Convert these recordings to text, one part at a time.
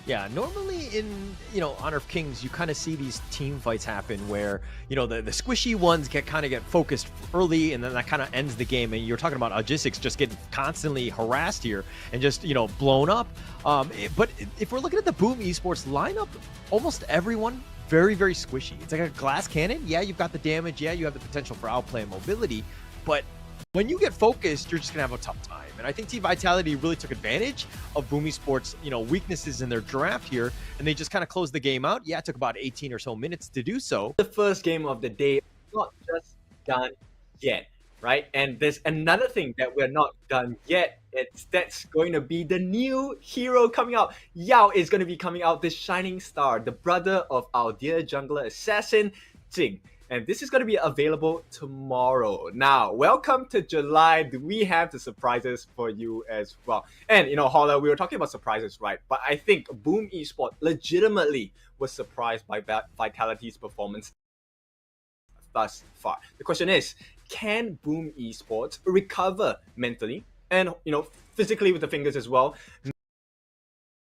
Yeah, normally in, Honor of Kings, you kind of see these team fights happen where, the squishy ones get focused early and then that kind of ends the game. And you're talking about logistics just getting constantly harassed here and just, blown up. But if we're looking at the Boom Esports lineup, almost everyone very, very squishy. It's like a glass cannon. Yeah, you've got the damage. Yeah, you have the potential for outplay and mobility. But when you get focused, you're just going to have a tough time. And I think Team Vitality really took advantage of Boom Esports, weaknesses in their draft here, and they just kind of closed the game out. Yeah, it took about 18 or so minutes to do so. The first game of the day, not just done yet, right? And there's another thing that we're not done yet. That's going to be the new hero coming out. Yao is going to be coming out, the shining star, the brother of our dear jungler assassin, Jing. And this is going to be available tomorrow. Now, welcome to July. Do we have the surprises for you as well? And, Holla, we were talking about surprises, right? But I think Boom Esports legitimately was surprised by Vitality's performance thus far. The question is, can Boom Esports recover mentally and, physically with the fingers as well,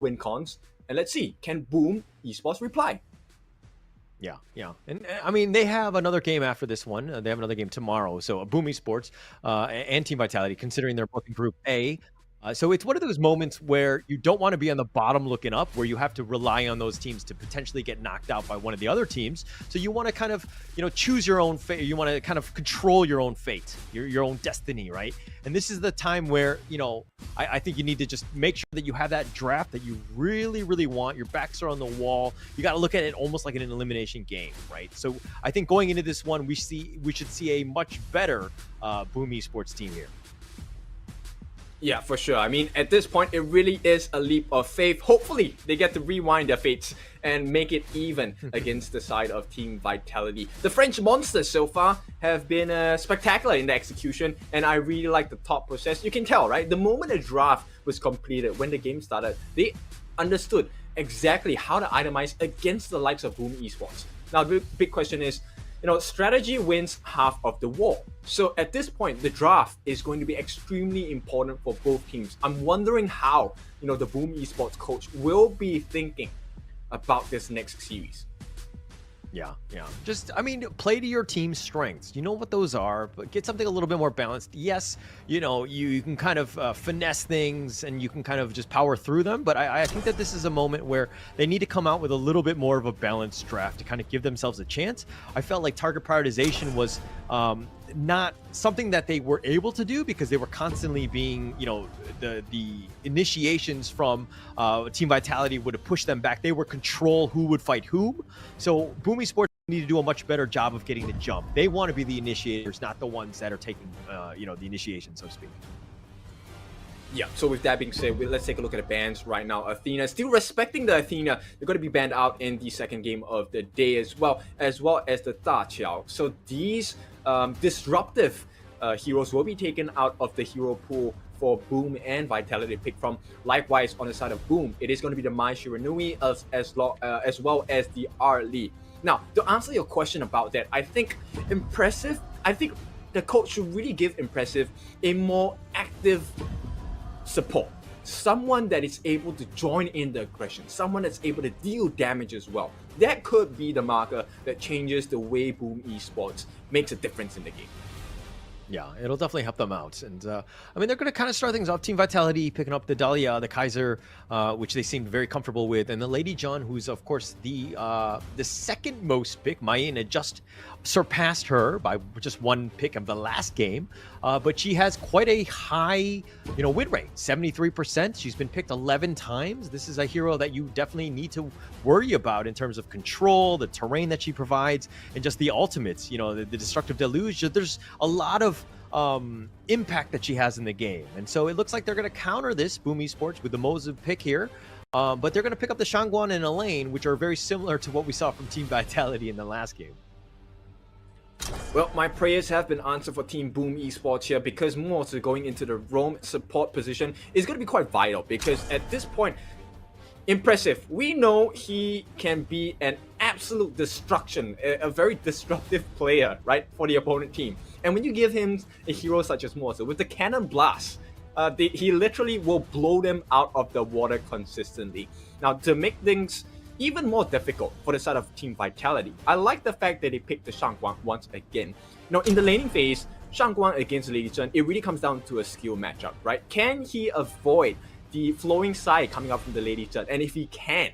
win cons? And let's see, can Boom Esports reply? Yeah. And I mean, they have another game after this one. They have another game tomorrow. So Boom Esports and Team Vitality, considering they're both in Group A. So it's one of those moments where you don't want to be on the bottom looking up, where you have to rely on those teams to potentially get knocked out by one of the other teams. So you want to kind of, choose your own fate. You want to kind of control your own fate, your own destiny, right? And this is the time where, I think you need to just make sure that you have that draft that you really, really want. Your backs are on the wall. You got to look at it almost like an elimination game, right? So I think going into this one, we should see a much better Boom Esports team here. Yeah, for sure. I mean, at this point, it really is a leap of faith. Hopefully, they get to rewind their fates and make it even against the side of Team Vitality. The French monsters so far have been spectacular in the execution, and I really like the thought process. You can tell, right? The moment the draft was completed, when the game started, they understood exactly how to itemize against the likes of Boom Esports. Now, the big question is, strategy wins half of the war. So at this point, the draft is going to be extremely important for both teams. I'm wondering how, the Boom Esports coach will be thinking about this next series. Yeah. Just, play to your team's strengths. You know what those are, but get something a little bit more balanced. Yes, you can kind of finesse things and you can kind of just power through them. But I think that this is a moment where they need to come out with a little bit more of a balanced draft to kind of give themselves a chance. I felt like target prioritization was not something that they were able to do because they were constantly being, the initiations from Team Vitality would have pushed them back. They were control who would fight whom. So Boom Esports need to do a much better job of getting the jump. They want to be the initiators, not the ones that are taking, the initiation, so to speak. Yeah, so with that being said, let's take a look at the bans right now. Athena, still respecting the Athena, they're going to be banned out in the second game of the day as well as the Da Qiao. So these disruptive heroes will be taken out of the hero pool for Boom and Vitality to pick from. Likewise, on the side of Boom, it is going to be the Mai Shiranui as well as the R Lee. Now, to answer your question about that, I think Impressive, the coach should really give Impressive a more active support. Someone that is able to join in the aggression, someone that's able to deal damage as well. That could be the marker that changes the way Boom Esports makes a difference in the game. Yeah, it'll definitely help them out. And they're going to kind of start things off. Team Vitality picking up the Dahlia, the Kaiser, which they seemed very comfortable with, and the Lady John, who's of course the second most pick. Mayin had just surpassed her by just one pick of the last game, but she has quite a high, win rate, 73%. She's been picked 11 times. This is a hero that you definitely need to worry about in terms of control, the terrain that she provides, and just the ultimates. The destructive deluge. There's a lot of impact that she has in the game, and so it looks like they're going to counter this Boom Esports with the Mozu pick here, but they're going to pick up the Shangguan and Elaine, which are very similar to what we saw from Team Vitality in the last game. Well, my prayers have been answered for Team Boom Esports here, because Mozu going into the roam support position is going to be quite vital, because at this point, Impressive, we know he can be an absolute destruction, a very disruptive player, right, for the opponent team. And when you give him a hero such as Mozu with the Cannon Blast, he literally will blow them out of the water consistently. Now, to make things even more difficult for the side of Team Vitality, I like the fact that they picked the Shangguang once again. Now, in the laning phase, Shangguang against Lady Chen, it really comes down to a skill matchup, right? Can he avoid the flowing side coming out from the Lady Chen? And if he can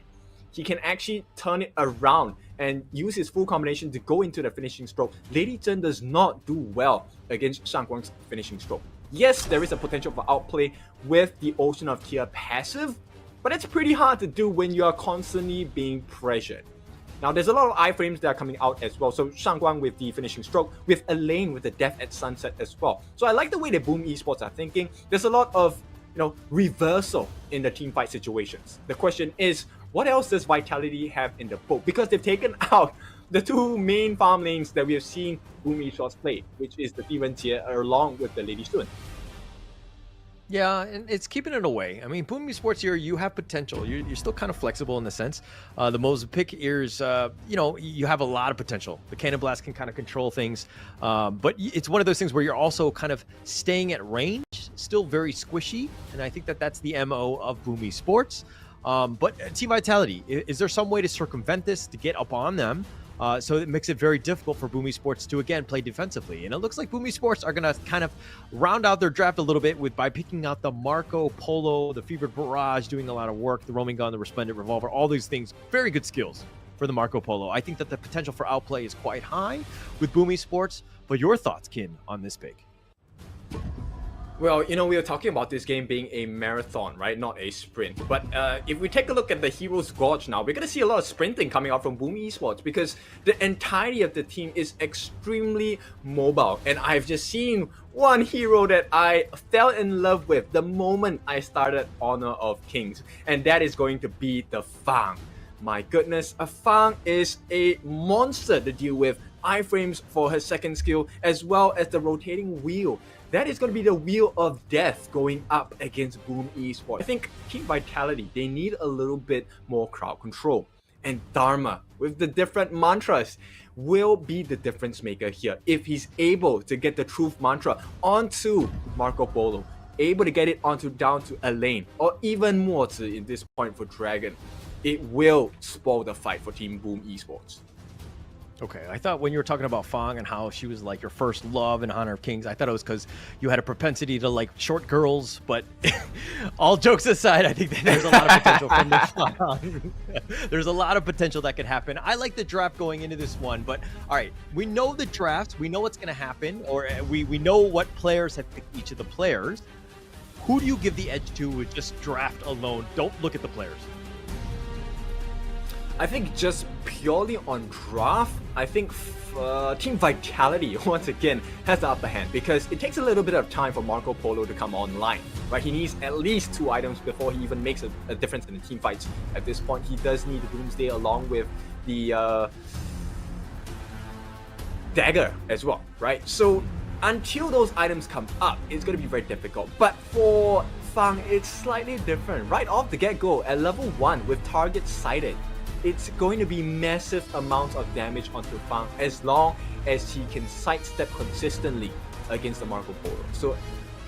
actually turn it around and use his full combination to go into the finishing stroke. Lady Chen does not do well against Shangguang's finishing stroke. Yes, there is a potential for outplay with the Ocean of Tear passive, but it's pretty hard to do when you are constantly being pressured. Now, there's a lot of iframes that are coming out as well. So Shangguang with the finishing stroke, with Elaine with the Death at Sunset as well. So I like the way that Boom Esports are thinking. There's a lot of reversal in the team fight situations. The question is, what else does Vitality have in the book? Because they've taken out the two main farm lanes that we have seen Boom Esports play, which is the Demon Tier along with the Lady Stuen. Yeah, and it's keeping it away. I mean, Boom Esports here, you have potential. You're still kind of flexible in the sense. The Mozambique ears, you have a lot of potential. The Cannon Blast can kind of control things, but it's one of those things where you're also kind of staying at range, still very squishy, and I think that that's the MO of Boom Esports. But Team Vitality, is there some way to circumvent this, to get up on them? So it makes it very difficult for Boom Esports to, again, play defensively. And it looks like Boom Esports are going to kind of round out their draft a little bit by picking out the Marco Polo, the Fevered Barrage, doing a lot of work, the Roaming Gun, the Resplendent Revolver, all these things. Very good skills for the Marco Polo. I think that the potential for outplay is quite high with Boom Esports. But your thoughts, Kin, on this pick? Well, we were talking about this game being a marathon, right? Not a sprint. But if we take a look at the Heroes Gorge now, we're going to see a lot of sprinting coming out from Boom Esports because the entirety of the team is extremely mobile. And I've just seen one hero that I fell in love with the moment I started Honor of Kings. And that is going to be the Fang. My goodness, a Fang is a monster to deal with. Iframes for her second skill, as well as the rotating wheel. That is going to be the wheel of death going up against Boom Esports. I think Team Vitality, they need a little bit more crowd control. And Dharma, with the different mantras, will be the difference maker here. If he's able to get the truth mantra onto Marco Polo, able to get it down to Elaine, or even more to in this point for Dragon, it will spoil the fight for Team Boom Esports. Okay, I thought when you were talking about Fang and how she was like your first love in Honor of Kings, I thought it was because you had a propensity to like short girls, but all jokes aside, I think that there's a lot of potential from the Fang. There's a lot of potential that could happen. I like the draft going into this one, but all right, we know the draft, we know what's going to happen, or we know what players have picked each of the players. Who do you give the edge to with just draft alone? Don't look at the players. I think just purely on draft, I think Team Vitality, once again, has the upper hand because it takes a little bit of time for Marco Polo to come online, right? He needs at least 2 items before he even makes a difference in the team fights. At this point, he does need the Doomsday along with the Dagger as well, right? So until those items come up, it's going to be very difficult. But for Fang, it's slightly different. Right off the get-go, at level 1 with target sighted, it's going to be massive amounts of damage onto Fang as long as he can sidestep consistently against the Marco Polo. So,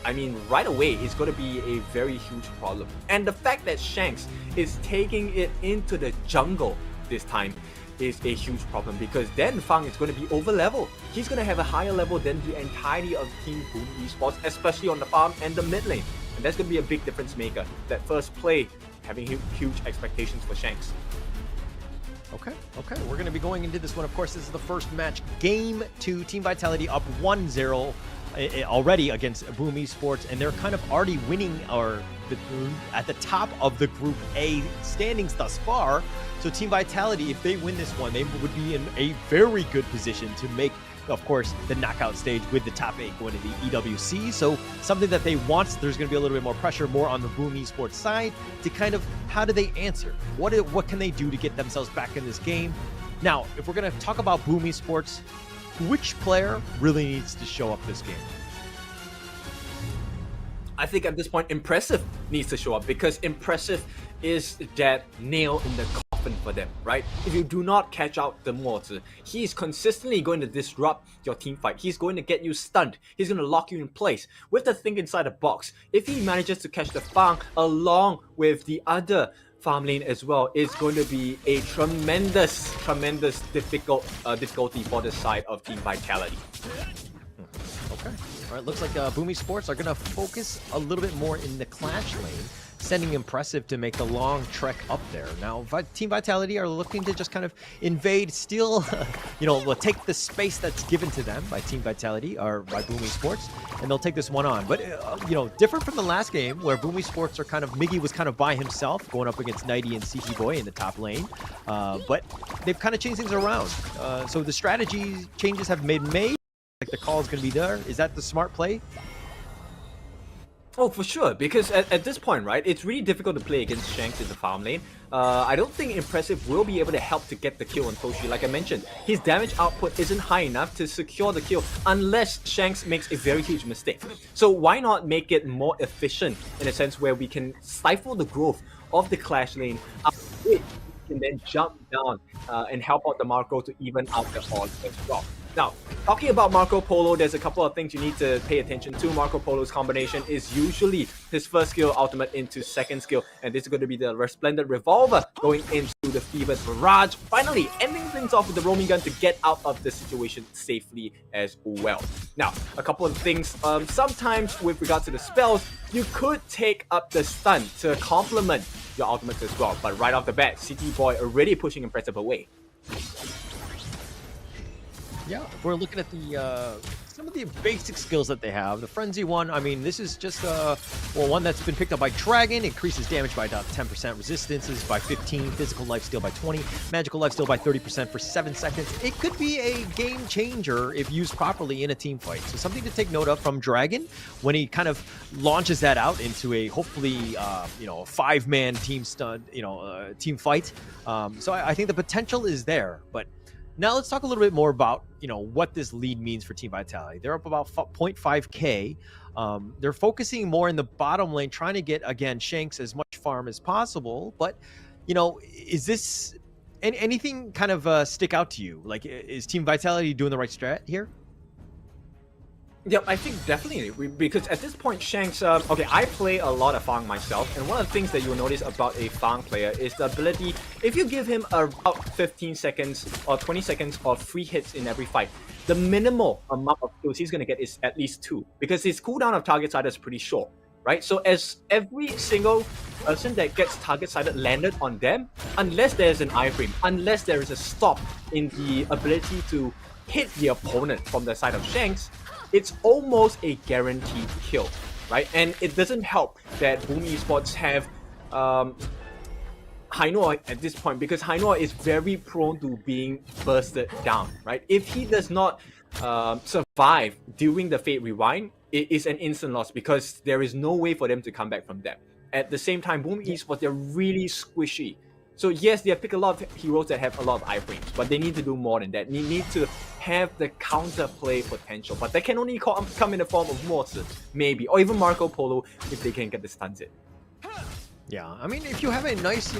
I mean, right away, it's going to be a very huge problem. And the fact that Shanks is taking it into the jungle this time is a huge problem because then Fang is going to be over level. He's going to have a higher level than the entirety of Team Boom Esports, especially on the farm and the mid lane. And that's going to be a big difference maker. That first play having huge expectations for Shanks. Okay, we're going to be going into this one. Of course, this is the first match. Game 2, Team Vitality up 1-0 already against Boom Esports, and they're kind of already winning at the top of the Group A standings thus far. So Team Vitality, if they win this one, they would be in a very good position to make, of course, the knockout stage with the top 8 going to the EWC. So something that they want, there's going to be a little bit more pressure, more on the Boom Esports side to kind of, how do they answer? What can they do to get themselves back in this game? Now, if we're going to talk about Boom Esports, which player really needs to show up this game? I think at this point, Impressive needs to show up because Impressive is that nail in the coffin often for them, right? If you do not catch out the Mozi, he is consistently going to disrupt your team fight. He's going to get you stunned. He's going to lock you in place. With the thing inside the box, if he manages to catch the Fang along with the other farm lane as well, it's going to be a tremendous difficulty for the side of Team Vitality. Okay. All right, looks like Boomy Sports are going to focus a little bit more in the Clash lane, sending Impressive to make the long trek up there. Now, Team Vitality are looking to just kind of invade, steal, take the space that's given to them by Team Vitality or by Boomy Sports, and they'll take this one on. But, different from the last game where Boomy Sports are kind of, Miggy was kind of by himself going up against Nighty and CT Boy in the top lane. But they've kind of changed things around. So the strategy changes have been made. Like the call is going to be there. Is that the smart play? Oh, for sure, because at this point, right, it's really difficult to play against Shanks in the farm lane. I don't think Impressive will be able to help to get the kill on Toshi. Like I mentioned, his damage output isn't high enough to secure the kill unless Shanks makes a very huge mistake. So why not make it more efficient in a sense where we can stifle the growth of the Clash lane, which can then jump down and help out the Marco to even out the odds as well. Now, talking about Marco Polo, there's a couple of things you need to pay attention to. Marco Polo's combination is usually his first skill ultimate into second skill, and this is going to be the Resplendent Revolver going into the Fevered Barrage, finally ending things off with the roaming gun to get out of the situation safely as well. Now, a couple of things, sometimes with regards to the spells, you could take up the stun to complement your ultimates as well, but right off the bat, CT Boy already pushing Impressive away. Yeah, if we're looking at the some of the basic skills that they have, the Frenzy one, I mean, this is just one that's been picked up by Dragon, increases damage by about 10%, resistances by 15, physical lifesteal by 20, magical lifesteal by 30% for 7 seconds. It could be a game changer if used properly in a team fight. So something to take note of from Dragon when he kind of launches that out into a hopefully a 5-man team team fight. So I think the potential is there, but now let's talk a little bit more about, what this lead means for Team Vitality. They're up about 0.5k. They're focusing more in the bottom lane, trying to get, again, Shanks as much farm as possible. But, is this anything kind of stick out to you? Like, is Team Vitality doing the right strat here? Yep, I think definitely, because at this point, Shanks, okay, I play a lot of Fang myself, and one of the things that you'll notice about a Fang player is the ability, if you give him about 15 seconds or 20 seconds of free hits in every fight, the minimal amount of kills he's going to get is at least 2, because his cooldown of target sighted is pretty short, right? So as every single person that gets target sighted landed on them, unless there's an iframe, unless there is a stop in the ability to hit the opponent from the side of Shanks, it's almost a guaranteed kill, right? And it doesn't help that Boomy Esports have Hainoa at this point, because Hainoa is very prone to being bursted down, right? If he does not survive during the Fate Rewind, it is an instant loss because there is no way for them to come back from that. At the same time, Boomy Esports, they're really squishy. So yes, they have picked a lot of heroes that have a lot of iframes, but they need to do more than that. They need to have the counterplay potential, but that can only come in the form of Mozi, maybe, or even Marco Polo if they can get the stuns in. Yeah, I mean, if you have a nice,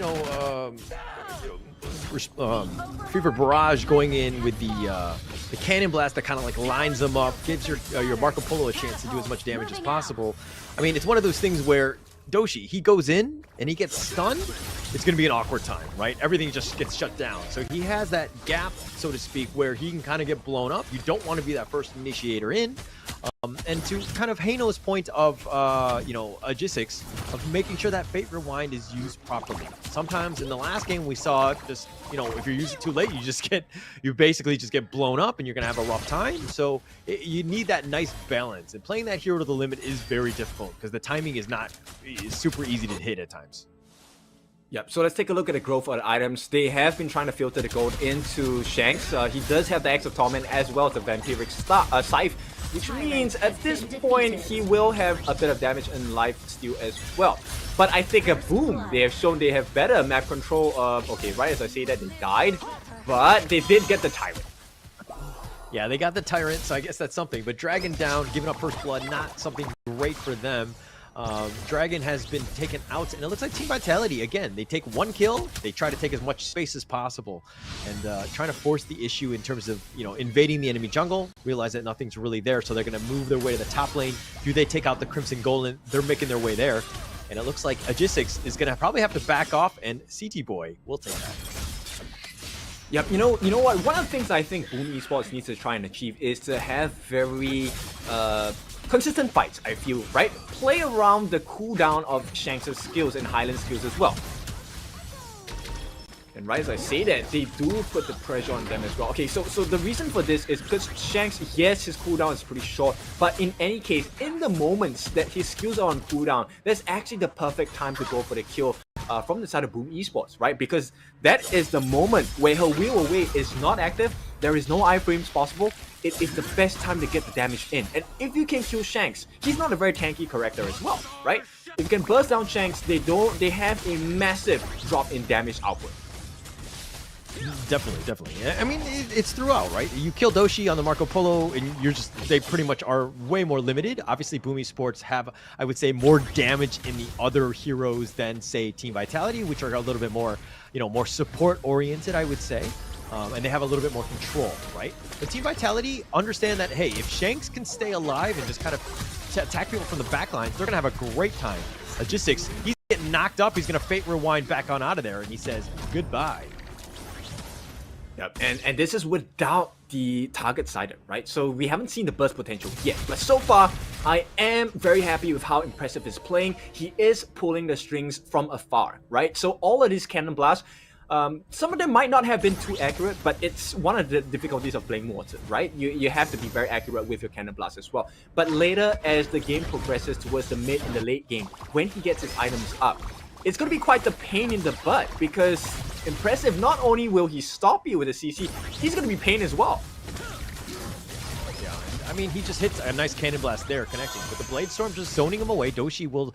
Fever Barrage going in with the Cannon Blast that kind of like lines them up, gives your Marco Polo a chance to do as much damage as possible. I mean, it's one of those things where Doshi, he goes in and he gets stunned, it's going to be an awkward time, right? Everything just gets shut down. So he has that gap, so to speak, where he can kind of get blown up. You don't want to be that first initiator in. And to kind of Haino's point of, logistics, of making sure that Fate Rewind is used properly. Sometimes in the last game we saw just, if you use it too late, you basically just get blown up and you're going to have a rough time. So you need that nice balance. And playing that hero to the limit is very difficult because the timing is super easy to hit at times. Yep, so let's take a look at the growth of the items. They have been trying to filter the gold into Shanks. He does have the Axe of Torment as well as the Vampiric Scythe, which means at this point he will have a bit of damage and life steal as well. But I think a Boom, they have shown they have better map control. Okay, right as I say that, they died, but they did get the Tyrant. Yeah, they got the Tyrant, so I guess that's something. But Dragon down, giving up first blood, not something great for them. Dragon has been taken out, and it looks like Team Vitality, again, they take one kill, they try to take as much space as possible, and trying to force the issue in terms of, invading the enemy jungle, realize that nothing's really there, so they're going to move their way to the top lane. Do they take out the Crimson Golem? They're making their way there, and it looks like Aegis is going to probably have to back off, and CT Boy will take that. Yep, you know what? One of the things I think Boom Esports needs to try and achieve is to have very consistent fights, I feel, right? Play around the cooldown of Shanks' skills and Highland skills as well. And right as I say that, they do put the pressure on them as well. Okay, so the reason for this is because Shanks, yes, his cooldown is pretty short, but in any case, in the moments that his skills are on cooldown, that's actually the perfect time to go for the kill from the side of Boom Esports, right? Because that is the moment where her wheel away is not active, there is no iframes possible. It is the best time to get the damage in. And if you can kill Shanks, he's not a very tanky character as well, right? If you can burst down Shanks, they have a massive drop in damage output. Definitely. I mean, it's throughout, right? You kill Doshi on the Marco Polo, and they pretty much are way more limited. Obviously, Boom Esports have, I would say, more damage in the other heroes than, say, Team Vitality, which are a little bit more, more support-oriented, I would say. And they have a little bit more control, right? But Team Vitality understand that, hey, if Shanks can stay alive and just kind of attack people from the back lines, they're going to have a great time. Logistics, he's getting knocked up. He's going to Fate Rewind back on out of there, and he says, goodbye. Yep, and this is without the target sighted, right? So we haven't seen the burst potential yet. But so far, I am very happy with how impressive he's playing. He is pulling the strings from afar, right? So all of these cannon blasts, some of them might not have been too accurate, but it's one of the difficulties of playing Morton, right? You have to be very accurate with your cannon blast as well. But later, as the game progresses towards the mid and the late game, when he gets his items up, it's going to be quite the pain in the butt, because impressive, not only will he stop you with a CC, he's going to be pain as well. Yeah, I mean, he just hits a nice cannon blast there, connecting. But the Blade Storm just zoning him away. Doshi will,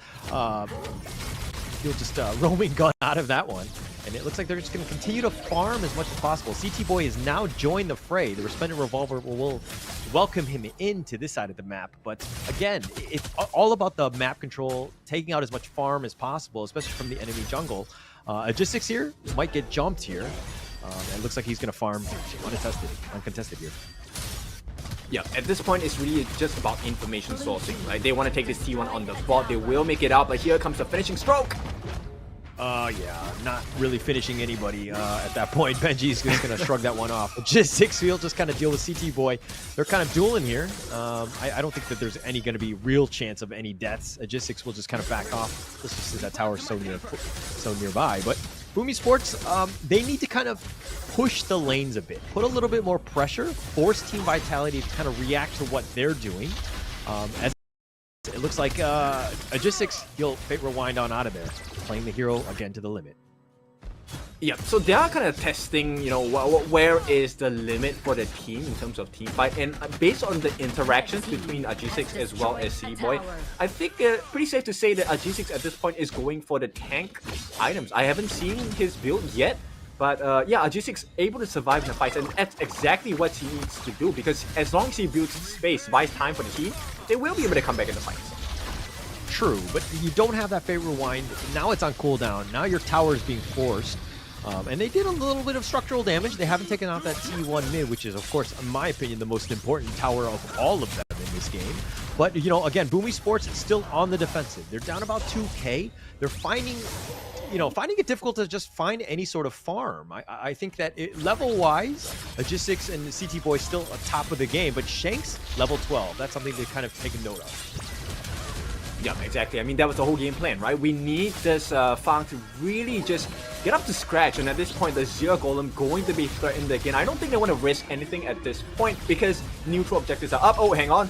he'll just roaming gun out of that one. And it looks like they're just going to continue to farm as much as possible. CT Boy has now joined the fray. The Resplendent Revolver will welcome him into this side of the map. But again, it's all about the map control, taking out as much farm as possible, especially from the enemy jungle. Aegis here might get jumped here. It looks like he's going to farm uncontested here. Yeah, at this point, it's really just about information sourcing, right? They want to take this T1 on the spot. They will make it out, but here comes the finishing stroke. Yeah, not really finishing anybody at that point. Benji's just going to shrug that one off. Logistics, he'll just kind of deal with CT Boy. They're kind of dueling here. I don't think that there's any going to be real chance of any deaths. Logistics will just kind of back off. Just since that tower's so nearby. But Boom Esports, they need to kind of push the lanes a bit. Put a little bit more pressure. Force Team Vitality to kind of react to what they're doing. As it looks like Aegis, he'll Fate Rewind on out of there, playing the hero again to the limit. Yeah, so they are kind of testing, where is the limit for the team in terms of team fight, and based on the interactions between Aegis as well as CT Boy, I think pretty safe to say that Aegis at this point is going for the tank items. I haven't seen his build yet, but yeah, Aegis able to survive in the fights, and that's exactly what he needs to do, because as long as he builds space, buys time for the team, they will be able to come back in the fights. True, but you don't have that Fate Rewind. Now it's on cooldown. Now your tower is being forced. And they did a little bit of structural damage. They haven't taken out that T1 mid, which is, of course, in my opinion, the most important tower of all of them in this game. But, again, Boom Esports is still on the defensive. They're down about 2K. They're finding it difficult to just find any sort of farm. I think that level-wise, Aegis and CT Boy still at top of the game, but Shanks, level 12. That's something to kind of take a note of. Yeah, exactly. I mean, that was the whole game plan, right? We need this farm to really just get up to scratch, and at this point, the Zero Golem going to be threatened again. I don't think they want to risk anything at this point, because neutral objectives are up. Oh, hang on.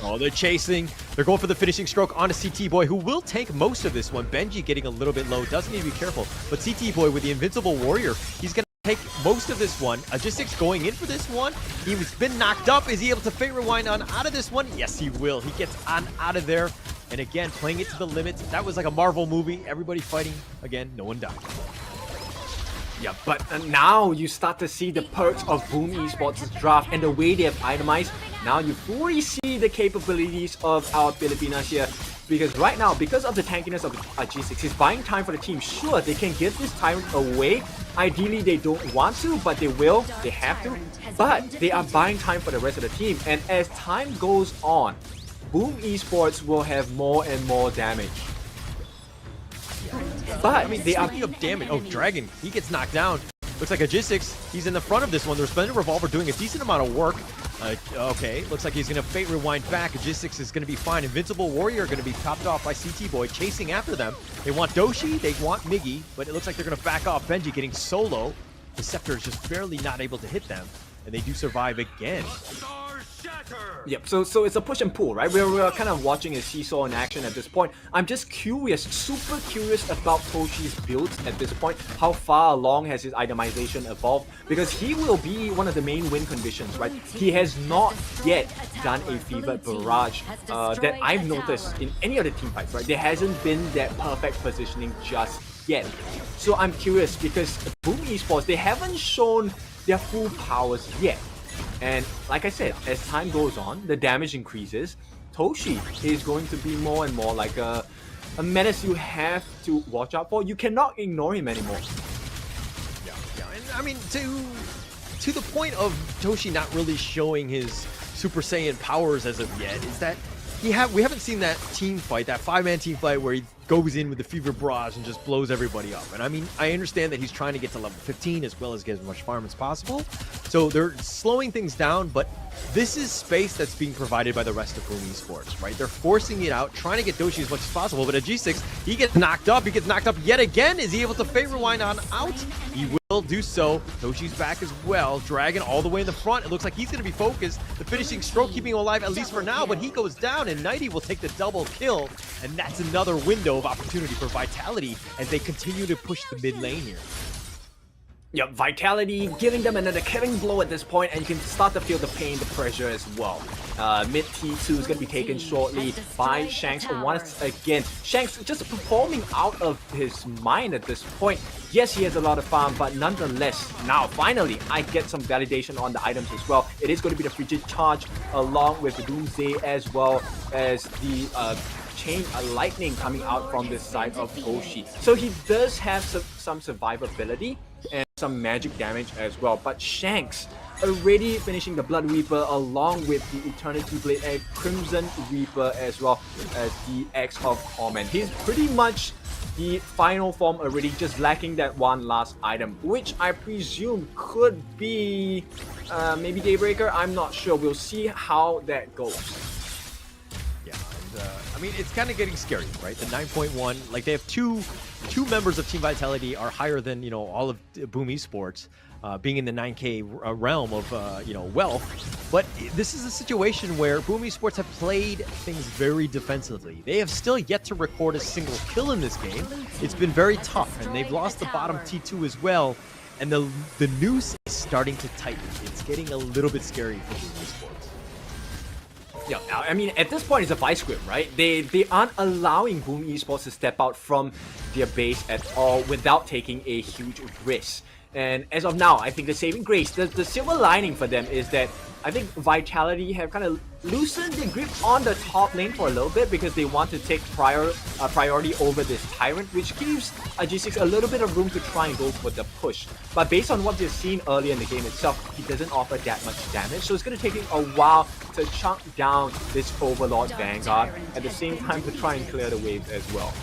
Oh, they're chasing. They're going for the finishing stroke on a CT Boy, who will tank most of this one. Benji getting a little bit low. Does need to be careful. But CT Boy with the Invincible Warrior, he's going to take most of this one. Aegis going in for this one. He's been knocked up. Is he able to Fate Rewind on out of this one? Yes, he will. He gets on out of there. And again, playing it to the limit. That was like a Marvel movie. Everybody fighting. Again, no one died. Yeah, but now you start to see the perks of Boom Esports' draft and the way they have itemized. Now you fully see the capabilities of our Filipinas here. because right now, because of the tankiness of G6, he's buying time for the team. Sure, they can give this Tyrant away. Ideally, they don't want to, but they will. They have to. But they are buying time for the rest of the team. And as time goes on, Boom Esports will have more and more damage. But I mean, speaking of damage, oh, Dragon, he gets knocked down. Looks like a G6, he's in the front of this one. The Resplendent Revolver doing a decent amount of work. Okay, looks like he's going to Fate Rewind back. A G6 is going to be fine. Invincible Warrior going to be topped off by CT Boy, chasing after them. They want Doshi, they want Miggy, but it looks like they're going to back off. Benji getting solo. The Scepter is just barely not able to hit them, and they do survive again. Yep, so it's a push and pull, right? We're kind of watching a seesaw in action at this point. I'm just curious, super curious about Toshi's builds at this point. How far along has his itemization evolved? Because he will be one of the main win conditions, right? He has not yet done a Fevered Barrage that I've noticed in any other team fights, right? There hasn't been that perfect positioning just yet. So I'm curious because Boom Esports, they haven't shown their full powers yet. And like I said, as time goes on, the damage increases. Toshi is going to be more and more like a menace you have to watch out for. You cannot ignore him anymore. Yeah. And I mean, to the point of Toshi not really showing his Super Saiyan powers as of yet, is that we haven't seen that team fight, that 5-man team fight where he goes in with the Fever Barrage and just blows everybody up. And I mean, I understand that he's trying to get to level 15 as well as get as much farm as possible. So they're slowing things down, but this is space that's being provided by the rest of Boom Esports, right? They're forcing it out, trying to get Doshi as much as possible, but at G6, he gets knocked up. He gets knocked up yet again. Is he able to Fate Rewind on out? He will do so. Doshi's back as well. Dragon all the way in the front. It looks like he's going to be focused. The finishing stroke keeping him alive, at least for now, but he goes down, and Nighty will take the double kill, and that's another window of opportunity for Vitality as they continue to push the mid lane here. Yep, Vitality giving them another killing blow at this point, and you can start to feel the pain, the pressure as well. Mid T2 is going to be taken shortly by Shanks once again. Shanks just performing out of his mind at this point. Yes, he has a lot of farm, but nonetheless, now finally, I get some validation on the items as well. It is going to be the Frigid Charge along with the Doomsday as well as the chain lightning coming out from this side of Toshi. So he does have some survivability and some magic damage as well. But Shanks already finishing the Blood Reaper along with the Eternity Blade and Crimson Reaper as well as the Axe of Torment. He's pretty much the final form already, just lacking that one last item, which I presume could be maybe Daybreaker. I'm not sure. We'll see how that goes. I mean, it's kind of getting scary, right? The 9.1, like they have two members of Team Vitality are higher than, you know, all of Boom Esports, being in the 9K realm of, you know, wealth. But this is a situation where Boom Esports have played things very defensively. They have still yet to record a single kill in this game. It's been very tough, and they've lost the bottom T2 as well. And the noose is starting to tighten. It's getting a little bit scary for Boom Esports. Yeah, I mean, at this point, it's a vice grip, right? They aren't allowing Boom Esports to step out from their base at all without taking a huge risk. And as of now, I think the saving grace, the silver lining for them is that I think Vitality have kind of loosened their grip on the top lane for a little bit because they want to take priority over this Tyrant, which gives G6 a little bit of room to try and go for the push. But based on what we've seen earlier in the game itself, he doesn't offer that much damage, so it's going to take him a while to chunk down this Overlord Vanguard at the same time to try and clear the waves as well.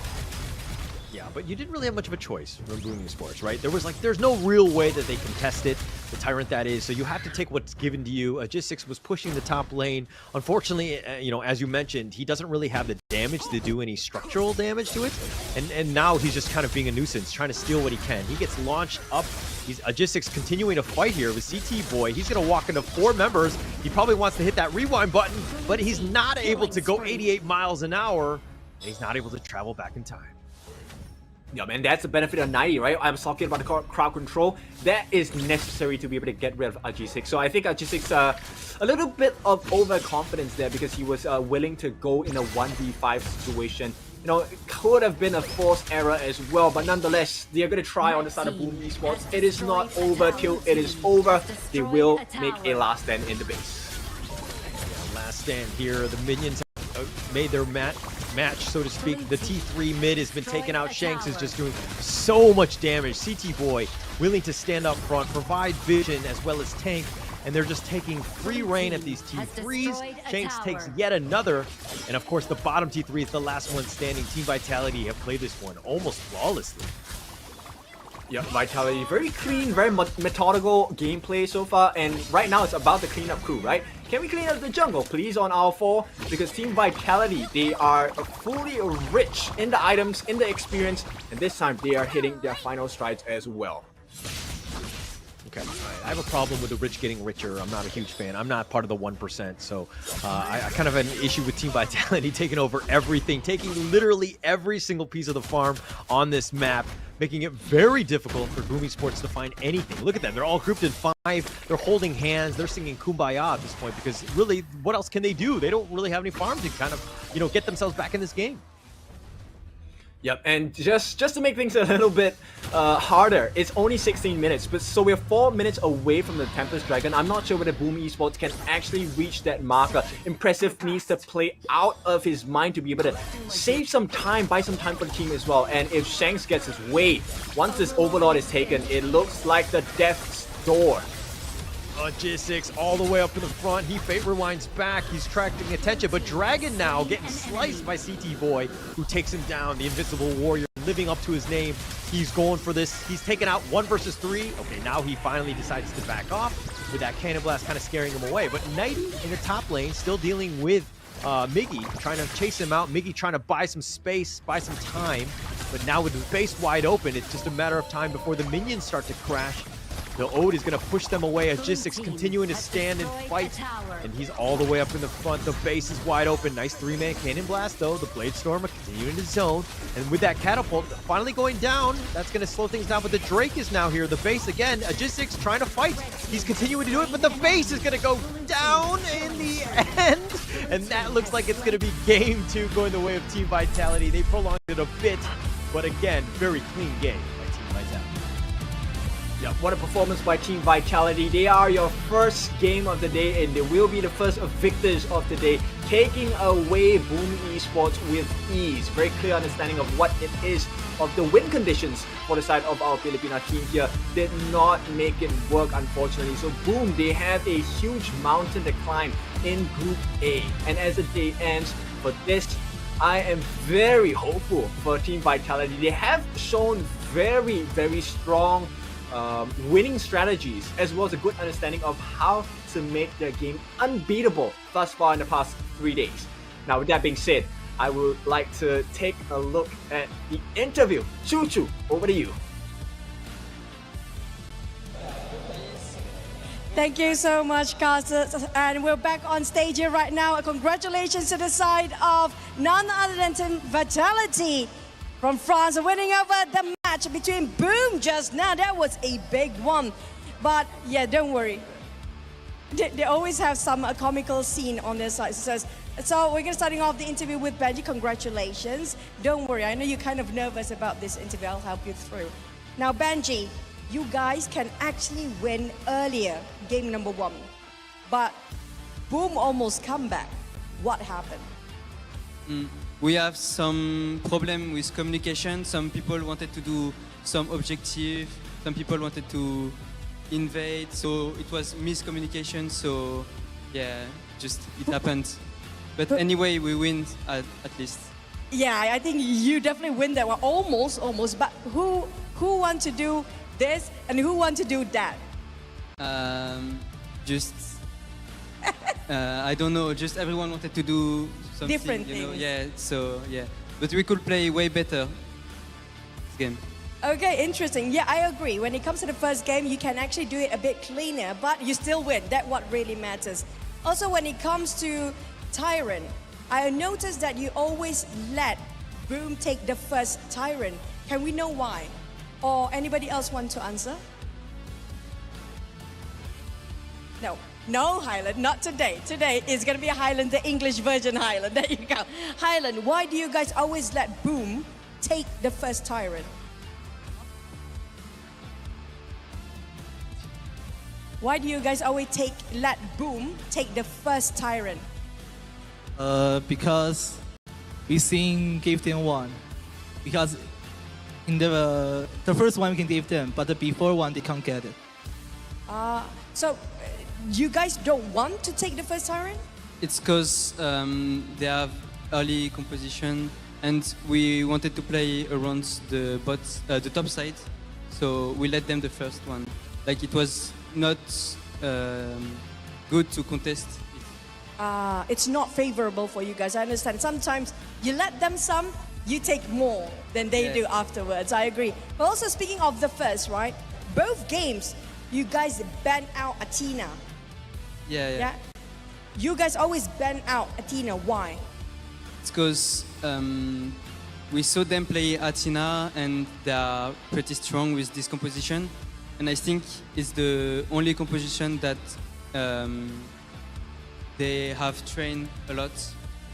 Yeah, but you didn't really have much of a choice from Boom Esports, right? There's no real way that they contest it, the Tyrant that is, so you have to take what's given to you. G6 was pushing the top lane. Unfortunately, you know, as you mentioned, he doesn't really have the damage to do any structural damage to it, and now he's just kind of being a nuisance, trying to steal what he can. He gets launched up. He's G6 continuing to fight here with CT Boy. He's going to walk into 4 members. He probably wants to hit that rewind button, but he's not able to go 88 miles an hour, and he's not able to travel back in time. Yeah, man, that's the benefit of 90, right? I was talking about the crowd control. That is necessary to be able to get rid of G6. So I think G6, a little bit of overconfidence there because he was willing to go in a 1v5 situation. You know, it could have been a forced error as well, but nonetheless, they are going to try on the side of Boom Esports. It is not over till it is over. They will make a last stand in the base. Yeah, last stand here. The minions have made their mat match, so to speak. The T3 mid has been taken out. Shanks is just doing so much damage. CT Boy willing to stand up front, provide vision as well as tank, and they're just taking free reign at these T3s. Shanks takes yet another, and of course the bottom T3 is the last one standing. Team Vitality have played this one almost flawlessly. Yep, Vitality, very clean, very methodical gameplay so far, and right now it's about the cleanup crew, right? Can we clean up the jungle, please, on our 4? Because Team Vitality, they are fully rich in the items, in the experience, and this time they are hitting their final strides as well. Okay, I have a problem with the rich getting richer. I'm not a huge fan. I'm not part of the 1%, so I kind of have an issue with Team Vitality taking over everything, taking literally every single piece of the farm on this map, making it very difficult for Boom Esports to find anything. Look at them. They're all grouped in 5. They're holding hands. They're singing Kumbaya at this point because really, what else can they do? They don't really have any farm to kind of, get themselves back in this game. Yep, and just to make things a little bit harder, it's only 16 minutes, but so we're 4 minutes away from the Tempest Dragon. I'm not sure whether Boom Esports can actually reach that marker. Impressive needs to play out of his mind to be able to save some time, buy some time for the team as well. And if Shanks gets his way, once this Overlord is taken, it looks like the death's door. J6 all the way up in the front. He fate rewinds back. He's attracting attention, but Dragon now getting sliced by CT Boy, who takes him down. The Invincible Warrior living up to his name. He's going for this. He's taken out 1 versus 3. Okay, now he finally decides to back off with that Cannon Blast kind of scaring him away. But Nighty in the top lane still dealing with Miggy, trying to chase him out. Miggy trying to buy some space, buy some time. But now with the base wide open, it's just a matter of time before the minions start to crash. The Ode is going to push them away as J6 continuing to stand and fight. And he's all the way up in the front. The base is wide open. Nice 3-man Cannon Blast, though. The Blade Storm continuing to zone. And with that Catapult finally going down, that's going to slow things down. But the Drake is now here. The base, again, J6 trying to fight. He's continuing to do it, but the base is going to go down in the end. And that looks like it's going to be game 2 going the way of Team Vitality. They prolonged it a bit, but again, very clean game by Team Vitality. Yeah, what a performance by Team Vitality. They are your first game of the day, and they will be the first victors of the day, taking away Boom Esports with ease. Very clear understanding of what it is, of the win conditions for the side of our Filipina team here. Did not make it work, unfortunately. So Boom, they have a huge mountain to climb in Group A. And as the day ends for this, I am very hopeful for Team Vitality. They have shown very, very strong winning strategies, as well as a good understanding of how to make their game unbeatable thus far in the past 3 days. Now, with that being said, I would like to take a look at the interview. Choo Choo, over to you. Thank you so much, Carlos. And we're back on stage here right now. Congratulations to the side of none other than Team Vitality from France, winning over the match between Boom just now. That was a big one. But yeah, don't worry. They always have some comical scene on their side. So we're going to starting off the interview with Benji. Congratulations. Don't worry. I know you're kind of nervous about this interview. I'll help you through. Now, Benji, you guys can actually win earlier, game number 1. But Boom almost come back. What happened? We have some problem with communication. Some people wanted to do some objective. Some people wanted to invade. So it was miscommunication. So yeah, just it happened. But anyway, we win at least. Yeah, I think you definitely win that one. Almost. But who want to do this and who want to do that? I don't know. Just everyone wanted to do something different you know? things. Yeah. So yeah, but we could play way better this game. Okay, interesting. Yeah, I agree. When it comes to the first game, you can actually do it a bit cleaner, but you still win. That's what really matters. Also, when it comes to Tyrant, I noticed that you always let Boom take the first Tyrant. Can we know why? Or anybody else want to answer? No, Highland, not today. Today is going to be a Highland, the English version Highland. There you go. Highland, why do you guys always let Boom take the first Tyrant? Why do you guys always let Boom take the first Tyrant? Because we sing give them one, because in the first one we can give them, but the before one they can't get it. So you guys don't want to take the first tyrant? It's because they have early composition, and we wanted to play around the top side, so we let them the first one. Like it was not good to contest it. It's not favorable for you guys. I understand. Sometimes you let them some, you take more than they do afterwards. I agree. But also speaking of the first, right? Both games, you guys ban out Athena. Yeah. You guys always ban out Athena. Why? It's because we saw them play Athena and they are pretty strong with this composition. And I think it's the only composition that they have trained a lot.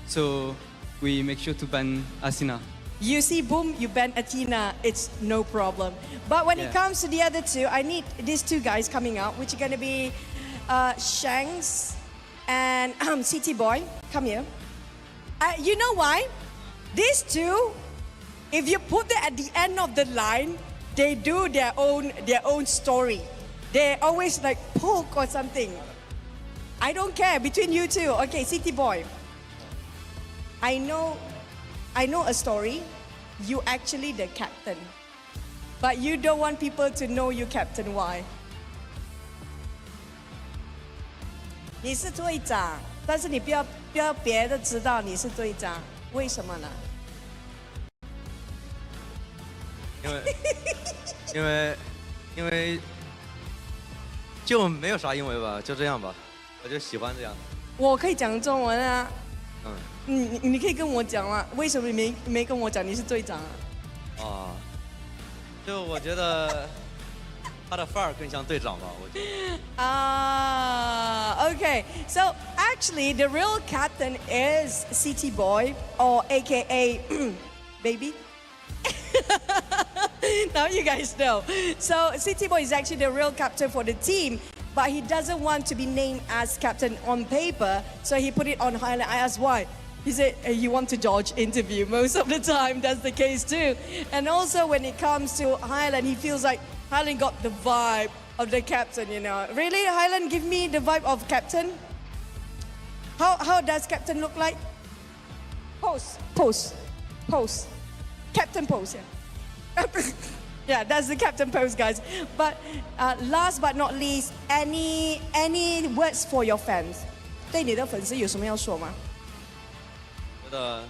So we make sure to ban Athena. You see, boom, you ban Athena, it's no problem. But when it comes to the other two, I need these two guys coming out, which are going to be Shanks and City Boy. Come here. You know why? These two, if you put them at the end of the line, they do their own story. They always like poke or something. I don't care, between you two. Okay, City Boy. I know a story. You actually the captain. But you don't want people to know you captain. Why? 你是队长，但是你不要别的知道你是队长，为什么呢？因为就没有啥因为吧，就这样吧，我就喜欢这样。我可以讲中文啊。你可以跟我讲啊，为什么你没跟我讲你是队长啊？就我觉得他的范儿更像队长吧，我觉得。Okay. So actually, the real captain is City Boy, or AKA Baby. Now you guys know. So City Boy is actually the real captain for the team, but he doesn't want to be named as captain on paper, so he put it on highlight. I asked why. He said, you want to dodge interview. Most of the time, that's the case too. And also when it comes to Highland, he feels like Highland got the vibe of the captain, you know. Really, Highland, give me the vibe of captain. How does captain look like? Pose. Captain pose, yeah. Yeah, that's the captain pose, guys. But last but not least, any words for your fans? 对你的粉丝有什么要说吗？我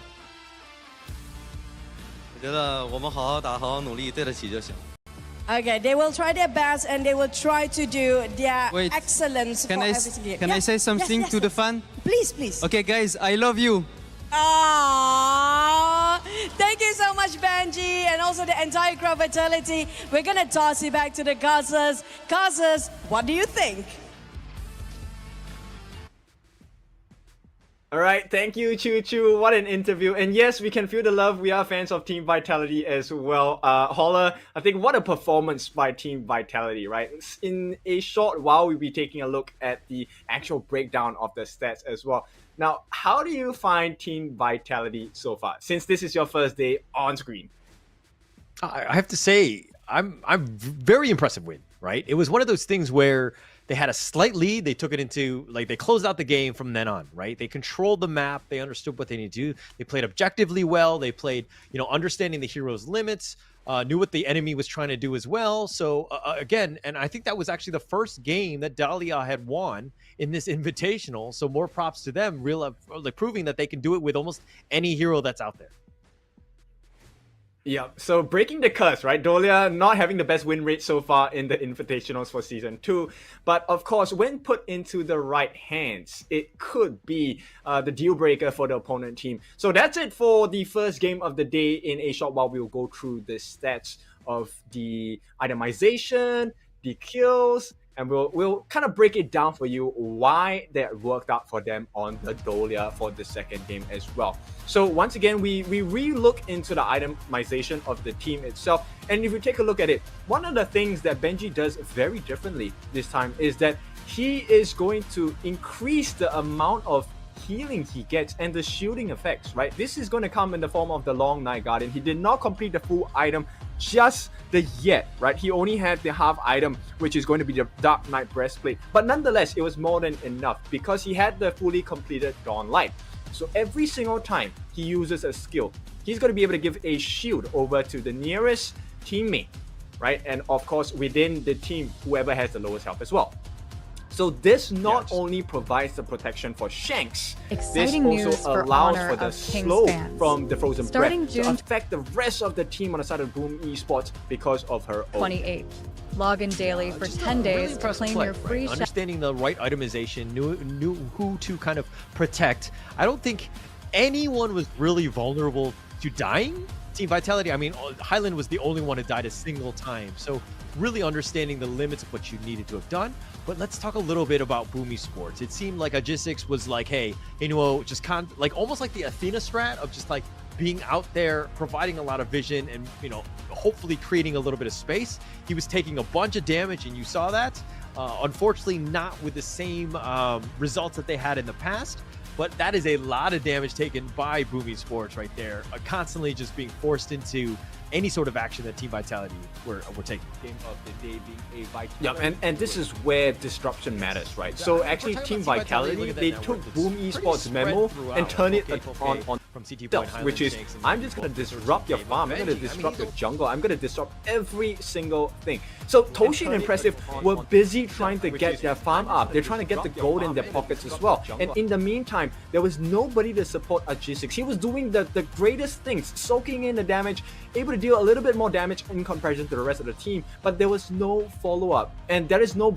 觉得我们好好打，好好努力，对得起就行。Okay, they will try their best and they will try to do their excellence for every single year. Can I say something to the fan? Please. Okay, guys, I love you. Aww. Thank you so much, Benji, and also the entire crowd Vitality. We're gonna toss it back to the Casas. Casas, what do you think? All right, thank you, Choo Choo. What an interview. And yes, we can feel the love. We are fans of Team Vitality as well. Holler, I think what a performance by Team Vitality, right? In a short while, we'll be taking a look at the actual breakdown of the stats as well. Now, how do you find Team Vitality so far, since this is your first day on screen? I have to say, I'm very impressive win, right? It was one of those things where they had a slight lead. They took it into, like, they closed out the game from then on, right? They controlled the map. They understood what they need to do. They played objectively well. They played, understanding the hero's limits, knew what the enemy was trying to do as well. So again, and I think that was actually the first game that Dahlia had won in this invitational. So more props to them, proving that they can do it with almost any hero that's out there. Yeah, so breaking the curse, right? Dahlia not having the best win rate so far in the invitationals for Season 2. But of course, when put into the right hands, it could be the deal breaker for the opponent team. So that's it for the first game of the day. In a short while, we'll go through the stats of the itemization, the kills, and we'll kind of break it down for you why that worked out for them on the Dahlia for the second game as well. So once again, we re-look into the itemization of the team itself. And if you take a look at it, one of the things that Benji does very differently this time is that he is going to increase the amount of healing he gets and the shielding effects, right? This is going to come in the form of the Long Night Guardian. He did not complete the full item, just the yet, right? He only had the half item, which is going to be the Dark Knight Breastplate. But nonetheless, it was more than enough because he had the fully completed Dawn Light. So every single time he uses a skill, he's going to be able to give a shield over to the nearest teammate, right? And of course, within the team, whoever has the lowest health as well. So this not only provides the protection for Shanks, Exciting this news also for allows honor for the of King's slow fans. from the Frozen Starting Breath to June affect the rest of the team on the side of Boom Esports because of her own. 28th. Log in daily for Just 10 a really days to impressive claim play, your free right? Understanding the right itemization, knew who to kind of protect. I don't think anyone was really vulnerable to dying. Team Vitality, I mean, Highland was the only one who died a single time. So really understanding the limits of what you needed to have done. But let's talk a little bit about Boom Esports. It seemed like Agistix was like, hey, just like almost like the Athena strat of just like being out there, providing a lot of vision and, hopefully creating a little bit of space. He was taking a bunch of damage and you saw that. Unfortunately, not with the same results that they had in the past. But that is a lot of damage taken by Boom Esports right there, constantly just being forced into any sort of action that Team Vitality were taking. Game of the day being a Vitality. And this is where disruption matters, right? So actually, Team Vitality, they took Boom Esports memo and turned it on from CT themselves, which is, I'm just going to disrupt your farm, I'm going to disrupt your jungle, I'm going to disrupt every single thing. So Toshi and Impressive were busy trying to get their farm up. They're trying to get the gold in their pockets as well. And in the meantime, there was nobody to support Agistix. He was doing the greatest things, soaking in the damage, able to deal a little bit more damage in comparison to the rest of the team, but there was no follow-up. And there is no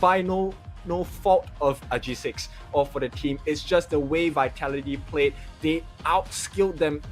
fault of Agistix or for the team. It's just the way Vitality played. They outskilled them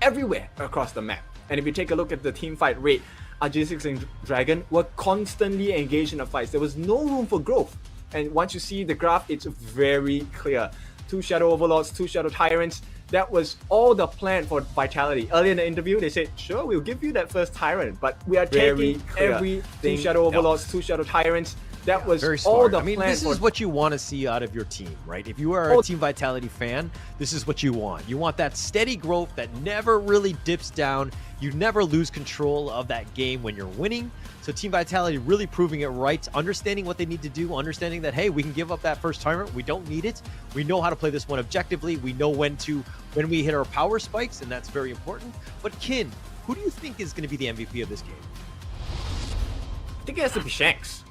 everywhere across the map. And if you take a look at the team fight rate, Agistix and Dragon were constantly engaged in the fights. There was no room for growth. And once you see the graph, it's very clear. 2 Shadow Overlords, 2 Shadow Tyrants. That was all the plan for Vitality. Earlier in the interview, they said, sure, we'll give you that first Tyrant, but we are taking every 2 Shadow Overlords, 2 Shadow Tyrants. That was very all smart. the I mean, plan. this is what you want to see out of your team, right? If you are a Team Vitality fan, this is what you want. You want that steady growth that never really dips down. You never lose control of that game when you're winning. So Team Vitality really proving it right, understanding what they need to do, understanding that, hey, we can give up that first Tyrant. We don't need it. We know how to play this one objectively. We know when we hit our power spikes, and that's very important. But Kin, who do you think is going to be the MVP of this game? I think it has to be Shanks.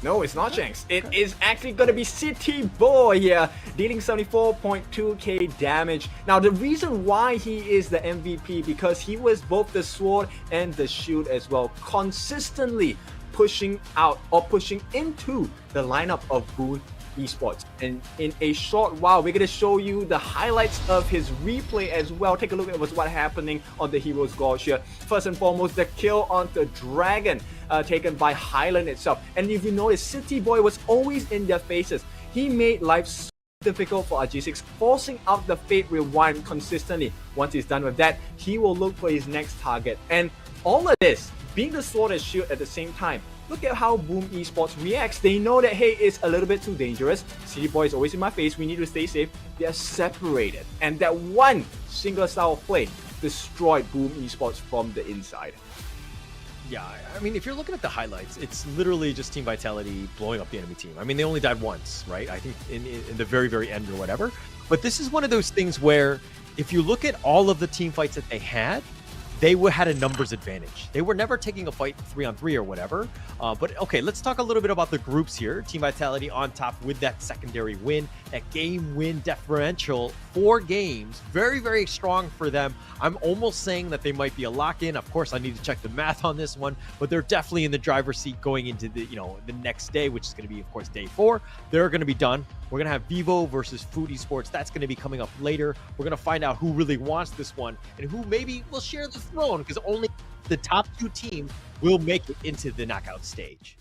No, it's not Shanks. It is actually going to be City Boy here, dealing 74.2k damage. Now, the reason why he is the MVP, because he was both the sword and the shield as well, consistently pushing out or pushing into the lineup of Boom Esports. And in a short while, we're going to show you the highlights of his replay as well. Take a look at what's happening on the Hero's Gorge here. First and foremost, the kill on the Dragon taken by Highland itself. And if you notice, City Boy was always in their faces. He made life so difficult for Agistix, forcing out the Fate Rewind consistently. Once he's done with that, he will look for his next target. And all of this, being the sword and shield at the same time, look at how Boom Esports reacts. They know that, hey, it's a little bit too dangerous. City Boy is always in my face. We need to stay safe. They are separated. And that one single style of play destroyed Boom Esports from the inside. Yeah, I mean, if you're looking at the highlights, it's literally just Team Vitality blowing up the enemy team. I mean, they only died once, right? I think in the very, very end or whatever. But this is one of those things where if you look at all of the team fights that they had a numbers advantage. They were never taking a fight 3-on-3 or whatever. But okay, let's talk a little bit about the groups here. Team Vitality on top with that secondary win, that game win differential, 4 games. Very, very strong for them. I'm almost saying that they might be a lock-in. Of course, I need to check the math on this one, but they're definitely in the driver's seat going into the next day, which is going to be, of course, day 4. They're going to be done. We're going to have Vivo versus Food Esports. That's going to be coming up later. We're going to find out who really wants this one and who maybe will share the throne, because only the top 2 teams will make it into the knockout stage.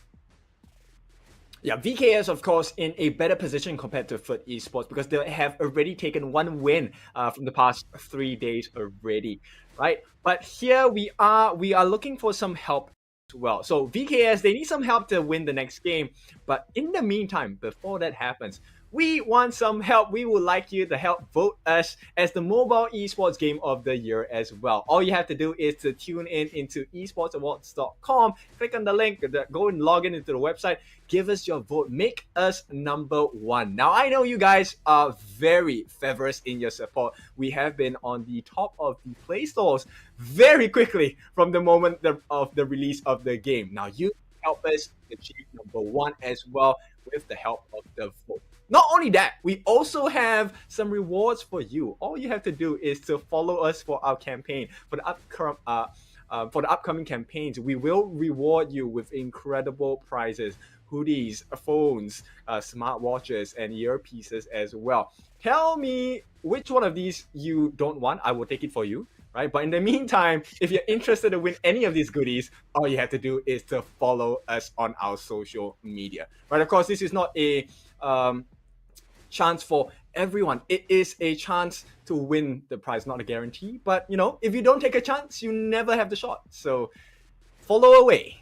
Yeah, VKS, of course, in a better position compared to Foot Esports because they have already taken 1 win from the past 3 days already, right? But here we are looking for some help as well. So VKS, they need some help to win the next game. But in the meantime, before that happens, We want some help. We would like you to help vote us as the mobile esports game of the year as well. All you have to do is to tune in into esportsawards.com, click on the link, go and log in into the website, give us your vote, make us number one. Now, I know you guys are very fervorous in your support. We have been on the top of the Play Stores very quickly from the moment of the release of the game. Now, you help us achieve number one as well with the help of the vote. Not only that, we also have some rewards for you. All you have to do is to follow us for our campaign. For the upcoming campaigns, we will reward you with incredible prizes, hoodies, phones, smartwatches, and earpieces as well. Tell me which one of these you don't want. I will take it for you. Right? But in the meantime, if you're interested to win any of these goodies, all you have to do is to follow us on our social media. Right? Of course, this is not a chance for everyone. It is a chance to win the prize, not a guarantee. But if you don't take a chance, you never have the shot. So follow away.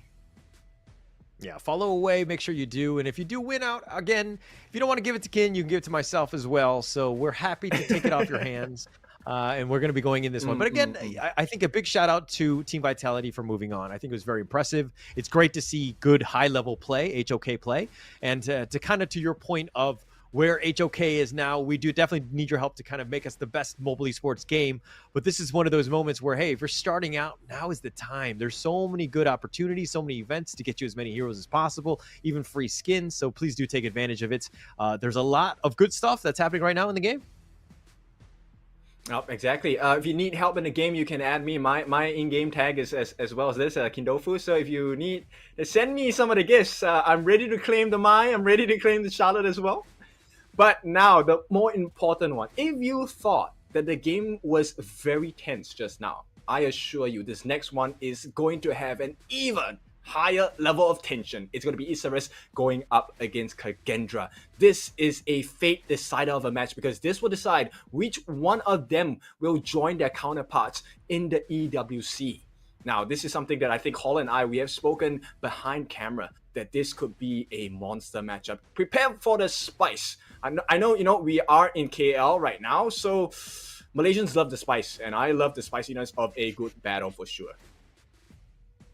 Yeah, follow away. Make sure you do. And if you do win out, again, if you don't want to give it to Kin, you can give it to myself as well. So we're happy to take it off your hands. And we're going to be going in this one. But again, I think a big shout out to Team Vitality for moving on. I think it was very impressive. It's great to see good high-level play, HOK play. And to kind of to your point of where HOK is now, we do definitely need your help to kind of make us the best mobile esports game. But this is one of those moments where, hey, if you're starting out, now is the time. There's so many good opportunities, so many events to get you as many heroes as possible, even free skins. So please do take advantage of it. There's a lot of good stuff that's happening right now in the game. Oh, exactly. If you need help in the game, you can add me. My in-game tag is as well as this, Kindofu. So if you need, send me some of the gifts. I'm ready to claim the Mai. I'm ready to claim the Charlotte as well. But now, the more important one. If you thought that the game was very tense just now, I assure you this next one is going to have an even higher level of tension. It's going to be Isurus going up against Kagendra. This is a fate decider of a match because this will decide which one of them will join their counterparts in the EWC. Now, this is something that I think Hall and we have spoken behind camera that this could be a monster matchup. Prepare for the spice. I know, we are in KL right now, so Malaysians love the spice, and I love the spiciness of a good battle for sure.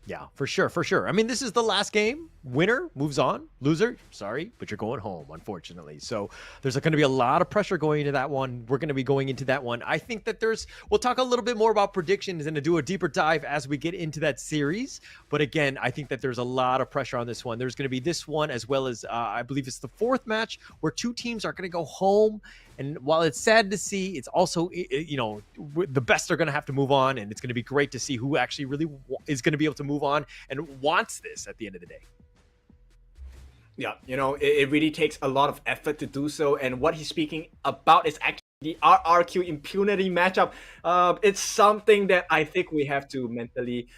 Yeah, for sure. I mean, this is the last game. Winner moves on. Loser, sorry, but you're going home, unfortunately. So there's going to be a lot of pressure going into that one. We're going to be going into that one. I think that we'll talk a little bit more about predictions and to do a deeper dive as we get into that series. But again, I think that there's a lot of pressure on this one. There's going to be this one as well as I believe it's the fourth match where two teams are going to go home. And while it's sad to see, it's also, the best are going to have to move on. And it's going to be great to see who actually really is going to be able to move on and wants this at the end of the day. Yeah, it really takes a lot of effort to do so. And what he's speaking about is actually the RRQ impunity matchup. It's something that I think we have to mentally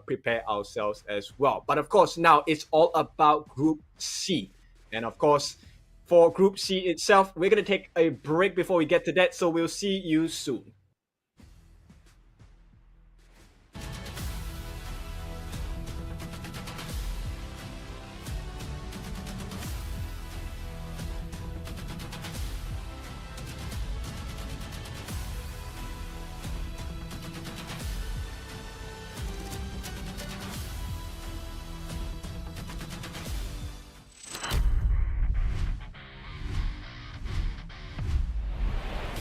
prepare ourselves as well. But of course, now it's all about Group C. And of course, for Group C itself, we're going to take a break before we get to that. So we'll see you soon.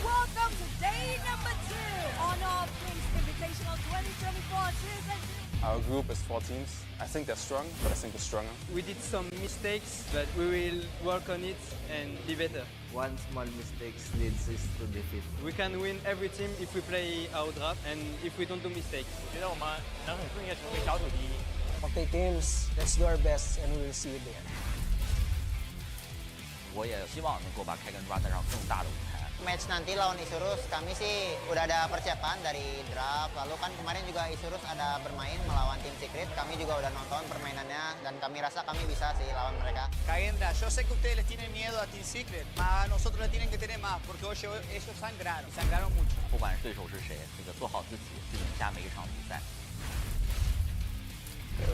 Welcome to day number 2 on our Invitational 2024 season. Our group is 4 teams. I think they're strong, but I think we're stronger. We did some mistakes, but we will work on it and be better. One small mistake leads us to defeat. We can win every team if we play our draft and if we don't do mistakes. 40 teams, let's do our best and we will see you there. 我也希望能够把开根抓带上更大的舞台。 Match nanti lawan Isurus, kami sih udah ada persiapan dari draft. Lalu kan kemarin juga Isurus ada bermain melawan tim Secret. Kami juga udah nonton permainannya dan kami rasa kami bisa sih lawan mereka. Kagendra, yo sé que ustedes les tienen miedo a Team Secret, pero a nosotros le tienen que tener más, porque hoy ellos sangraron, y sangraron mucho. 不管对手是谁，这个做好自己，去赢下每一场比赛。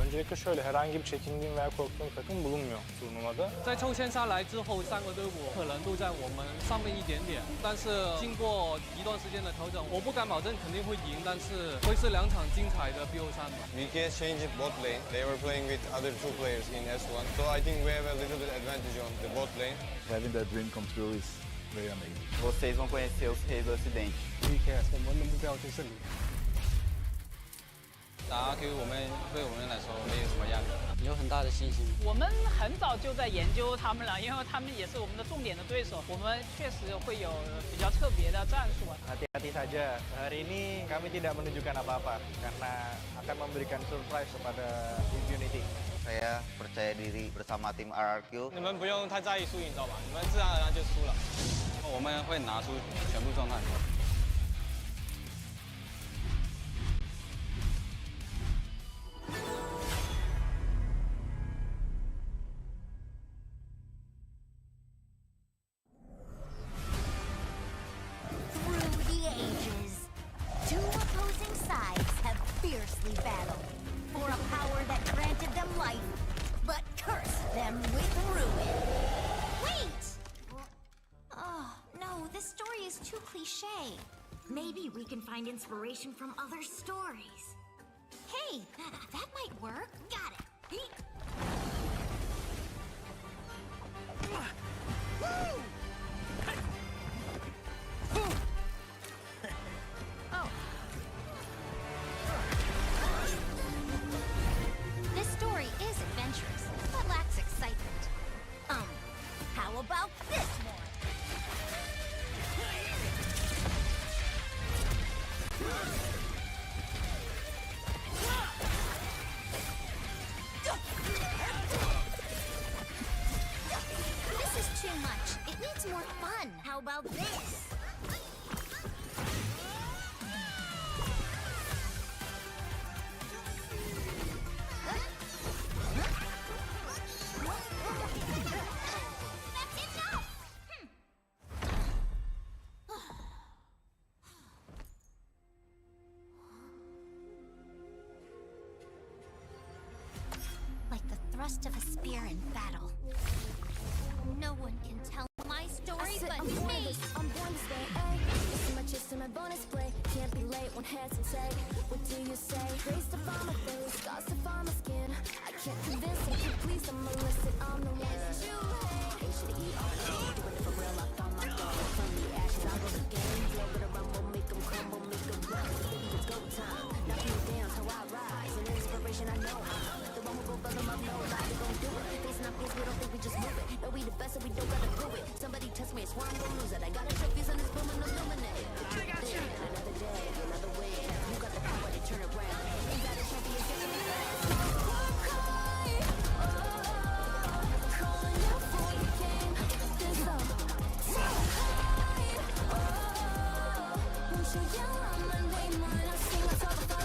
Öncelikle şöyle herhangi bir çekindiğim veya korktuğum takım bulunmuyor turnuvada. 在抽签下来之后，3个队伍可能都在我们上面一点点，但是经过一段时间的调整，我不敢保证肯定会赢，但是会是2场精彩的 BO3 吧。VK changed bot lane. They were playing with other 2 players in S1, so I think we have a little bit advantage on the bot lane. Having that dream come true is very amazing. Vocês vão conhecer os reis do Ocidente. VK，我们的目标就是胜利。打 RQ 我们对我们来说没有什么压力，有很大的信心。我们很早就在研究他们了，因为他们也是我们的重点的对手。我们确实会有比较特别的战术。Hati-hati saja, hari ini kami tidak menunjukkan apa-apa karena akan memberikan surprise kepada Infinity. Saya percaya diri bersama tim RRQ. 你们不用太在意输赢，知道吧？你们自然而然就输了。我们会拿出全部状态。Fiercely battled for a power that granted them life, but cursed them with ruin. Wait! Oh, no, this story is too cliche. Maybe we can find inspiration from other stories. Hey, that might work. Got it. Woo! Oh. This story is adventurous, but lacks excitement. How about this one? This is too much. It needs more fun. How about this? Like the thrust of a spear in battle. No one can tell my story but me! I'm born to stay, ayy. This is my chest and my bonus play. Can't be late, won't hesitate. What do you say? Grace to find my face, scars to find my skin. I can't convince them, keep please, I'm illicit, I'm the one. Too late. Ain't shit to eat all day. Doing it for real, I found my goal. From the ashes, I go to game. Deal with a rumble, make them crumble, make them run. Baby, it's go time. Knock me down, how I rise. An inspiration, I know how. The one who go for them up, no lie, we gon' do it. Facing our peers, we don't think we just move it. No, we the best, and we don't gotta prove it. Somebody test me, I swear I'm gonna lose it. I got a trophies on this boom and illuminate. Another day, another win. You got the power to turn around. Ain't got a champion, getting me fast. Calling out for the game. This up. So high. Won't you yell out my name when I sing on top of the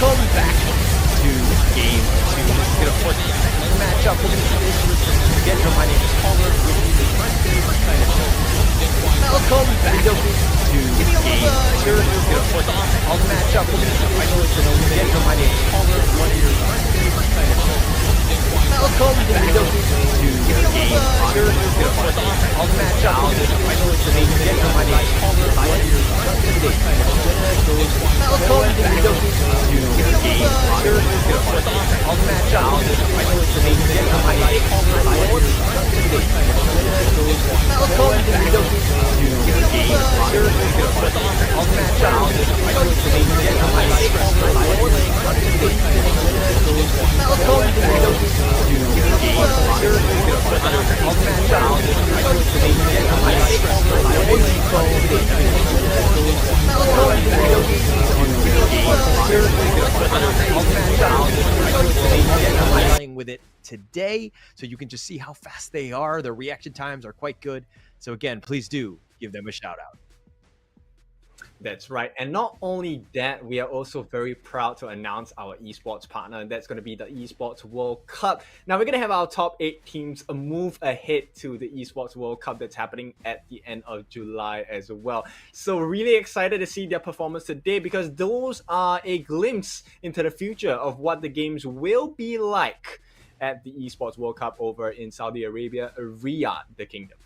Welcome back to game 2. This is going to force the matchup. We're going to do this again. My name is Paula. This is my favorite kind of show. Welcome back to game 2. This is going to force all the matchup. We're going to do again. My name is Paula. One of your favorite kind of show. Welcome back to game 2. This is going to force all the matchup. My name is Paula. One of your favorite kind of show. Welcome back to game 2. All the matchup. My name is playing with it today, so you can just see how fast they are. Their reaction times are quite good. So again, please do give them a shout out. That's right. And not only that, we are also very proud to announce our esports partner, and that's going to be the Esports World Cup. Now, we're going to have our top 8 teams move ahead to the Esports World Cup that's happening at the end of July as well. So really excited to see their performance today, because those are a glimpse into the future of what the games will be like at the Esports World Cup over in Saudi Arabia, Riyadh, the kingdom.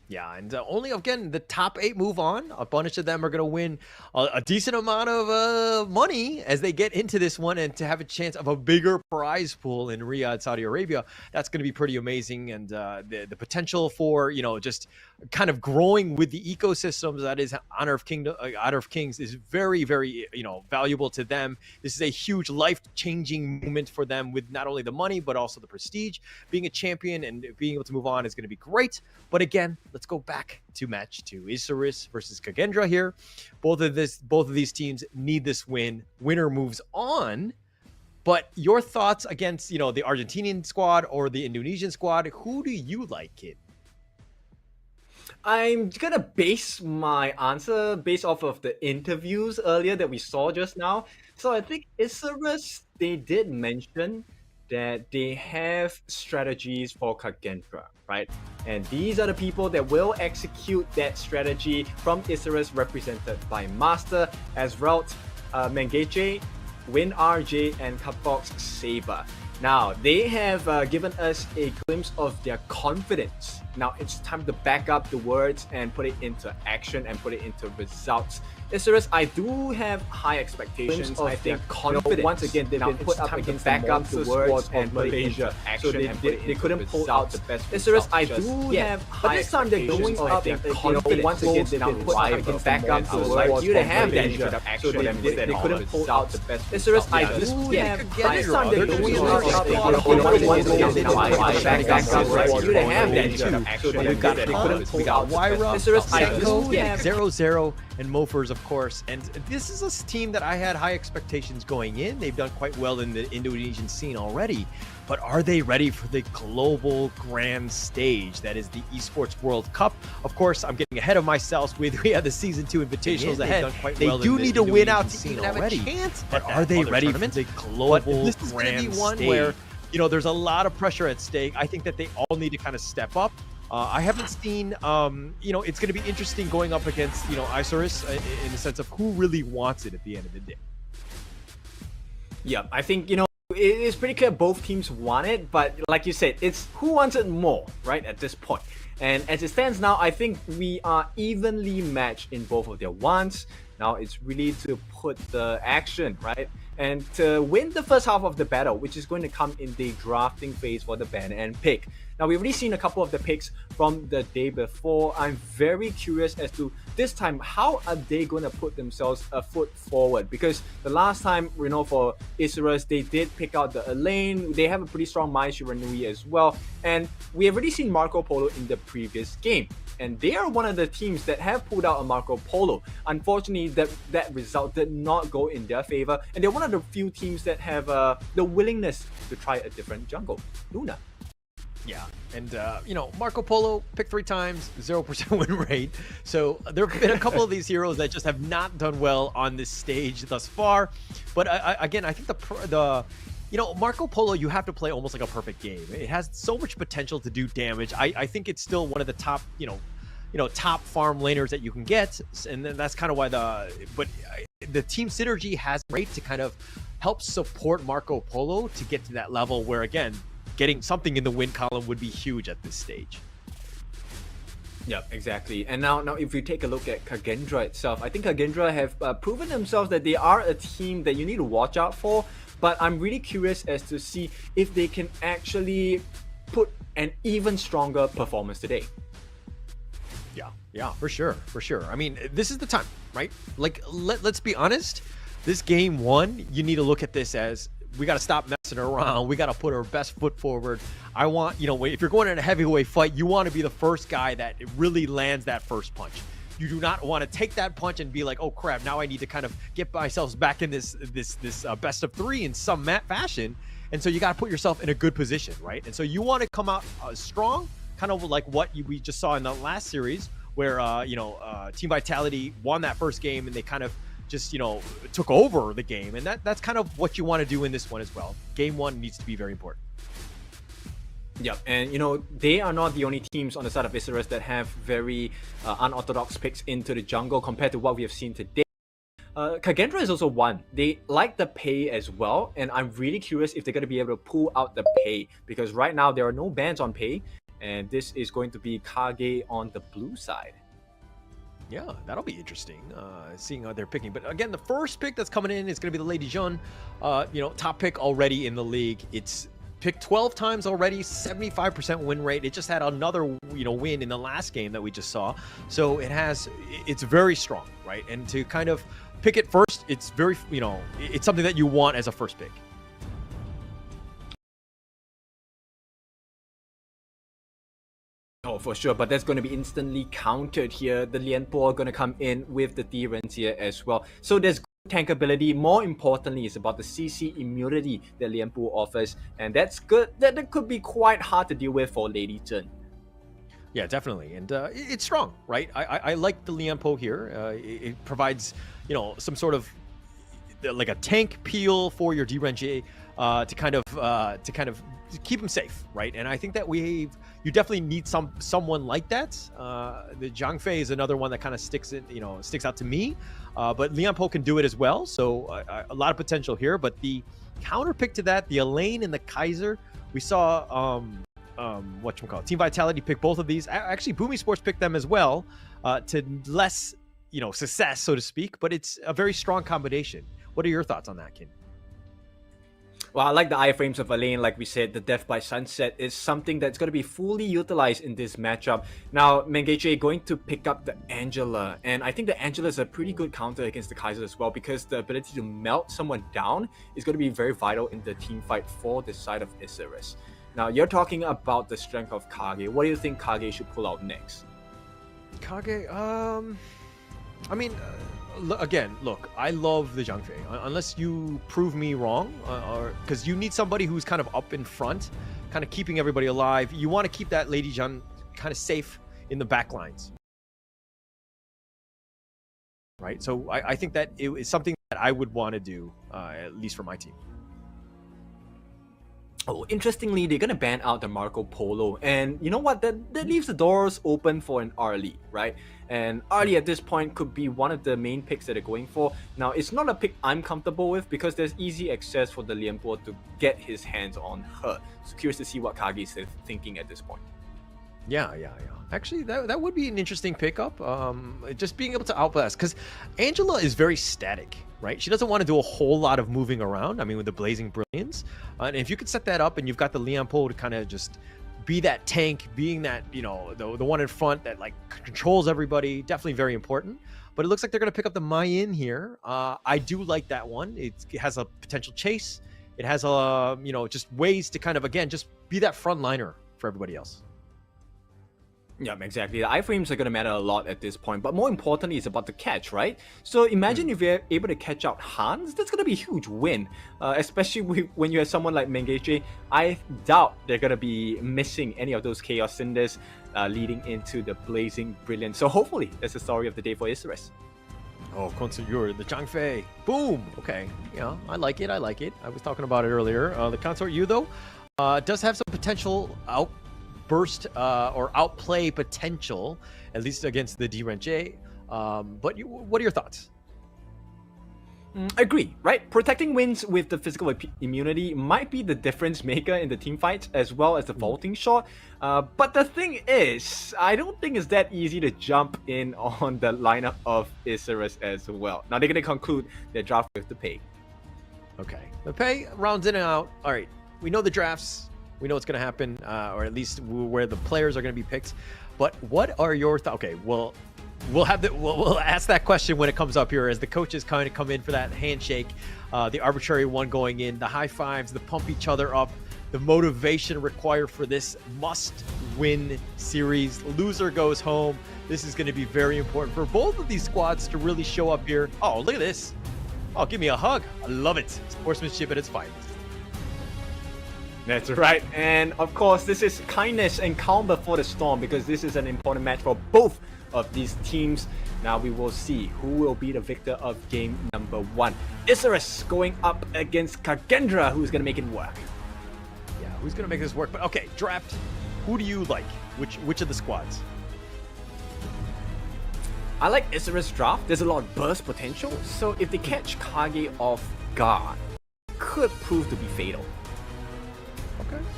Yeah, and only, again, the top 8 move on. A bunch of them are going to win a decent amount of money as they get into this one, and to have a chance of a bigger prize pool in Riyadh, Saudi Arabia, that's going to be pretty amazing. And the potential for, just kind of growing with the ecosystems that is Honor of Kings is very, very, valuable to them. This is a huge life-changing moment for them, with not only the money, but also the prestige. Being a champion and being able to move on is going to be great. But again, let's go back to match 2. Isurus versus Kagendra here. Both of these teams need this win. Winner moves on. But your thoughts against, the Argentinian squad or the Indonesian squad, who do you like, Kid? I'm gonna base my answer based off of the interviews earlier that we saw just now. So I think Isurus, they did mention that they have strategies for Kagendra, right? And these are the people that will execute that strategy from Isurus, represented by Master, Ezreal, Mengeche, Win RJ, and Capox Saber. Now, they have given us a glimpse of their confidence. Now, it's time to back up the words and put it into action and put it into results. Isurus, I do have high expectations of their confidence. Once again, they've been put up against back up the words and put it into action, so they couldn't pull out the best Isurus, I do have high expectations of their confidence. Once again, they've been put up against back up the words you have that action, so they couldn't pull out the best Isurus, I do have high expectations of We got Wyra, Psycho, 0-0, and Mofers, of course. And this is a team that I had high expectations going in. They've done quite well in the Indonesian scene already. But are they ready for the global grand stage that is the Esports World Cup? Of course, I'm getting ahead of myself we have the Season 2 Invitationals ahead. They do need to win out to even have a chance. But are they ready for the global this is grand be one stage? Where, there's a lot of pressure at stake. I think that they all need to kind of step up. I haven't seen, it's going to be interesting going up against, Isurus in the sense of who really wants it at the end of the day. Yeah, I think, it's pretty clear both teams want it, but like you said, it's who wants it more, right, at this point. And as it stands now, I think we are evenly matched in both of their wants. Now it's really to put the action, right? And to win the first half of the battle, which is going to come in the drafting phase for the banner and pick. Now, we've already seen a couple of the picks from the day before. I'm very curious as to this time, how are they going to put themselves a foot forward? Because the last time, for Isurus, they did pick out the Elaine. They have a pretty strong Mai Shiranui as well. And we have already seen Marco Polo in the previous game. And they are one of the teams that have pulled out a Marco Polo. Unfortunately, that result did not go in their favor. And they're one of the few teams that have the willingness to try a different jungle. Luna. Yeah, and Marco Polo picked 3 times, 0% win rate. So there have been a couple of these heroes that just have not done well on this stage thus far. But again, I think the Marco Polo, you have to play almost like a perfect game. It has so much potential to do damage. I think it's still one of the top top farm laners that you can get, and then that's kind of why the team synergy has great to kind of help support Marco Polo to get to that level where, again, getting something in the win column would be huge at this stage. Yeah, exactly. And now if you take a look at Kagendra itself, I think Kagendra have proven themselves that they are a team that you need to watch out for. But I'm really curious as to see if they can actually put an even stronger performance today. Yeah, for sure. I mean, this is the time, right? Like, let's be honest. This game 1, you need to look at this as, we got to stop messing around. We got to put our best foot forward. I want, if you're going in a heavyweight fight, you want to be the first guy that really lands that first punch. You do not want to take that punch and be like, oh crap, now I need to kind of get myself back in this best of 3 in some fashion. And so you got to put yourself in a good position, right? And so you want to come out strong, kind of like what we just saw in the last series, where Team Vitality won that first game and they kind of just took over the game, and that's kind of what you want to do in this one as well. Game 1 needs to be very important. Yeah, and they are not the only teams on the side of Isurus that have very unorthodox picks into the jungle compared to what we have seen today. Kagendra is also one. They like the pay as well, and I'm really curious if they're going to be able to pull out the pay, because right now there are no bans on pay, and this is going to be Kage on the blue side. Yeah, that'll be interesting, seeing how they're picking. But again, the first pick that's coming in is going to be the Lady Jun, top pick already in the league. It's picked 12 times already, 75% win rate. It just had another, win in the last game that we just saw. So it's very strong, right? And to kind of pick it first, it's very, it's something that you want as a first pick. Oh, for sure, but that's going to be instantly countered here. The Lianpo are going to come in with the D-Rens here as well. So there's good tank ability. More importantly, it's about the CC immunity that Lianpo offers, and that's good. That could be quite hard to deal with for Lady Jun. Yeah, definitely, and it's strong, right? I like the Lianpo here. It provides, some sort of like a tank peel for your D-Ren to kind of keep him safe, right? And I think that you definitely need someone like that. The Zhang Fei is another one that kind of sticks out to me, but Lianpo can do it as well. So a lot of potential here. But the counter pick to that, the Elaine and the Kaiser, we saw Team Vitality pick both of these. Actually, Boomy Sports picked them as well, to less success, so to speak. But it's a very strong combination. What are your thoughts on that, Kin? Well, I like the iframes of Elaine. Like we said, the Death by Sunset is something that's going to be fully utilized in this matchup. Now, Mengeche going to pick up the Angela, and I think the Angela is a pretty good counter against the Kaiser as well, because the ability to melt someone down is going to be very vital in the team fight for the side of Isurus. Now, you're talking about the strength of Kage. What do you think Kage should pull out next? Kage, again, look, I love the Zhang Fei. Unless you prove me wrong, or because you need somebody who's kind of up in front, kind of keeping everybody alive. You want to keep that Lady Jun kind of safe in the back lines, right? So I think that it is something that I would want to do, at least for my team. Oh, interestingly, they're going to ban out the Marco Polo. And you know what? That leaves the doors open for an Arlie, right? And Arlie at this point could be one of the main picks that they're going for. Now, it's not a pick I'm comfortable with because there's easy access for the Lianpo to get his hands on her. So curious to see what Kage is thinking at this point. Yeah. Actually, that would be an interesting pickup. Just being able to outblast, because Angela is very static, right? She doesn't want to do a whole lot of moving around. I mean, with the Blazing Brilliance. And if you could set that up and you've got the Lianpo to kind of just be that tank, being that, the one in front that like controls everybody, definitely very important. But it looks like they're going to pick up the Mayin here. I do like that one. It has a potential chase. It has just ways to kind of, again, just be that front liner for everybody else. Yeah, exactly. The iframes are going to matter a lot at this point, but more importantly, it's about the catch, right? So imagine if you're able to catch out Hans, that's going to be a huge win, especially when you have someone like Mengeche. I doubt they're going to be missing any of those Chaos Cinders leading into the Blazing Brilliance. So hopefully, that's the story of the day for Isurus. Oh, Consort, the Zhang Fei. Boom! Okay, yeah, I like it, I like it. I was talking about it earlier. The Consort Yu, though, does have some potential outburst or outplay potential, at least against the D-Renche. But what are your thoughts? Agree, right? Protecting wins with the physical immunity might be the difference maker in the team fights, as well as the vaulting shot. But the thing is, I don't think it's that easy to jump in on the lineup of Isurus as well. Now they're going to conclude their draft with the Pei. Okay, the Pei rounds in and out. All right, we know the drafts. We know what's going to happen, or at least where the players are going to be picked. But what are your thoughts? Okay, well, we'll ask that question when it comes up here as the coaches kind of come in for that handshake, the arbitrary one going in, the high fives, the pump each other up, the motivation required for this must-win series. Loser goes home. This is going to be very important for both of these squads to really show up here. Oh, look at this. Oh, give me a hug. I love it. Sportsmanship at its finest. That's right. And of course, this is kindness and calm before the storm, because this is an important match for both of these teams. Now we will see who will be the victor of game number 1. Isurus going up against Kagendra, who's going to make it work. Yeah, who's going to make this work? But okay, draft. Who do you like? Which of the squads? I like Isurus draft. There's a lot of burst potential. So if they catch Kage off guard, could prove to be fatal.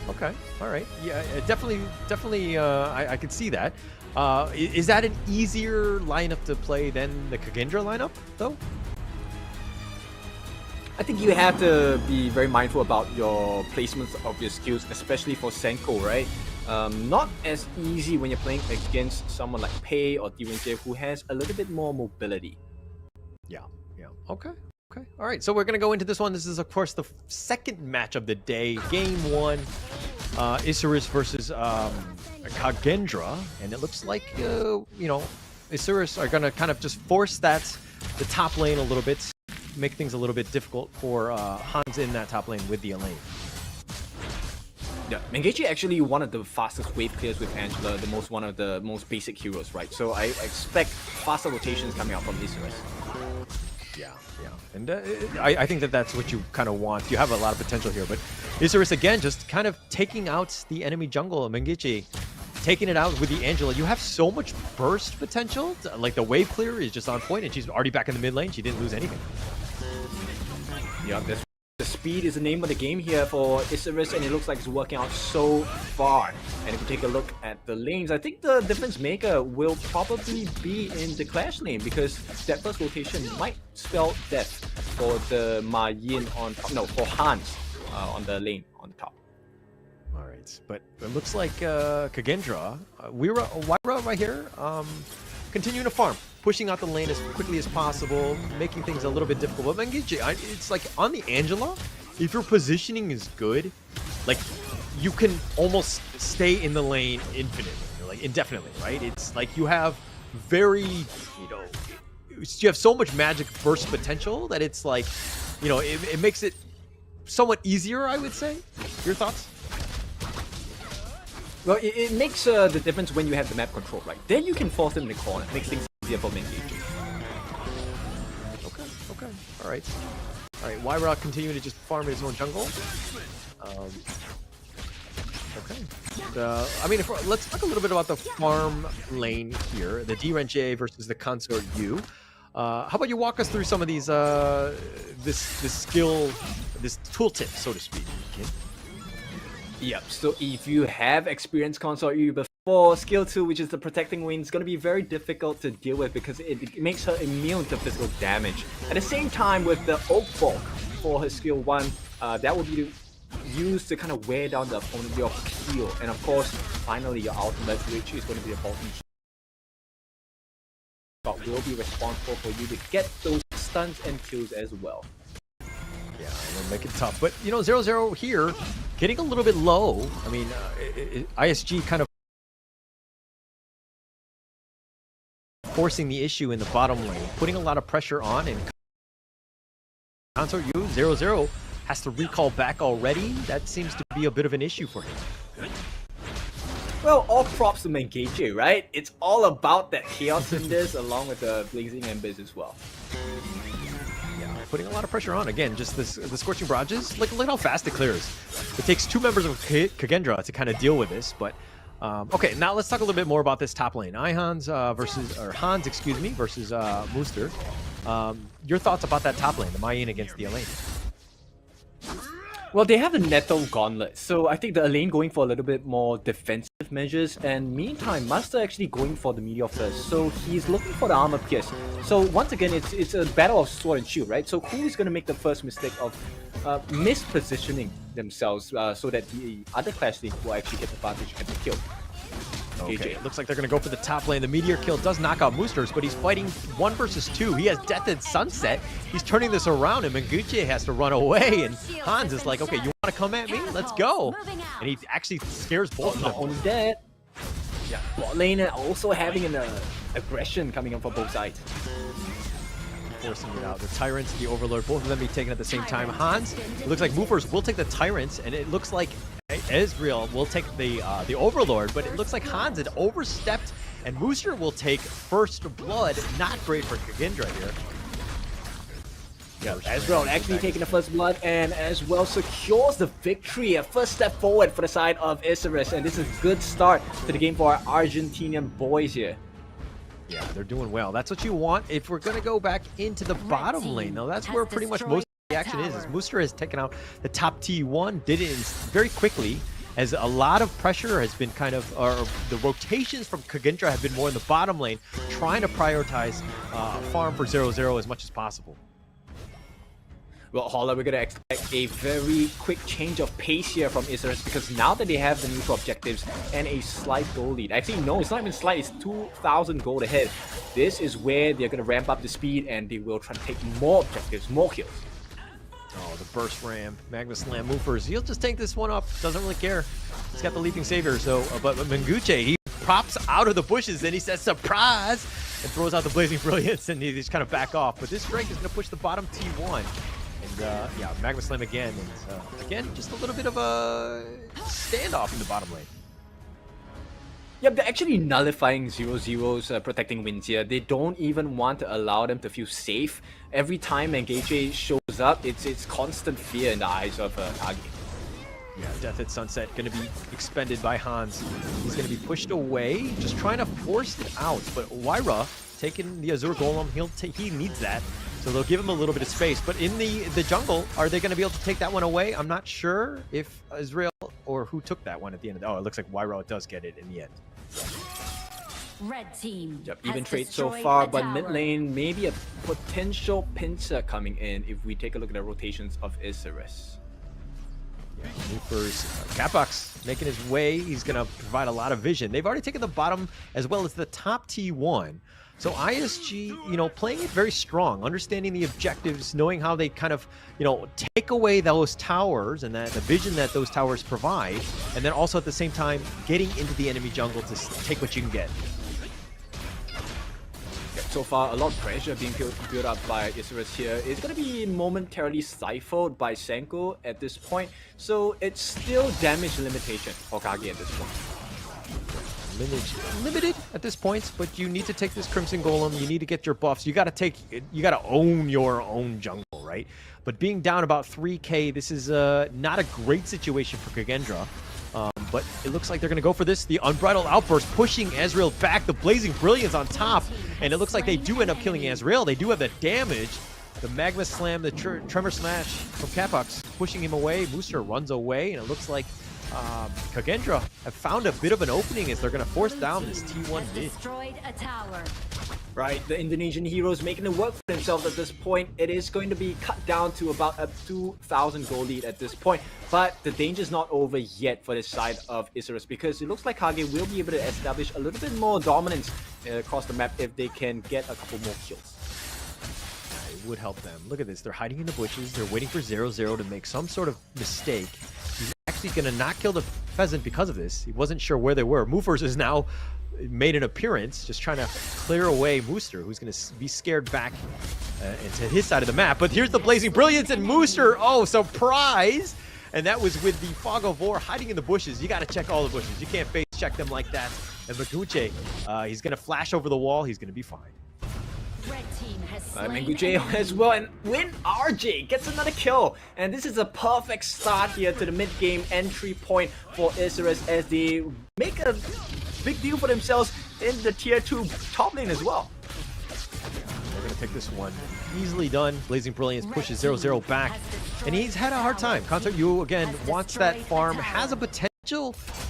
Okay, all right. Yeah, definitely. I could see that. Is that an easier lineup to play than the Kagendra lineup, though? I think you have to be very mindful about your placements of your skills, especially for Senko, right? Not as easy when you're playing against someone like Pei or D-Renche, who has a little bit more mobility. Yeah. Okay. All right, so we're going to go into this one. This is, of course, the second match of the day. Game 1, Isurus versus Kagendra. And it looks like, Isurus are going to kind of just force the top lane a little bit, make things a little bit difficult for Hans in that top lane with the Elaine. Yeah, Mengeche actually one of the fastest wave clears with Angela, one of the most basic heroes, right? So I expect faster rotations coming out from Isurus. Yeah. And I think that's what you kind of want. You have a lot of potential here, but Isurus, again, just kind of taking out the enemy jungle. Mengeche taking it out with the Angela. You have so much burst potential. Like, the wave clear is just on point, and she's already back in the mid lane. She didn't lose anything. Yeah, the speed is the name of the game here for Isurus, and it looks like it's working out so far. And if you take a look at the lanes, I think the difference maker will probably be in the Clash lane, because that first rotation might spell death for the Ma Yin on top. No, for Hans on the lane on the top. All right, but it looks like Kagendra, Waira right here, continuing to farm, pushing out the lane as quickly as possible, making things a little bit difficult. But Mengeche, it's like on the Angela, if your positioning is good, like, you can almost stay in the lane indefinitely, right? It's like you have you have so much magic burst potential that it's like, it makes it somewhat easier, I would say. Your thoughts? Well, it makes the difference when you have the map control, right? Then you can force them in the corner. It makes things easier for Mengeche. Okay. All right. Waira continuing to just farm his own jungle. Okay. Let's talk a little bit about the farm lane here. The D-Renche versus the Consort Yu. How about you walk us through some of these, this skill, this tooltip, so to speak, Kin? Yep, so if you have experienced Consort Yu before, skill 2, which is the protecting wing, is going to be very difficult to deal with because it makes her immune to physical damage. At the same time, with the Oak Bulk for her skill 1, that will be used to kind of wear down the opponent, your heal. And of course, finally your ultimate, which is going to be a vaulting shot, will be responsible for you to get those stuns and kills as well. Yeah, it'll make it tough. But, 0-0 here, getting a little bit low. I mean, ISG kind of forcing the issue in the bottom lane, putting a lot of pressure on, and Consort U 0-0 has to recall back already. That seems to be a bit of an issue for him. Well, all props to Mengeche, right? It's all about that chaos in this, along with the Blazing Embers as well. Yeah, putting a lot of pressure on. Again, just the Scorching Barrages. Look how fast it clears. It takes 2 members of Kagendra to kind of deal with this, but okay, now let's talk a little bit more about this top lane. Hans versus Mooster. Your thoughts about that top lane, the Mayan against the Elaine? Well, they have the Nettle Gauntlet, so I think the Elaine going for a little bit more defensive measures, and meantime, Master actually going for the Meteor first, so he's looking for the Armor Pierce. So once again, it's a battle of sword and shield, right? So who is going to make the first mistake of mispositioning themselves so that the other Clash League will actually get the advantage and get the kill? Okay, it looks like they're going to go for the top lane. The Meteor kill does knock out Moosters, but he's fighting 1 versus 2. He has Death and Sunset. He's turning this around, and Mengeche has to run away, and Hans is like, okay, you want to come at me? Let's go. And he actually scares both of them. Not only that, yeah, bot lane also having an aggression coming up for both sides. Forcing it out. The Tyrants, the Overlord, both of them be taken at the same time. Hans, it looks like Movers will take the Tyrants, and it looks like Ezreal will take the Overlord, but it looks like Hans had overstepped, and Mooster will take First Blood. Not great for Kagendra here. Yeah, Ezreal actually taking the First Blood, and as well secures the victory. A first step forward for the side of Isurus, and this is a good start to the game for our Argentinian boys here. Yeah, they're doing well. That's what you want if we're going to go back into the bottom lane. Now, that's where pretty much most of the action is. Mooster has taken out the top T1, did it very quickly, as a lot of pressure has been kind of, or the rotations from Kagendra have been more in the bottom lane, trying to prioritize farm for 0-0 as much as possible. Well, Holla, we're going to expect a very quick change of pace here from Isurus, because now that they have the neutral objectives and a slight gold lead. Actually, no, it's not even slight, it's 2,000 gold ahead. This is where they're going to ramp up the speed, and they will try to take more objectives, more kills. Oh, the burst ram, Magma Slam Movers. He'll just take this one up, doesn't really care. He's got the Leaping Savior, so, but Mengeche, he pops out of the bushes, and he says, surprise, and throws out the Blazing Brilliance, and he just kind of back off. But this strike is going to push the bottom T1. And yeah, Magma Slam again. And again, just a little bit of a standoff in the bottom lane. Yep, they're actually nullifying 0-0's protecting wins here. They don't even want to allow them to feel safe. Every time Mengeche shows up, it's constant fear in the eyes of Kage. Yeah, Death at Sunset going to be expended by Hans. He's going to be pushed away, just trying to force it out. But Wyra taking the Azure Golem, he needs that. So they'll give him a little bit of space. But in the jungle, are they going to be able to take that one away? I'm not sure if Israel or who took that one at the end of the... Oh, it looks like Wyra does get it in the end. Red team. Yep, even trade so far, but mid lane maybe a potential pincer coming in if we take a look at the rotations of Isurus. Yeah, Loopers, Capox making his way. He's going to provide a lot of vision. They've already taken the bottom as well as the top T1. So ISG, you know, playing it very strong, understanding the objectives, knowing how they kind of, you know, take away those towers and that the vision that those towers provide, and then also at the same time getting into the enemy jungle to take what you can get. So far, a lot of pressure being built up by Isurus here. It's going to be momentarily stifled by Senko at this point, so it's still damage limitation for Kage at this point. Limited at this point, but you need to take this Crimson Golem. You need to get your buffs. You got to own your own jungle, right? But being down about 3k, this is not a great situation for Kagendra. But it looks like they're going to go for this. The Unbridled Outburst pushing Ezreal back. The Blazing Brilliance on top. And it looks like they do end up killing Ezreal. They do have the damage. The Magma Slam, the Tremor Smash from Capox pushing him away. Mooster runs away, and it looks like Kagendra have found a bit of an opening as they're going to force down this T1 mid. Right, the Indonesian heroes making it work for themselves at this point. It is going to be cut down to about a 2,000 gold lead at this point. But the danger's not over yet for this side of Isurus, because it looks like Kage will be able to establish a little bit more dominance across the map if they can get a couple more kills. It would help them. Look at this. They're hiding in the bushes. They're waiting for 0-0 to make some sort of mistake. He's actually going to not kill the Pheasant because of this. He wasn't sure where they were. Movers is now made an appearance, just trying to clear away Mooster, who's going to be scared back into his side of the map. But here's the Blazing Brilliance, and Mooster, oh, surprise! And that was with the Fog of War hiding in the bushes. You got to check all the bushes. You can't face check them like that. And Menguche, he's going to flash over the wall. He's going to be fine. Menguche as well, and WinRJ gets another kill, and this is a perfect start here to the mid-game entry point for Isurus as they make a big deal for themselves in the tier 2 top lane as well. They're gonna pick this one. Easily done. Blazing Brilliance pushes 0-0 back, and he's had a hard time. Concert Yu again wants that farm, has a potential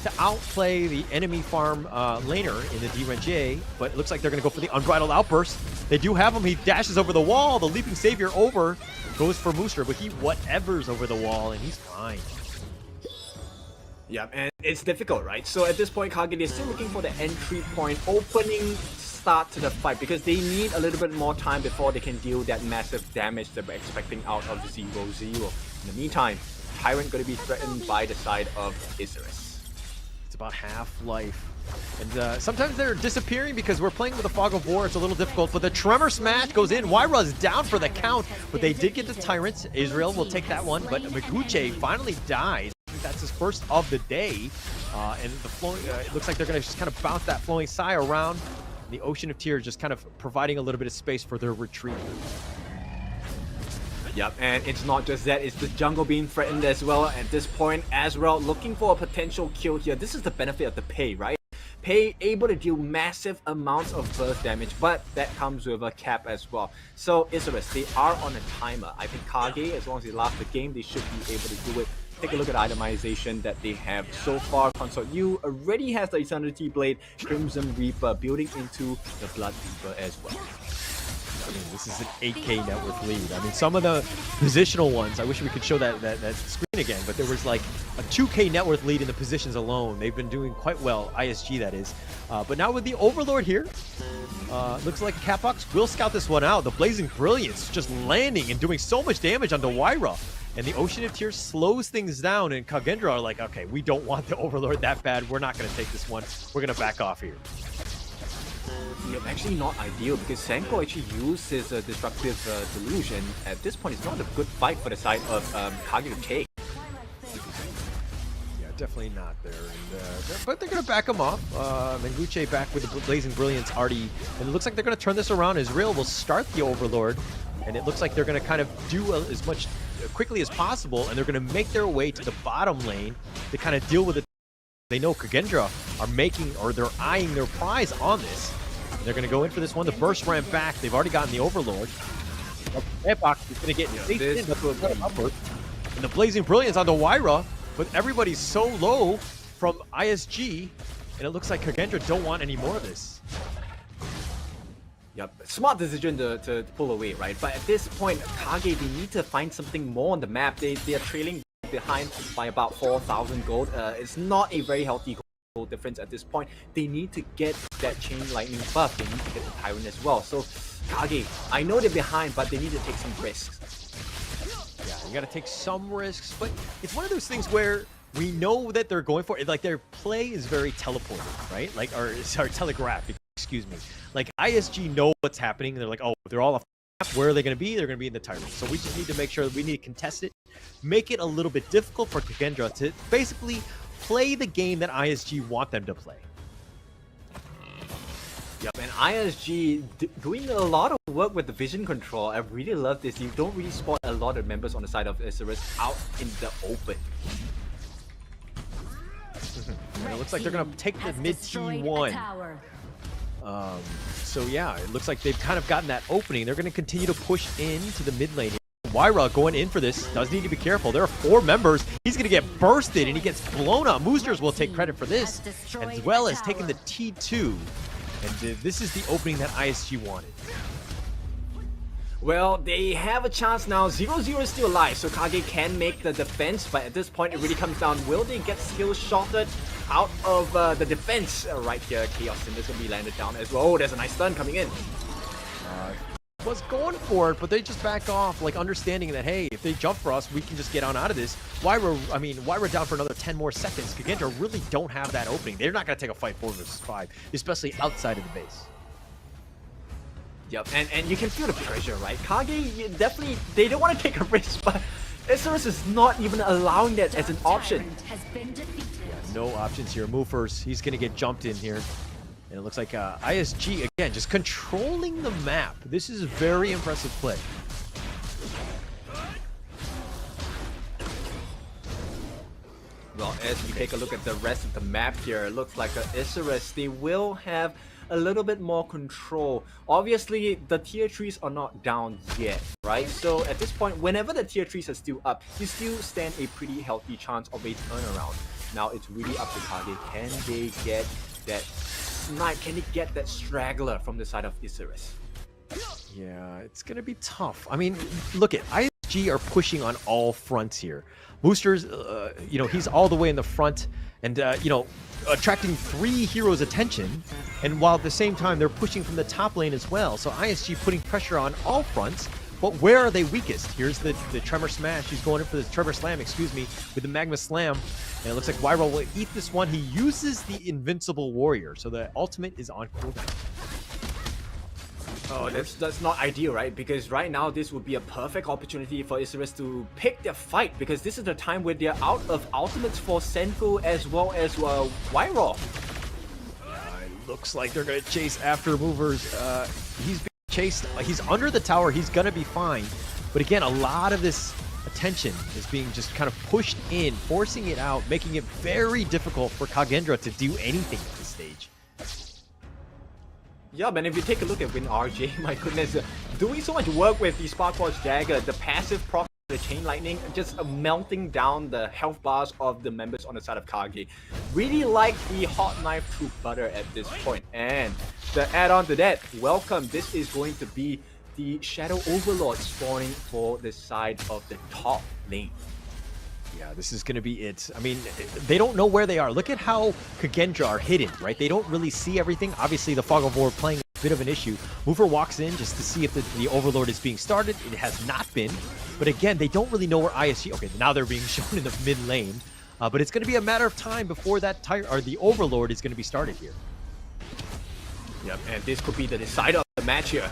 to outplay the enemy farm laner in the DRNJ, but it looks like they're going to go for the Unbridled Outburst. They do have him. He dashes over the wall. The Leaping Savior over goes for Mooster, but he whatevers over the wall, and he's fine. Yeah, and it's difficult, right? So at this point, Kage, they're still looking for the entry point, opening start to the fight, because they need a little bit more time before they can deal that massive damage that we're expecting out of 0-0. In the meantime, Tyrant going to be threatened by the side of Isurus. It's about half life. And sometimes they're disappearing because we're playing with the Fog of War. It's a little difficult, but the Tremor Smash goes in. Wyra's down for the count, but they did get the Tyrants. Israel will take that one, but Menguche finally dies. That's his first of the day. And the flowing, it looks like they're going to just kind of bounce that Flowing Sai around. The Ocean of Tears just kind of providing a little bit of space for their retreat. Yep, and it's not just that, it's the jungle being threatened as well. At this point, Azrael looking for a potential kill here. This is the benefit of the Pei, right? Pei able to deal massive amounts of burst damage, but that comes with a cap as well. So Isurus, they are on a timer. I think Kage, as long as they last the game, they should be able to do it. Take a look at the itemization that they have so far. Consort Yu already has the Eternity Blade, Crimson Reaper building into the Blood Reaper as well. I mean, this is an 8k net worth lead. I mean, some of the positional ones, I wish we could show that screen again, but there was like a 2k net worth lead in the positions alone. They've been doing quite well, ISG that is. But now with the Overlord here, looks like Capox will scout this one out. The Blazing Brilliance just landing and doing so much damage onto Wyra. And the Ocean of Tears slows things down, and Kagendra are like, okay, we don't want the Overlord that bad. We're not going to take this one. We're going to back off here. Yeah, actually not ideal, because Senko actually used his Destructive Delusion. At this point, it's not a good fight for the side of Kage to take. Yeah, definitely not there. And, but they're going to back him off. Menguche back with the Blazing Brilliance already. And it looks like they're going to turn this around. Israel will start the Overlord. And it looks like they're going to kind of do as much quickly as possible. And they're going to make their way to the bottom lane to kind of deal with it. They know Kagendra are making, or they're eyeing their prize on this. And they're going to go in for this one. The burst ramp back. They've already gotten the Overlord. Epoch is going to get upward. And the Blazing Brilliance onto Wyra. But everybody's so low from ISG. And it looks like Kagendra don't want any more of this. Yep, smart decision to pull away, right? But at this point, Kage, they need to find something more on the map. They are trailing behind by about 4,000 gold. It's not a very healthy gold difference at this point. They need to get that Chain Lightning buff. They need to get the Tyrant as well. So Kage, I know they're behind, but they need to take some risks. Yeah, you got to take some risks, but it's one of those things where we know that they're going for it. Like, their play is very teleported, right? Like, or sorry, telegraphed. Excuse me. Like, ISG know what's happening. They're like, oh, they're all off the map. Where are they going to be? They're going to be in the Tyrant. So we just need to make sure that we need to contest it, make it a little bit difficult for Kagendra to basically play the game that ISG want them to play. Yep, and ISG doing a lot of work with the vision control. I really love this. You don't really spot a lot of members on the side of Isurus out in the open. And it looks like they're going to take the mid T1. So yeah, it looks like they've kind of gotten that opening. They're going to continue to push into the mid lane. Wyra going in for this. Does need to be careful. There are 4 members. He's going to get bursted and he gets blown up. Moosters will take credit for this, as well as taking the T2. And this is the opening that ISG wanted. Well, they have a chance now. 0-0 is still alive, so Kage can make the defense, but at this point it really comes down. Will they get skill shotted out of the defense? Right here, Chaos Cinder is going to be landed down as well. Oh, there's a nice stun coming in. was going for it, but they just back off, like understanding that, hey, if they jump for us, we can just get on out of this. Why we're down for another 10 more seconds. Kagendra really don't have that opening. They're not going to take a fight 4 versus 5, especially outside of the base. Yep, and you can feel the pressure, right? Kage, definitely, they don't want to take a risk, but Isurus is not even allowing that as an option. Yeah, no options here. Move first. He's going to get jumped in here. And it looks like ISG, again, just controlling the map. This is a very impressive play. Well, as we take a look at the rest of the map here, it looks like Isurus, they will have a little bit more control. Obviously, the tier 3s are not down yet, right? So at this point, whenever the tier 3s are still up, you still stand a pretty healthy chance of a turnaround. Now it's really up to Kage. Can they get that snipe? Can they get that straggler from the side of Isurus? Yeah, it's going to be tough. I mean, look at ISG are pushing on all fronts here. Boosters, you know, he's all the way in the front and, you know, attracting 3 heroes' attention. And while at the same time, they're pushing from the top lane as well. So ISG putting pressure on all fronts. But where are they weakest? Here's the Tremor Smash. He's going in for the Trevor Slam, excuse me, with the Magma Slam. And it looks like Wyro will eat this one. He uses the Invincible Warrior. So the ultimate is on cooldown. Oh, that's not ideal, right? Because right now, this would be a perfect opportunity for Isurus to pick their fight. Because this is the time where they're out of ultimates for Senko as well as Wyro. It looks like they're going to chase after movers. He's being chased. He's under the tower. He's going to be fine. But again, a lot of this attention is being just kind of pushed in, forcing it out, making it very difficult for Kagendra to do anything at this stage. Yeah, but if you take a look at WinRJ, my goodness, doing so much work with the Sparkforce Dagger, the passive proc, the Chain Lightning, just melting down the health bars of the members on the side of Kage. Really like the hot knife through butter at this point. And the add-on to that, welcome, this is going to be the Shadow Overlord spawning for the side of the top lane. Yeah, this is going to be it. I mean, they don't know where they are. Look at how Kagendra are hidden, right? They don't really see everything. Obviously, the Fog of War playing a bit of an issue. Mover walks in just to see if the Overlord is being started. It has not been. But again, they don't really know where ISG... Okay, now they're being shown in the mid lane. But it's going to be a matter of time before that the Overlord is going to be started here. Yep, and this could be the decider of the match here.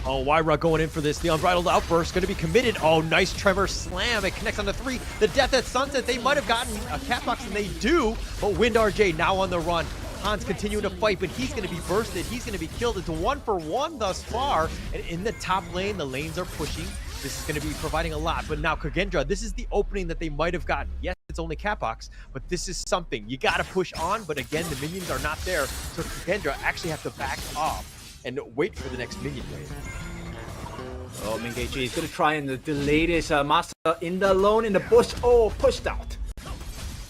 Oh, Wyra going in for this. The Unbridled Outburst going to be committed. Oh, nice Tremor Slam. It connects on the 3. The Death at Sunset. They might have gotten a Catbox, and they do. But WinRJ now on the run. Hans continuing to fight, but he's going to be bursted. He's going to be killed. It's 1-for-1 thus far. And in the top lane, the lanes are pushing. This is going to be providing a lot. But now Kagendra, this is the opening that they might have gotten. Yes, it's only Catbox, but this is something. You got to push on, but again, the minions are not there. So Kagendra actually have to back off and wait for the next minion wave. Oh, Mingeji is going to try and delay this Master in the lone in the bush. Oh, pushed out.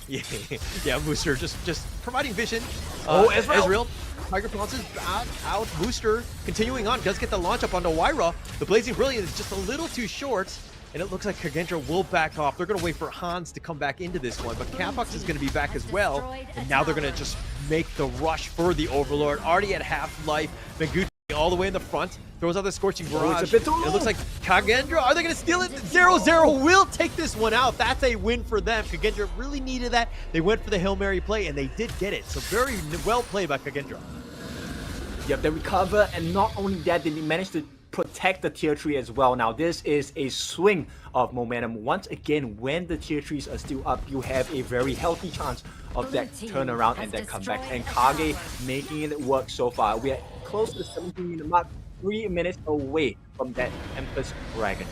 Yeah, Booster just providing vision. Ezreal. Tiger pounces out. Booster continuing on. Does get the launch up onto Wyra. The Blazing Brilliant is just a little too short. And it looks like Kagendra will back off. They're going to wait for Hans to come back into this one. But Catbox is going to be back as well. And now they're going to just make the rush for the Overlord. Already at half life. Menguchi all the way in the front. Throws out the Scorching Barrage. It looks like Kagendra, are they going to steal it? 0-0 will take this one out. That's a win for them. Kagendra really needed that. They went for the Hail Mary play, and they did get it. So very well played by Kagendra. Yep, they recover, and not only that, they managed to protect the tier 3 as well. Now, this is a swing of momentum. Once again, when the tier 3s are still up, you have a very healthy chance of that turnaround and that comeback. And Kage making it work so far. We are close to the 17-minute mark, 3 minutes away from that Empress Dragon.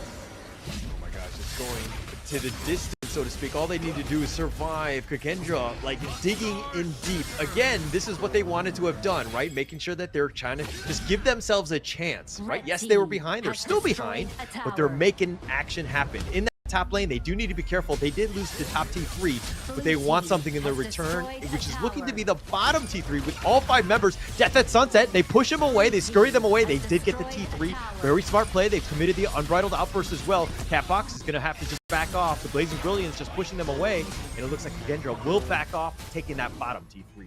Oh my gosh, it's going to the distance, so to speak. All they need to do is survive. Kagendra, like, digging in deep. Again, this is what they wanted to have done, right? Making sure that they're trying to just give themselves a chance, right? Yes, they were behind. They're still behind, but they're making action happen. In that top lane, they do need to be careful. They did lose the top T3, but they want something in the return, which is looking to be the bottom T3 with all 5 members. Death at Sunset, they push them away, they scurry them away. They did get the T3. Very smart play. They've committed the Unbridled Outburst as well. Catbox is going to have to just back off. The Blazing Brilliance just pushing them away, and it looks like Kagendra will back off, taking that bottom T3.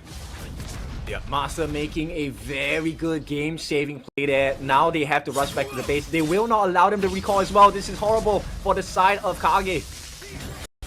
Yeah, Master making a very good game-saving play there. Now they have to rush back to the base. They will not allow them to recall as well. This is horrible for the side of Kage.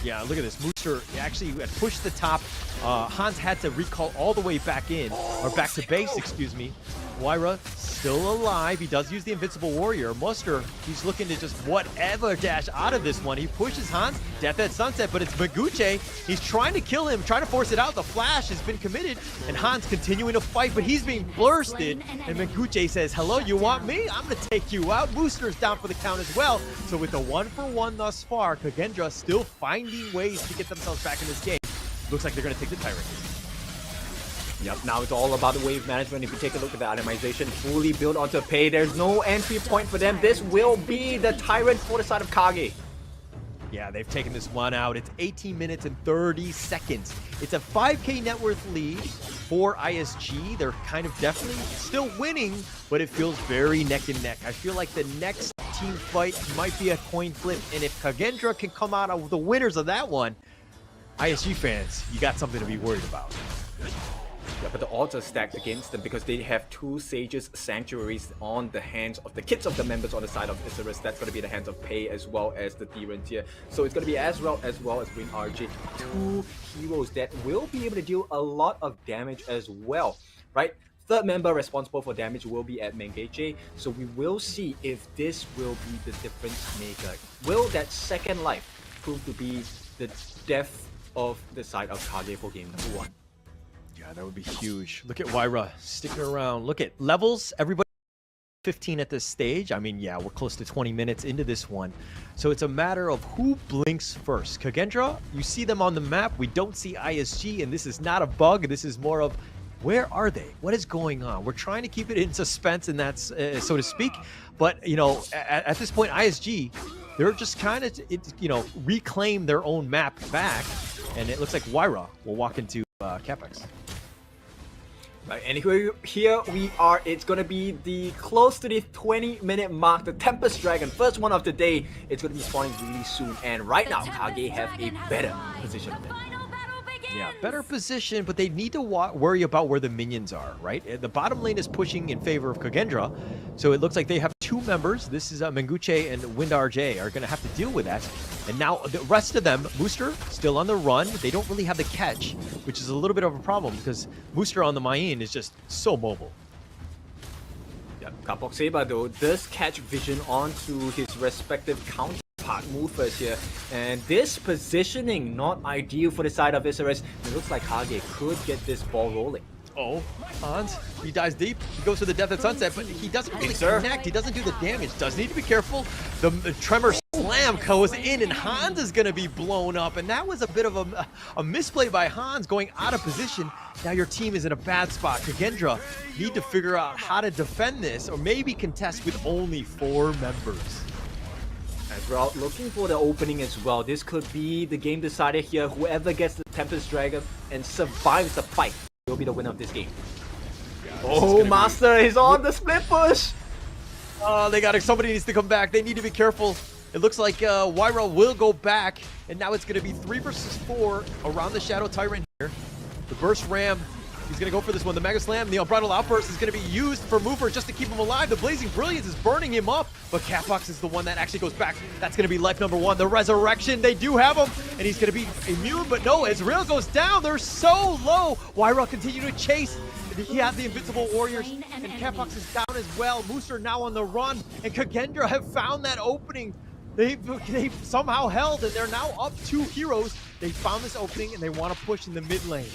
Yeah, look at this. Mooster actually had pushed the top. Hans had to recall all the way back in, or back to base, excuse me. Wyra still alive. He does use the Invincible Warrior. Muster, he's looking to just whatever dash out of this one. He pushes Hans, death at sunset, but it's Menguche. He's trying to kill him, trying to force it out. The flash has been committed, and Hans continuing to fight, but he's being bursted. And Menguche says, hello, you want me? I'm going to take you out. Mooster's down for the count as well. So with the 1-for-1 thus far, Kagendra still finding ways to get themselves back in this game. Looks like they're going to take the Tyrant. Yep, now it's all about the wave management. If you take a look at the itemization, fully built onto Pei, there's no entry point for them. This will be the Tyrant for the side of Kage. Yeah, they've taken this one out. It's 18 minutes and 30 seconds. It's a 5K net worth lead for ISG. They're kind of definitely still winning, but it feels very neck and neck. I feel like the next team fight might be a coin flip, and if Kagendra can come out of the winners of that one, ISG fans, you got something to be worried about. Yeah, but the odds are stacked against them because they have 2 Sages Sanctuaries on the hands of the kids of the members on the side of Isurus. That's going to be the hands of Pei as well as the Tyrant here. So it's going to be as well as Green RJ. 2 heroes that will be able to deal a lot of damage as well, right? Third member responsible for damage will be at Mengeche. So we will see if this will be the difference maker. Will that second life prove to be the death of the side of Kage for game number 1? Yeah, that would be huge. Look at Wyra sticking around. Look at levels. Everybody 15 at this stage. I mean, yeah, we're close to 20 minutes into this one. So it's a matter of who blinks first. Kagendra, you see them on the map. We don't see ISG, and this is not a bug. This is more of, where are they? What is going on? We're trying to keep it in suspense, and that's, so to speak. But, you know, at this point, ISG, they're just kind of, you know, reclaim their own map back. And it looks like Wyra will walk into Capex. Right, and here we are. It's going to be the close to the 20-minute mark. The Tempest Dragon, first one of the day. It's going to be spawning really soon. And right now, Kage have a better position of it. Yeah, better position, but they need to worry about where the minions are, right? The bottom lane is pushing in favor of Kagendra, so it looks like they have 2 members. This is Menguche and WindRJ are going to have to deal with that. And now the rest of them, Mooster still on the run. They don't really have the catch, which is a little bit of a problem because Mooster on the Mayin is just so mobile. Yeah, Kapok Saber though does catch vision onto his respective counter movers here, and this positioning not ideal for the side of Isurus. It looks like Kage could get this ball rolling. Oh, Hans, he dives deep. He goes to the death at sunset, but he doesn't really connect. He doesn't do the damage. Does need to be careful. The tremor slam goes in, and Hans is going to be blown up. And that was a bit of a misplay by Hans going out of position. Now your team is in a bad spot. Kagendra need to figure out how to defend this, or maybe contest with only 4 members. As we're out looking for the opening as well, this could be the game decided here. Whoever gets the Tempest Dragon and survives the fight will be the winner of this game. Yeah, oh, Master is on the split push! Oh, they got it. Somebody needs to come back. They need to be careful. It looks like Wyra will go back, and now it's going to be 3 versus 4 around the Shadow Tyrant here. The Burst Ram, he's going to go for this one. The Mega Slam, the Unbridled Outburst is going to be used for Mover just to keep him alive. The Blazing Brilliance is burning him up, but Catbox is the one that actually goes back. That's going to be life number 1. The Resurrection, they do have him, and he's going to be immune, but no, Ezreal goes down. They're so low. Wyra continue to chase. He has the Invincible Warriors, and Catbox is down as well. Mooster now on the run, and Kagendra have found that opening. They've somehow held, and they're now up 2 heroes. They found this opening, and they want to push in the mid lane.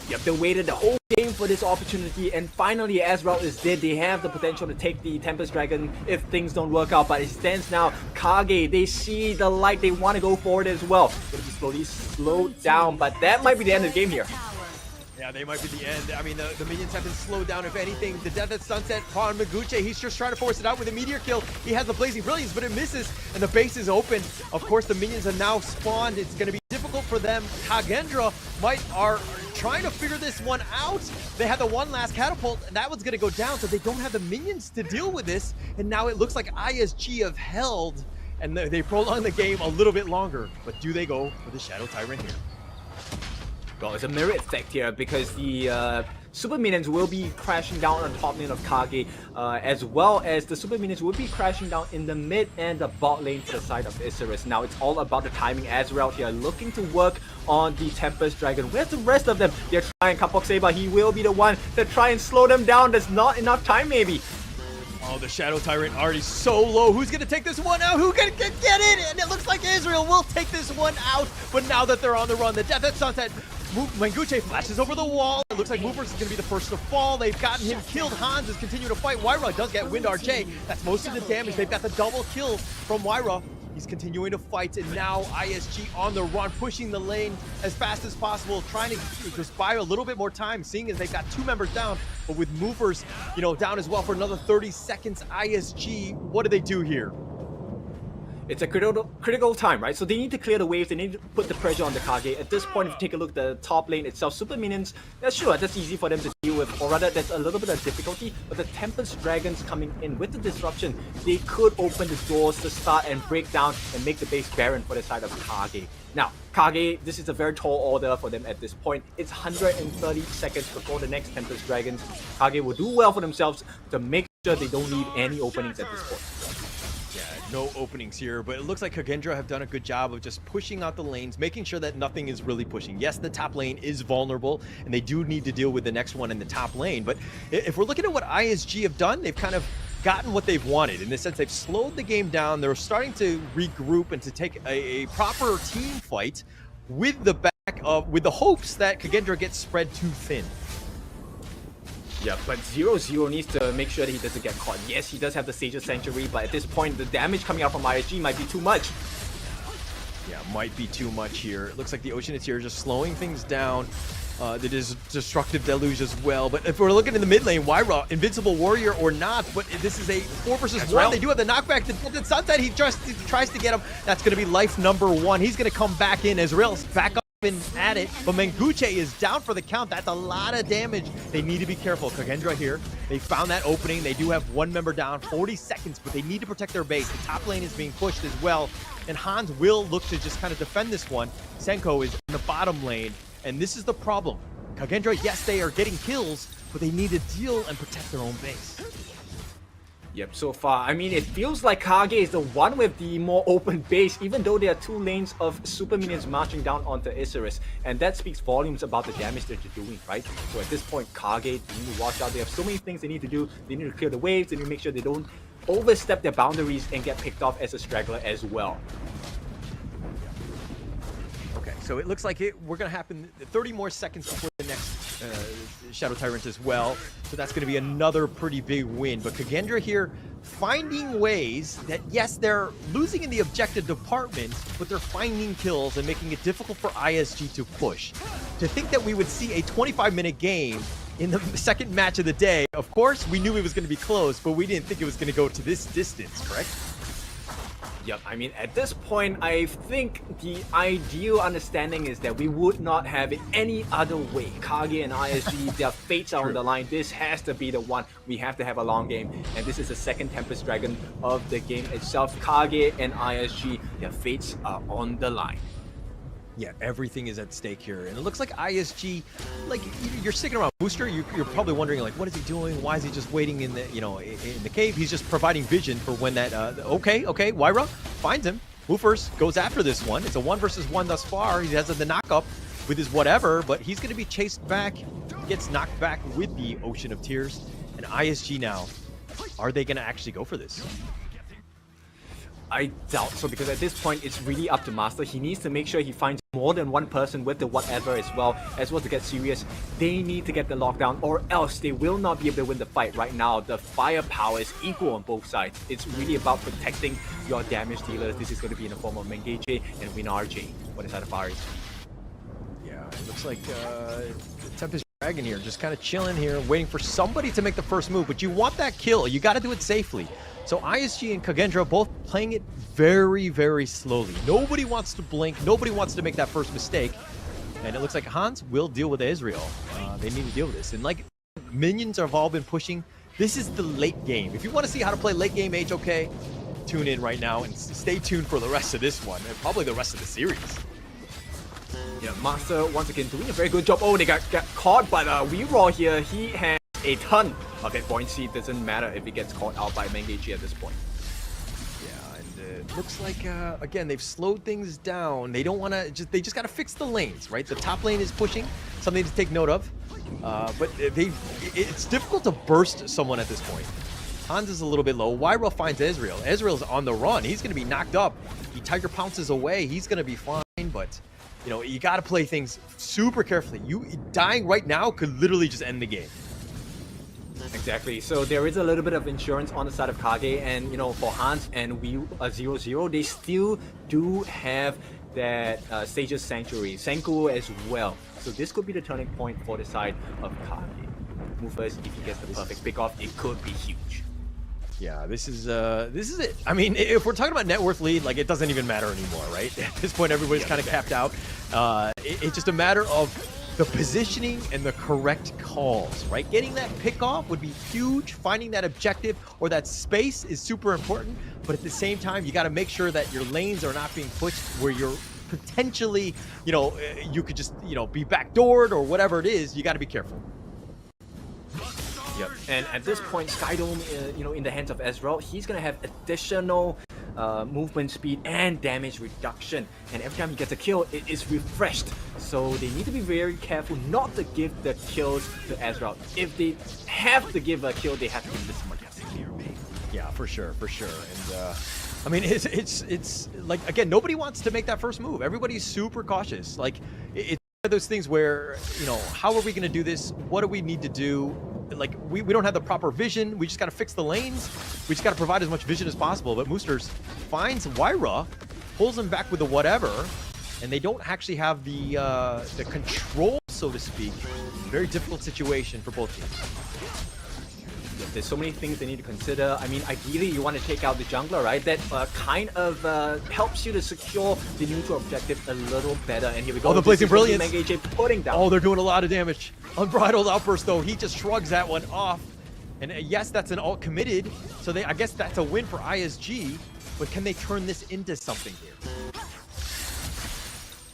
Yep, they waited the whole game for this opportunity, and finally Ezreal is dead. They have the potential to take the Tempest Dragon if things don't work out, but it stands now. Kage, they see the light, they want to go forward as well. Gonna be slowly slowed down, but that might be the end of the game here. Yeah, they might be the end. I mean, the minions have been slowed down, if anything. The Death at Sunset on Menguche, he's just trying to force it out with a Meteor kill. He has the Blazing Brilliance, but it misses, and the base is open. Of course, the minions are now spawned. It's going to be difficult for them. Kagendra are trying to figure this one out. They had the one last catapult, and that one's going to go down, so they don't have the minions to deal with this. And now it looks like ISG have held, and they prolong the game a little bit longer. But do they go for the Shadow Tyrant here? Well, it's a mirror effect here because the super minions will be crashing down on top lane of Kage, as well as the super minions will be crashing down in the mid and the bot lane to the side of Isurus. Now it's all about the timing. Azrael here looking to work on the Tempest Dragon. Where's the rest of them? They're trying. Kapok Saber, he will be the one to try and slow them down. There's not enough time maybe. Oh, the Shadow Tyrant already so low. Who's going to take this one out? Who can get it? And it looks like Israel will take this one out. But now that they're on the run, the Death at Sunset, Menguche flashes over the wall. It looks like Movers is going to be the first to fall. They've gotten him killed. Hans is continuing to fight. Wyra does get Wind Arche. That's most of the damage. They've got the double kill from Wyra. He's continuing to fight, and now ISG on the run, pushing the lane as fast as possible, trying to just buy a little bit more time, seeing as they've got 2 members down, but with Movers, down as well for another 30 seconds. ISG, what do they do here? It's a critical time, right? So they need to clear the waves, they need to put the pressure on the Kage. At this point, if you take a look at the top lane itself, super minions, that's easy for them to deal with, or rather that's a little bit of difficulty, but the Tempest Dragons coming in with the disruption, they could open the doors to start and break down and make the base barren for the side of Kage. Now, Kage, this is a very tall order for them at this point. It's 130 seconds before the next Tempest Dragons. Kage will do well for themselves to make sure they don't leave any openings at this point. Yeah, no openings here, but it looks like Kagendra have done a good job of just pushing out the lanes, making sure that nothing is really pushing. Yes, the top lane is vulnerable, and they do need to deal with the next one in the top lane, but if we're looking at what ISG have done, they've kind of gotten what they've wanted. In the sense, they've slowed the game down, they're starting to regroup and to take a proper team fight with the with the hopes that Kagendra gets spread too thin. Yeah, but 0-0 needs to make sure that he doesn't get caught. Yes, he does have the Sage's Sanctuary, but at this point, the damage coming out from ISG might be too much. Yeah, might be too much here. It looks like the Oceaneer just slowing things down. It is Destructive Deluge as well. But if we're looking in the mid lane, Wyra, Invincible Warrior or not, but this is a 4 versus 1. They do have the knockback. The Sunset, he just tries to get him. That's going to be life number 1. He's going to come back in. Ezreal's back up at it, but Menguche is down for the count. That's a lot of damage. They need to be careful. Kagendra here, they found that opening. They do have 1 member down, 40 seconds, but they need to protect their base. The top lane is being pushed as well, and Hans will look to just kind of defend this one. Senko is in the bottom lane, and this is the problem. Kagendra, yes, they are getting kills, but they need to deal and protect their own base. Yep, so far, I mean, it feels like Kage is the one with the more open base, even though there are 2 lanes of super minions marching down onto Isurus, and that speaks volumes about the damage that they're doing, right? So at this point, Kage, they need to watch out. They have so many things they need to do. They need to clear the waves, they need to make sure they don't overstep their boundaries and get picked off as a straggler as well. Okay, so it looks like we're going to happen 30 more seconds before the next Shadow Tyrant as well. So that's going to be another pretty big win. But Kagendra here finding ways that, yes, they're losing in the objective department, but they're finding kills and making it difficult for ISG to push. To think that we would see a 25-minute game in the second match of the day, of course, we knew it was going to be close, but we didn't think it was going to go to this distance, correct? Yep, I mean, at this point, I think the ideal understanding is that we would not have it any other way. Kage and ISG, their fates are on the line. This has to be the one. We have to have a long game. And this is the second Tempest Dragon of the game itself. Kage and ISG, their fates are on the line. Yeah, everything is at stake here. And it looks like ISG, like, you're sticking around Booster, you're probably wondering, like, what is he doing? Why is he just waiting in the, in the cave? He's just providing vision for when that, okay, Wyra finds him. Woofers goes after this one. It's a 1 versus 1 thus far. He has the knock up with his whatever, but he's going to be chased back, gets knocked back with the Ocean of Tears. And ISG now, are they going to actually go for this? I doubt so, because at this point it's really up to Master. He needs to make sure he finds more than one person with the whatever as well to get serious. They need to get the lockdown, or else they will not be able to win the fight. Right now, the firepower is equal on both sides. It's really about protecting your damage dealers. This is going to be in the form of Mengeche and WinRJ for the side of ISG. Yeah, it looks like Tempest Dragon here, just kind of chilling here, waiting for somebody to make the first move. But you want that kill. You got to do it safely. So ISG and Kagendra both playing it very, very slowly. Nobody wants to blink. Nobody wants to make that first mistake. And it looks like Hans will deal with Ezreal. They need to deal with this. And like minions have all been pushing, this is the late game. If you want to see how to play late game HOK, tune in right now and stay tuned for the rest of this one and probably the rest of the series. Yeah, Master once again doing a very good job. Oh, they got caught by the Weeraw here. He has a ton of hit points. It doesn't matter if he gets caught out by Mengechi at this point. Yeah, and it looks like again they've slowed things down. They don't want to they just got to fix the lanes, right? The top lane is pushing, something to take note of. But it's difficult to burst someone at this point. Hans is a little bit low. Wyra finds Ezreal. Ezreal's on the run. He's going to be knocked up. He Tiger pounces away. He's going to be fine, but you know, you got to play things super carefully. You dying right now could literally just end the game. Exactly. So there is a little bit of insurance on the side of Kage, and you know, for Hans and we 0-0, they still do have that Sage's Sanctuary, Senku as well. So this could be the turning point for the side of Kage. Movers, if he gets the perfect pick off, it could be huge. Yeah, this is it. I mean, if we're talking about net worth lead, like it doesn't even matter anymore, right? At this point, everybody's kind of capped out. It's just a matter of the positioning and the correct calls, right? Getting that pick off would be huge. Finding that objective or that space is super important. But at the same time, you got to make sure that your lanes are not being pushed where you're potentially, you know, you could just, you know, be backdoored or whatever it is. You got to be careful. Yep. And at this point, Skydome, you know, in the hands of Ezreal, he's gonna have additional movement speed and damage reduction. And every time he gets a kill, it is refreshed. So they need to be very careful not to give the kills to Ezreal. If they have to give a kill, they have to give this much. Yeah, for sure, for sure. And I mean, it's like, again, nobody wants to make that first move. Everybody's super cautious. Like, it's one of those things where, you know, how are we going to do this? What do we need to do? Like, we don't have the proper vision. We just got to fix the lanes. We just got to provide as much vision as possible. But Moosters finds Wyra, pulls him back with the whatever, and they don't actually have the control, so to speak. Very difficult situation for both teams. There's so many things they need to consider. I mean, ideally, you want to take out the jungler, right? That kind of helps you to secure the neutral objective a little better. And here we go. Oh, the Blazing Brilliance. Putting down. Oh, they're doing a lot of damage. Unbridled Outburst, though. He just shrugs that one off. And yes, that's an ult committed. So I guess that's a win for ISG. But can they turn this into something here?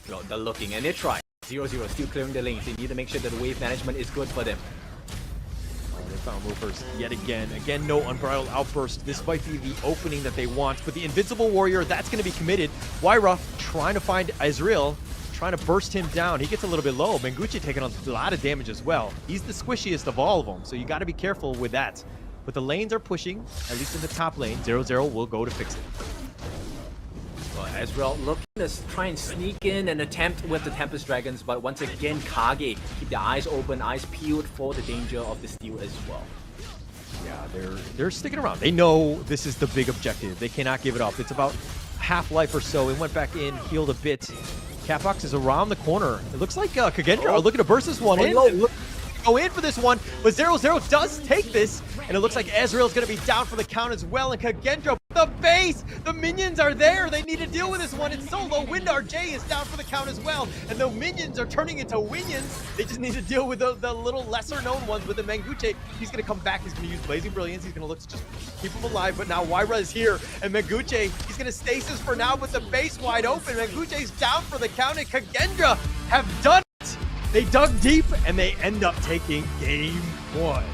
No, they're looking and they're trying. 0-0 still clearing the lanes. They need to make sure that the wave management is good for them. They found movers yet again. Again, no Unbridled Outburst. This might be the opening that they want. But the Invincible Warrior, that's going to be committed. Wyra trying to find Ezreal, trying to burst him down. He gets a little bit low. Menguchi taking on a lot of damage as well. He's the squishiest of all of them, so you got to be careful with that. But the lanes are pushing, at least in the top lane. 0-0 will go to fix it. Well, Ezreal looking to try and sneak in and attempt with the Tempest Dragons, but once again, Kage keep their eyes open, eyes peeled for the danger of the steal as well. Yeah, they're sticking around. They know this is the big objective. They cannot give it up. It's about half-life or so. It went back in, healed a bit. Catbox is around the corner. It looks like Kagendra are looking to burst this one in. Go in for this one, but 0-0 does take this, and it looks like Ezreal's going to be down for the count as well, and Kagendra, the base, the minions are there. They need to deal with this one. It's so low. Windar J is down for the count as well, and the minions are turning into winions. They just need to deal with the little lesser-known ones with the Menguche. He's going to come back. He's going to use Blazing Brilliance. He's going to look to just keep him alive, but now Wyra is here, and Menguche, he's going to stasis for now with the base wide open. Menguche's down for the count, and Kagendra have done it. They dug deep, and they end up taking game one.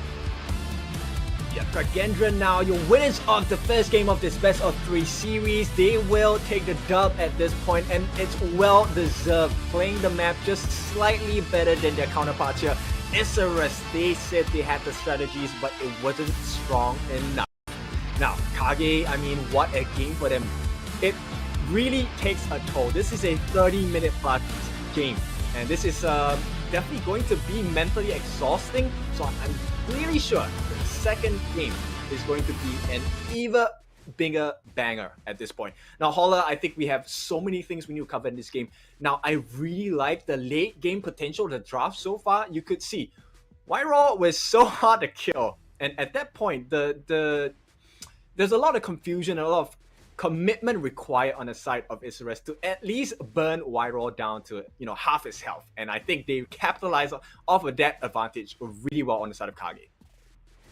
Yeah, Kagendra now your winners of the first game of this best of 3 series. They will take the dub at this point, and it's well deserved. Playing the map just slightly better than their counterparts here. Isurus, they said they had the strategies, but it wasn't strong enough. Now, Kage, I mean, what a game for them. It really takes a toll. This is a 30-minute plus game, and this is definitely going to be mentally exhausting. So I'm really sure the second game is going to be an even bigger banger at this point. Now, Holler, I think we have so many things we need to cover in this game. Now, I really like the late game potential of the draft so far. You could see Wyra was so hard to kill, and at that point, there's a lot of confusion, a lot of commitment required on the side of Isurus to at least burn Wyra down to, you know, half his health. And I think they capitalize off of that advantage really well on the side of Kage.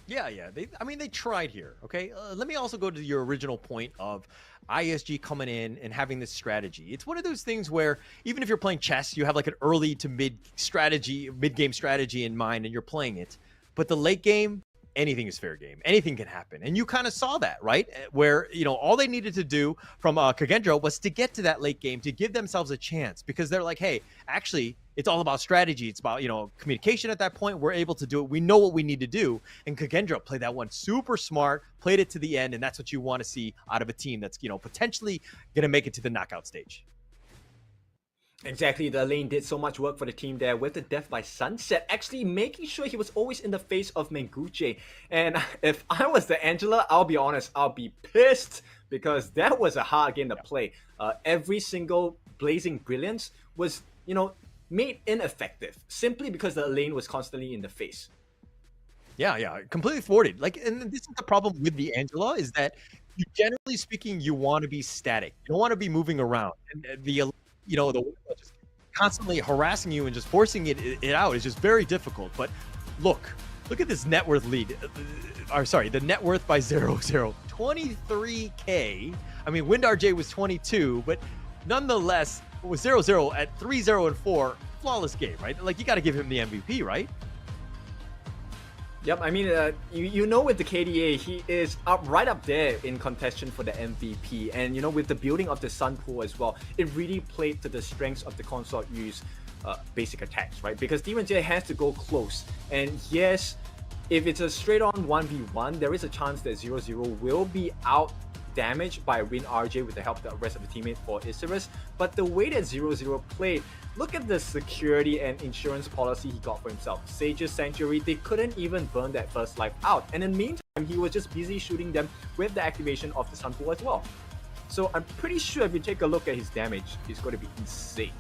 Yeah. They tried here. Okay, let me also go to your original point of ISG coming in and having this strategy. It's one of those things where even if you're playing chess, you have like an early to mid game strategy in mind, and you're playing it. But the late game, anything is fair game. Anything can happen, and you kind of saw that, right? Where all they needed to do from Kagendra was to get to that late game to give themselves a chance, because they're like, hey, actually, it's all about strategy. It's about communication. At that point, we're able to do it. We know what we need to do, and Kagendra played that one super smart, played it to the end, and that's what you want to see out of a team that's potentially going to make it to the knockout stage. Exactly, the lane did so much work for the team there with the Death by Sunset, actually making sure he was always in the face of Menguche. And if I was the Angela, I'll be honest, I'll be pissed, because that was a hard game to play. Every single Blazing Brilliance was, made ineffective simply because the lane was constantly in the face. Yeah, completely thwarted. And this is the problem with the Angela, is that generally speaking, you want to be static. You don't want to be moving around. And the just constantly harassing you and just forcing it out is just very difficult. But look at this net worth lead. The net worth by 0-0, 23K. I mean, Wind RJ was 22, but nonetheless, it was 0-0 at 3-0 and 4. Flawless game, right? Like, you got to give him the MVP, right? Yep, I mean, with the KDA, he is right up there in contention for the MVP. And, with the building of the Sun Pool as well, it really played to the strengths of the Consort U's basic attacks, right? Because Demon Jay has to go close. And yes, if it's a straight-on 1v1, there is a chance that 0-0 will be out damaged by Win RJ with the help of the rest of the teammate for Isurus. But the way that 0-0 played, look at the security and insurance policy he got for himself. Sage's Sanctuary, they couldn't even burn that first life out. And in the meantime, he was just busy shooting them with the activation of the Sun Pool as well. So I'm pretty sure if you take a look at his damage, it's going to be insane.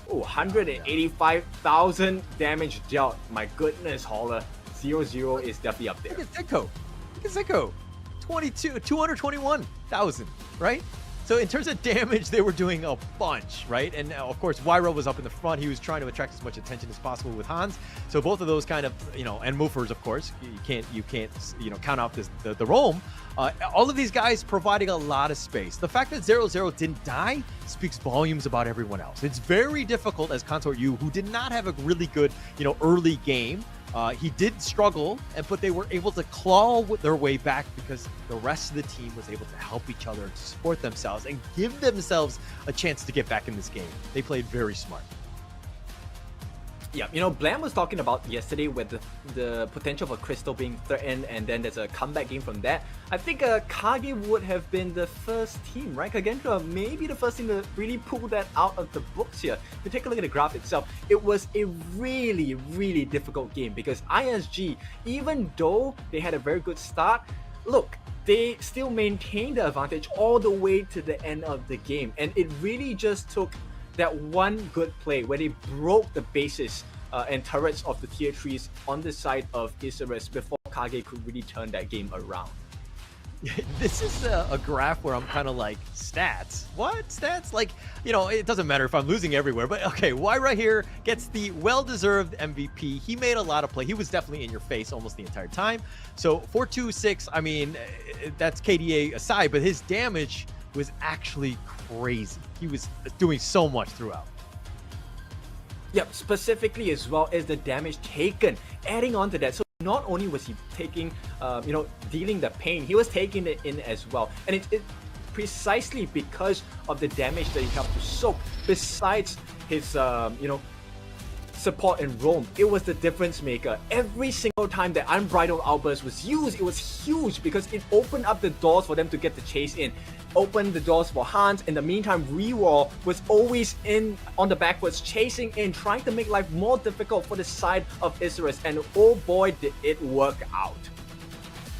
Oh, 185,000 damage dealt. My goodness, Holler. 0-0 is definitely up there. Look at Zeko. 221,000, right? So in terms of damage, they were doing a bunch, right? And of course, Wyro was up in the front. He was trying to attract as much attention as possible with Hans. So both of those kind of, and Moofers, of course, you can't count out the roam. All of these guys providing a lot of space. The fact that 0-0 didn't die speaks volumes about everyone else. It's very difficult as Consort U, who did not have a really good, early game. He did struggle, but they were able to claw their way back because the rest of the team was able to help each other, to support themselves, and give themselves a chance to get back in this game. They played very smart. Yeah, Blam was talking about yesterday with the potential for Crystal being threatened, and then there's a comeback game from that. I think Kage would have been the first team, right? Kagendra maybe the first team to really pull that out of the books here. If you take a look at the graph itself, it was a really, really difficult game because ISG, even though they had a very good start, look, they still maintained the advantage all the way to the end of the game. And it really just took that one good play where they broke the bases and turrets of the tier 3s on the side of Isurus before Kage could really turn that game around. This is a graph where I'm kind of like, stats? What? Stats? Like, it doesn't matter if I'm losing everywhere, but okay, Wyra here gets the well-deserved MVP. He made a lot of play. He was definitely in your face almost the entire time. So 426, I mean, that's KDA aside, but his damage was actually crazy. He was doing so much throughout. Yep, specifically as well as the damage taken. Adding on to that, so not only was he taking, dealing the pain, he was taking it in as well. And it precisely because of the damage that he helped to soak. Besides his, support in Rome, it was the difference maker. Every single time that Unbridled Outburst was used, it was huge because it opened up the doors for them to get the chase in. Opened the doors for Hans. In the meantime, Rewall was always in on the backwards, chasing in, trying to make life more difficult for the side of Isurus, and oh boy, did it work out.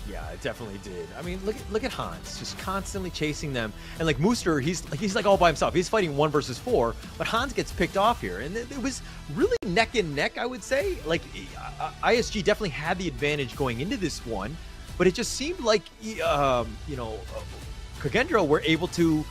Yeah, it definitely did. I mean, look at Hans, just constantly chasing them. And like Mooster, he's like all by himself. He's fighting 1 versus 4, but Hans gets picked off here. And it was really neck and neck, I would say. Like, ISG definitely had the advantage going into this one, but it just seemed like, Kagendra were able to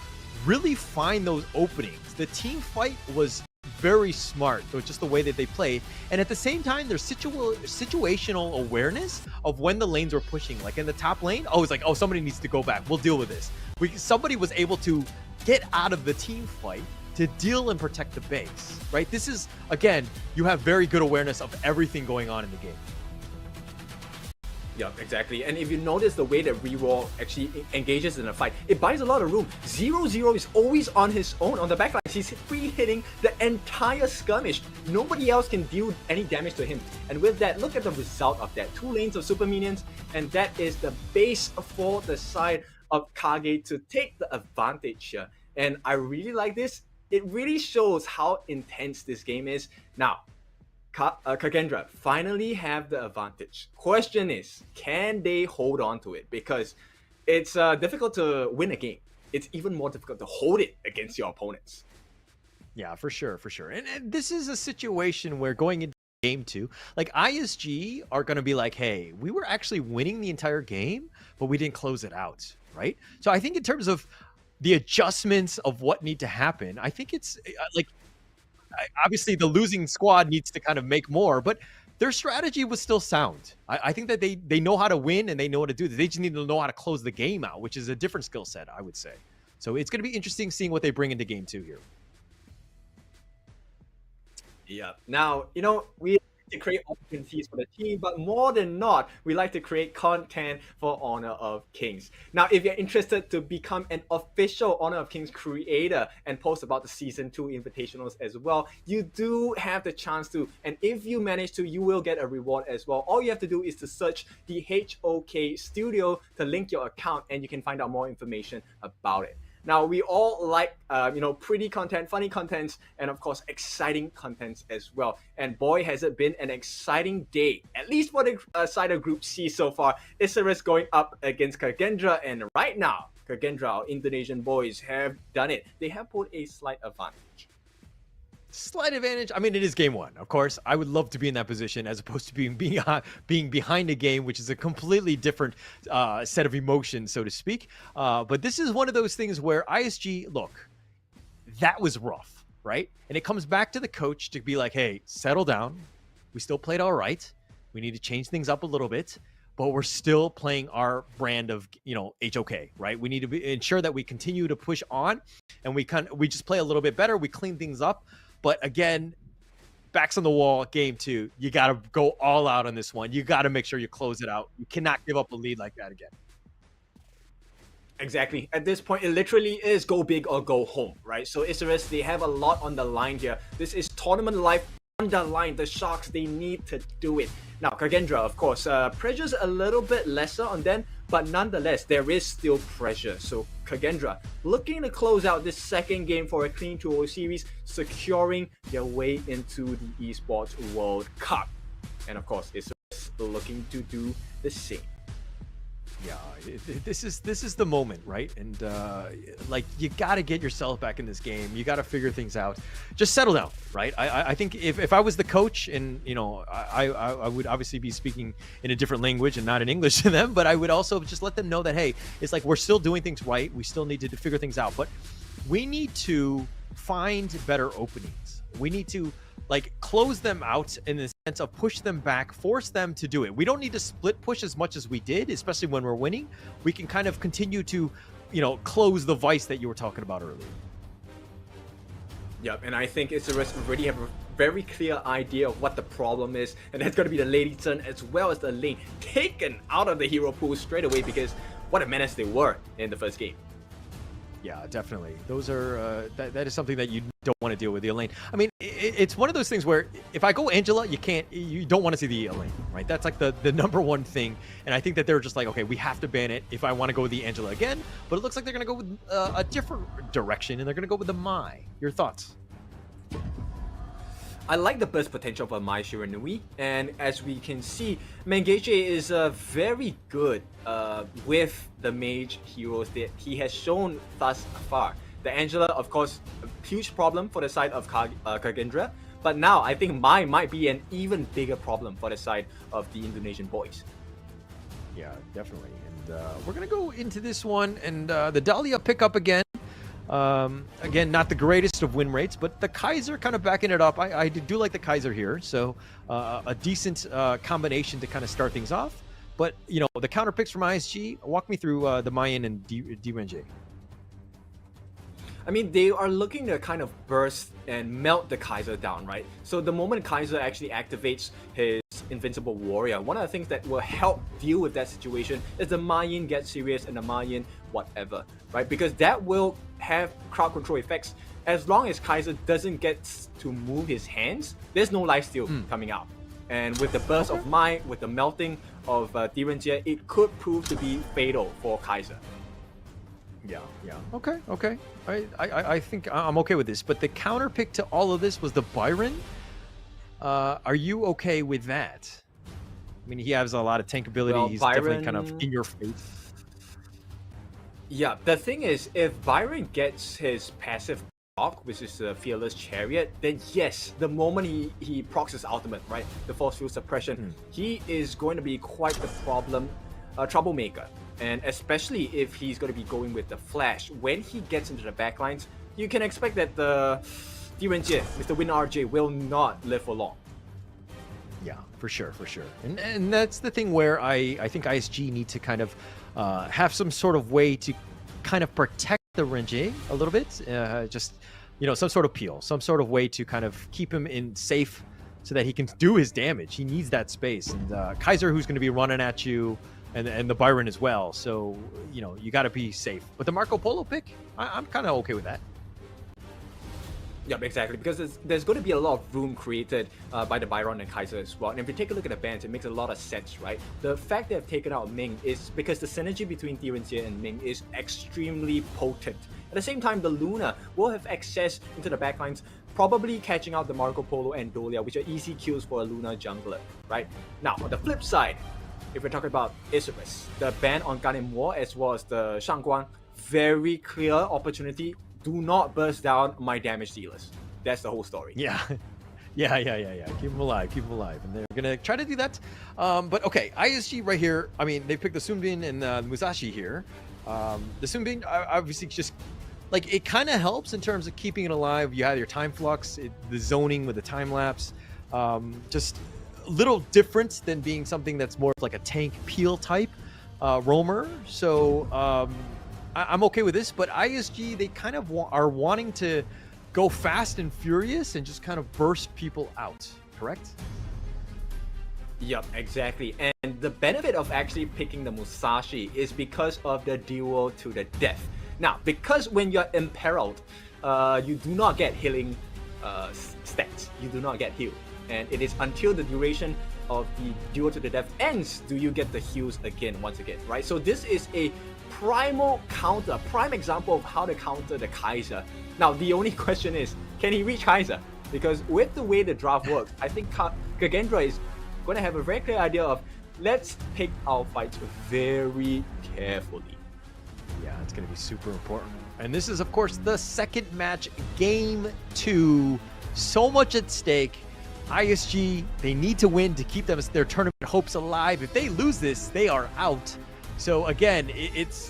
really find those openings. The team fight was very smart, so just the way that they play. And at the same time, there's situational awareness of when the lanes were pushing. Like in the top lane, it's like, somebody needs to go back. We'll deal with this. Somebody was able to get out of the team fight to deal and protect the base, right? This is, again, you have very good awareness of everything going on in the game. Yeah, exactly. And if you notice the way that Reroll actually engages in a fight, it buys a lot of room. 0-0 is always on his own on the backline. He's free hitting the entire skirmish. Nobody else can deal any damage to him. And with that, look at the result of that. 2 lanes of super minions, and that is the base for the side of Kage to take the advantage here. And I really like this. It really shows how intense this game is. Now, Kagendra finally have the advantage. Question is, can they hold on to it? Because it's difficult to win a game. It's even more difficult to hold it against your opponents. Yeah, for sure. And this is a situation where going into game 2, like ISG are going to be like, hey, we were actually winning the entire game, but we didn't close it out, right? So I think in terms of the adjustments of what need to happen, I think it's like, obviously the losing squad needs to kind of make more, but their strategy was still sound. I think that they know how to win and they know how to do this. They just need to know how to close the game out, which is a different skill set, I would say. So it's going to be interesting seeing what they bring into game 2 here. Yeah. Now, we to create opportunities for the team, but more than not, we like to create content for Honor of Kings. Now, if you're interested to become an official Honor of Kings creator and post about the Season 2 Invitationals as well, you do have the chance to, and if you manage to, you will get a reward as well. All you have to do is to search the HOK Studio to link your account, and you can find out more information about it. Now, we all like, pretty content, funny contents, and of course, exciting contents as well. And boy, has it been an exciting day, at least for the side of Group C so far. Isurus going up against Kagendra, and right now, Kagendra, our Indonesian boys, have done it. They have pulled a slight advantage. Slight advantage. I mean, it is game 1. Of course, I would love to be in that position as opposed to being behind a game, which is a completely different set of emotions, so to speak. But this is one of those things where ISG, look, that was rough, right? And it comes back to the coach to be like, hey, settle down. We still played all right. We need to change things up a little bit, but we're still playing our brand of, HOK, right? We need to ensure that we continue to push on, and we just play a little bit better. We clean things up. But again, backs on the wall, game 2. You got to go all out on this one. You got to make sure you close it out. You cannot give up a lead like that again. Exactly. At this point, it literally is go big or go home, right? So Isurus, they have a lot on the line here. This is tournament life on the line. The Sharks, they need to do it. Now, Kagendra, of course, pressure's a little bit lesser on them, but nonetheless, there is still pressure. So Kagendra looking to close out this second game for a clean 2-0 series, securing their way into the Esports World Cup. And of course, Isurus looking to do the same. Yeah, this is the moment, right? And like, you got to get yourself back in this game. You got to figure things out. Just settle down, right? I think if I was the coach, and I would obviously be speaking in a different language and not in English to them, but I would also just let them know that, hey, it's like, we're still doing things right. We still need to figure things out, but we need to find better openings. We need to close them out in the sense of push them back, force them to do it. We don't need to split push as much as we did, especially when we're winning. We can kind of continue to, close the vice that you were talking about earlier. Yep, and I think Isurus already have a very clear idea of what the problem is, and that's going to be the lady turn as well as the lane taken out of the hero pool straight away, because what a menace they were in the first game. Yeah, definitely. Those are that is something that you don't want to deal with, the lane. I mean, it's one of those things where if I go Angela, you don't want to see the lane, right? That's like the number one thing. And I think that they're just like, okay, we have to ban it if I want to go with the Angela again. But it looks like they're going to go with a different direction, and they're going to go with the Mai. Your thoughts? I like the burst potential of Mai Shiranui, and as we can see, Mengege is very good with the mage heroes that he has shown thus far. The Angela, of course, a huge problem for the side of Kagendra, but now I think Mai might be an even bigger problem for the side of the Indonesian boys. Yeah, definitely. And we're going to go into this one, and the Dahlia pickup again. Again, not the greatest of win rates, but the Kaiser kind of backing it up. I do like the Kaiser here, so a decent combination to kind of start things off. But, you know, the counter picks from ISG, walk me through the Mayan and D-Renji. I mean, they are looking to kind of burst and melt the Kaiser down, right? So the moment Kaiser actually activates his Invincible Warrior, one of the things that will help deal with that situation is the Mayan get serious and the Mayan whatever, right? Because that will have crowd control effects. As long as Kaiser doesn't get to move his hands, there's no lifesteal coming out. And with the burst of Might, with the melting of Direnjie, it could prove to be fatal for Kaiser. Yeah. Okay. I think I'm okay with this. But the counter pick to all of this was the Byron. Are you okay with that? I mean, he has a lot of tank ability. Well, He's Byron, definitely kind of in your face. Yeah, the thing is, if Byron gets his passive proc, which is the Fearless Chariot, then yes, the moment he procs his ultimate, right, the Force Field Suppression, he is going to be quite the troublemaker. And especially if he's going to be going with the Flash, when he gets into the backlines, you can expect that the Direnjie, Mr. Win RJ, will not live for long. Yeah, for sure. And that's the thing where I think ISG need to kind of have some sort of way to kind of protect the Renji a little bit. Just, you know, some sort of peel, some sort of way to kind of keep him in safe so that he can do his damage. He needs that space. And Kaiser, who's going to be running at you, and the Byron as well. So, you know, you got to be safe. But the Marco Polo pick, I'm kind of okay with that. Yep, exactly, because there's going to be a lot of room created by the Byron and Kaiser as well. And if you take a look at the bands, it makes a lot of sense, right? The fact that they've taken out Ming is because the synergy between Direnjie and Ming is extremely potent. At the same time, the Luna will have access into the backlines, probably catching out the Marco Polo and Dolia, which are easy kills for a Luna jungler, right? Now, on the flip side, if we're talking about Isurus, the ban on Gun and War as well as the Shangguang, very clear opportunity. Do not burst down my damage dealers. That's the whole story. Yeah. Keep them alive. And they're going to try to do that. But okay, ISG right here. I mean, they picked the Sunbin and the Musashi here. The Sunbin, obviously, just like it kind of helps in terms of keeping it alive. You have your time flux, the zoning with the time lapse. Just a little different than being something that's more like a tank peel type roamer. So I'm okay with this, but ISG, they kind of are wanting to go fast and furious and just kind of burst people out, correct? Yep, exactly. And the benefit of actually picking the Musashi is because of the duel to the death. Now, because when you're imperiled, you do not get healing stats. You do not get healed. And it is until the duration of the duel to the death ends do you get the heals once again, right? So this is a prime example of how to counter the Kaiser. Now, the only question is, can he reach Kaiser? Because with the way the draft works, I think Kagendra is going to have a very clear idea of, let's pick our fights very carefully. Yeah, it's going to be super important. And this is, of course, the second match, Game 2. So much at stake. ISG, they need to win to keep their tournament hopes alive. If they lose this, they are out. So again,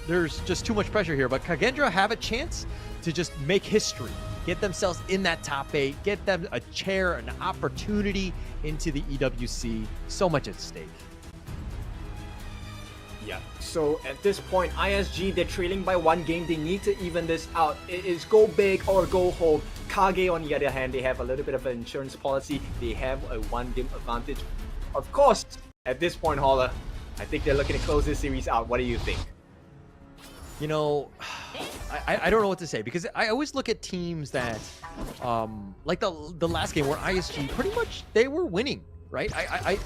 there's just too much pressure here. But Kagendra have a chance to just make history, get themselves in that top 8, get them a chair, an opportunity into the EWC. So much at stake. Yeah, so at this point, ISG, they're trailing by 1 game. They need to even this out. It is go big or go home. Kage, on the other hand, they have a little bit of an insurance policy. They have a 1 game advantage. Of course, at this point, Holler, I think they're looking to close this series out. What do you think? You know, I don't know what to say, because I always look at teams that, like the last game where ISG pretty much they were winning, right? I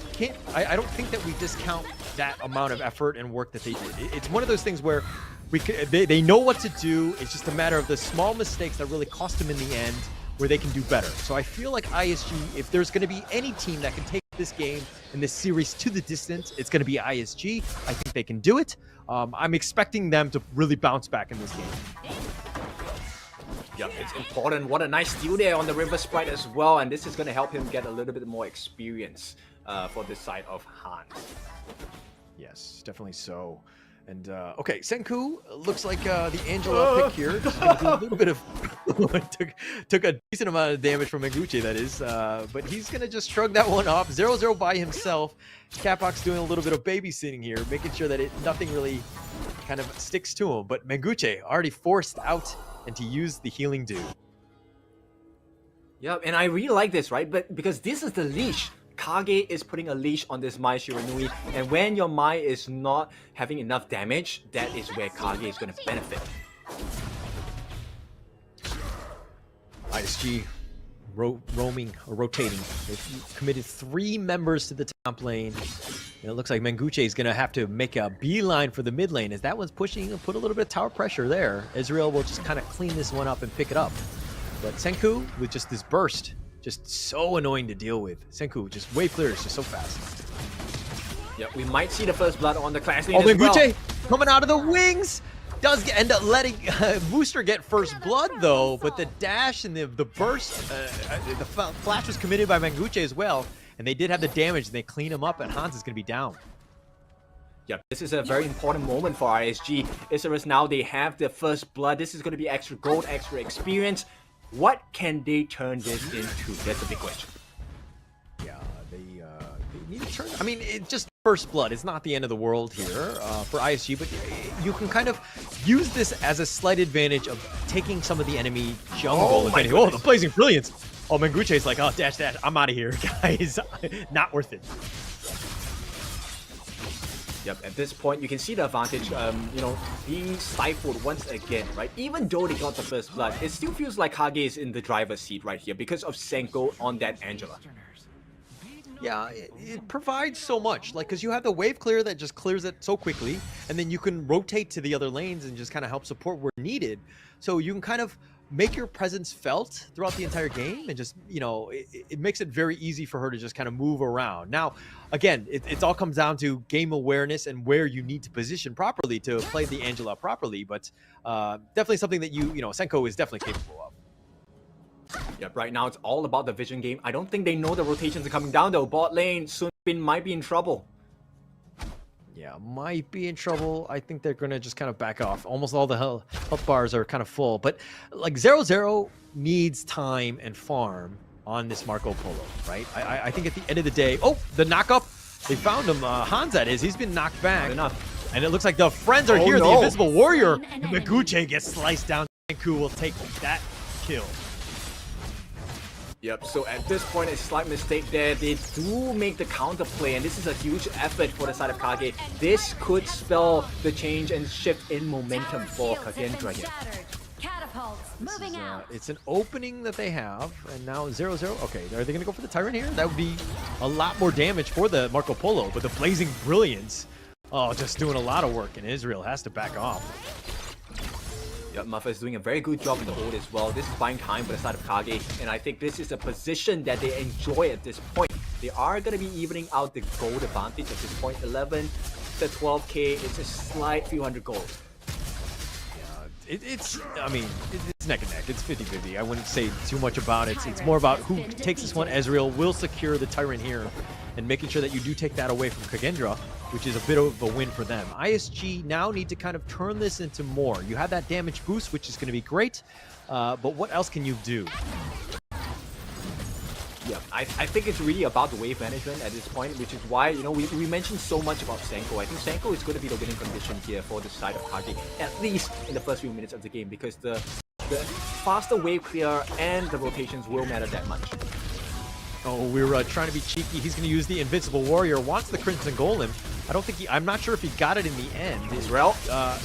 don't think that we discount that amount of effort and work that they did. It's one of those things where they know what to do. It's just a matter of the small mistakes that really cost them in the end, where they can do better. So I feel like ISG, if there's going to be any team that can take this game and this series to the distance, it's going to be ISG. I think they can do it. I'm expecting them to really bounce back in this game. Yep, it's important. What a nice steal there on the River Sprite as well, and this is going to help him get a little bit more experience for this side of Han. Yes, definitely so. And okay, Senku looks like the Angela pick here. Just gonna do a little bit of took a decent amount of damage from Menguche, that is. But he's gonna just shrug that one off. 0-0 by himself. Capox doing a little bit of babysitting here, making sure that nothing really kind of sticks to him. But Menguche already forced out and to use the healing dew. Yeah, and I really like this, right? But because this is the leash. Kage is putting a leash on this Mai Shiranui, and when your Mai is not having enough damage, that is where Kage is going to benefit. ISG rotating. They've committed 3 members to the top lane. And it looks like Menguche is going to have to make a beeline for the mid lane, as that one's pushing and put a little bit of tower pressure there. Israel will just kind of clean this one up and pick it up. But Senku, with just this burst, just so annoying to deal with. Senku, just wave clear, is just so fast. Yeah, we might see the first blood on the class lane Oh, as well. Menguche coming out of the wings! Does end up letting Booster get first blood, though, but the dash and the burst, the flash was committed by Menguche as well, and they did have the damage, and they clean him up, and Hans is going to be down. Yep, this is a very important moment for ISG. Isurus now, they have the first blood. This is going to be extra gold, extra experience. What can they turn this into? That's a big question. Yeah, they need to turn. I mean, it just first blood. It's not the end of the world here for ISG, but you can kind of use this as a slight advantage of taking some of the enemy jungle. Oh, the Blazing Brilliance. Oh, Menguche's like, oh, dash. I'm out of here, guys. Not worth it. Yep, at this point, you can see the advantage, you know, being stifled once again, right? Even though they got the first blood, it still feels like Kage is in the driver's seat right here because of Senko on that Angela. Yeah, it provides so much, like, because you have the wave clear that just clears it so quickly, and then you can rotate to the other lanes and just kind of help support where needed. So you can kind of make your presence felt throughout the entire game, and just, you know, it makes it very easy for her to just kind of move around. Now, again, it all comes down to game awareness and where you need to position properly to play the Angela properly, but definitely something that you know, Senko is definitely capable of. Yep, right now it's all about the vision game. I don't think they know the rotations are coming down though. Bot lane, Sun Bin might be in trouble. Yeah, might be in trouble. I think they're going to just kind of back off. Almost all the health bars are kind of full. But like 0-0 needs time and farm on this Marco Polo, right? I think at the end of the day... Oh, the knock-up. They found him. Hans, that is. He's been knocked back. Not enough. And it looks like the friends are here. No. The Invisible Warrior. Menguche gets sliced down. Senku will take that kill. Yep, so at this point, a slight mistake there. They do make the counter play, and this is a huge effort for the side of Kage. This could spell the change and shift in momentum for Kagendra here. It's an opening that they have, and now 0-0. Okay, are they going to go for the Tyrant here? That would be a lot more damage for the Marco Polo, but the Blazing Brilliance, oh, just doing a lot of work, and Israel has to back off. Yep, Muffa is doing a very good job in the hold as well. This is buying time for the side of Kage, and I think this is a position that they enjoy at this point. They are going to be evening out the gold advantage at this point. 11 to 12k, it's a slight few hundred gold. It's neck and neck. It's 50-50. I wouldn't say too much about it. It's more about who takes this one. Ezreal will secure the Tyrant here, and making sure that you do take that away from Kagendra, which is a bit of a win for them. ISG now need to kind of turn this into more. You have that damage boost, which is going to be great, but what else can you do? Yeah, I think it's really about the wave management at this point, which is why, you know, we mentioned so much about Senko. I think Senko is going to be the winning condition here for the side of Kage, at least in the first few minutes of the game, because the faster wave clear and the rotations will matter that much. Oh, we're trying to be cheeky. He's going to use the Invincible Warrior, wants the Crimson Golem. I don't think I'm not sure if he got it in the end. Israel?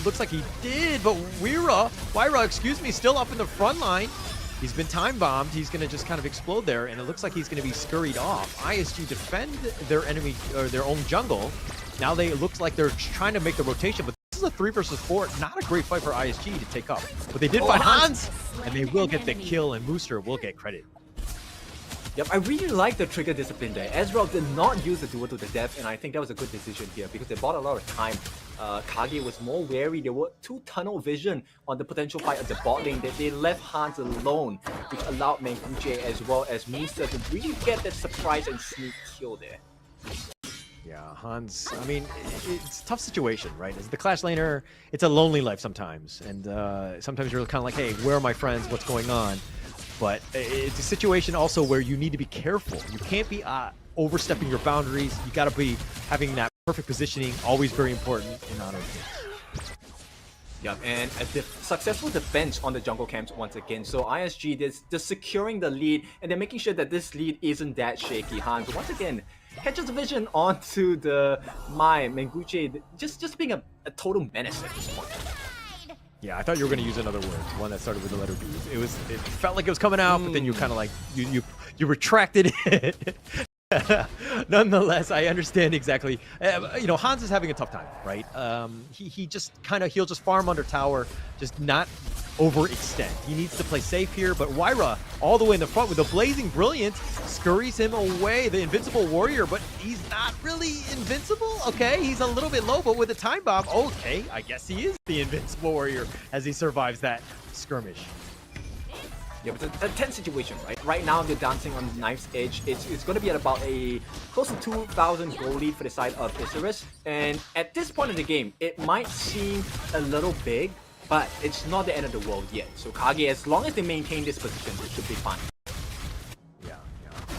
Looks like he did, but Wyra, excuse me, still up in the front line. He's been time bombed. He's going to just kind of explode there, and it looks like he's going to be scurried off. ISG defend their enemy or their own jungle. Now it looks like they're trying to make the rotation, but this is a 3 versus 4. Not a great fight for ISG to take up. But they did find Hans, and they will get the kill, and Mooster will get credit. Yep, I really like the trigger discipline there. Ezreal did not use the duel to the death, and I think that was a good decision here because they bought a lot of time. Kage was more wary. There were 2 tunnel vision on the potential fight at the bot lane that they left Hans alone, which allowed Menguche as well as Mooster to really get that surprise and sneak kill there. Yeah, Hans, I mean, it's a tough situation, right? As the Clash laner, it's a lonely life sometimes. And sometimes you're kind of like, hey, where are my friends? What's going on? But it's a situation also where you need to be careful. You can't be overstepping your boundaries. You got to be having that perfect positioning, always very important in honor of games. Yep, and a successful defense on the jungle camps once again. So ISG, they're securing the lead, and they're making sure that this lead isn't that shaky. Hans, once again, catches the vision onto the Mai, Menguche, just being a total menace at this point. Yeah, I thought you were going to use another word, one that started with the letter B. It felt like it was coming out, but then you kind of like, you retracted it. Nonetheless, I understand exactly. You know, Hans is having a tough time, right? He'll just farm under tower, just not overextend. He needs to play safe here, but Wyra all the way in the front with the Blazing Brilliance scurries him away, the Invincible Warrior, but he's not really invincible, okay? He's a little bit low, but with a Time Bomb, okay, I guess he is the Invincible Warrior as he survives that skirmish. Yeah, it's a tense situation, right? Right now, they're dancing on Knife's Edge. It's going to be at about a close to 2,000 gold lead for the side of Isurus. And at this point in the game, it might seem a little big, but it's not the end of the world yet. So Kage, as long as they maintain this position, it should be fine. Yeah.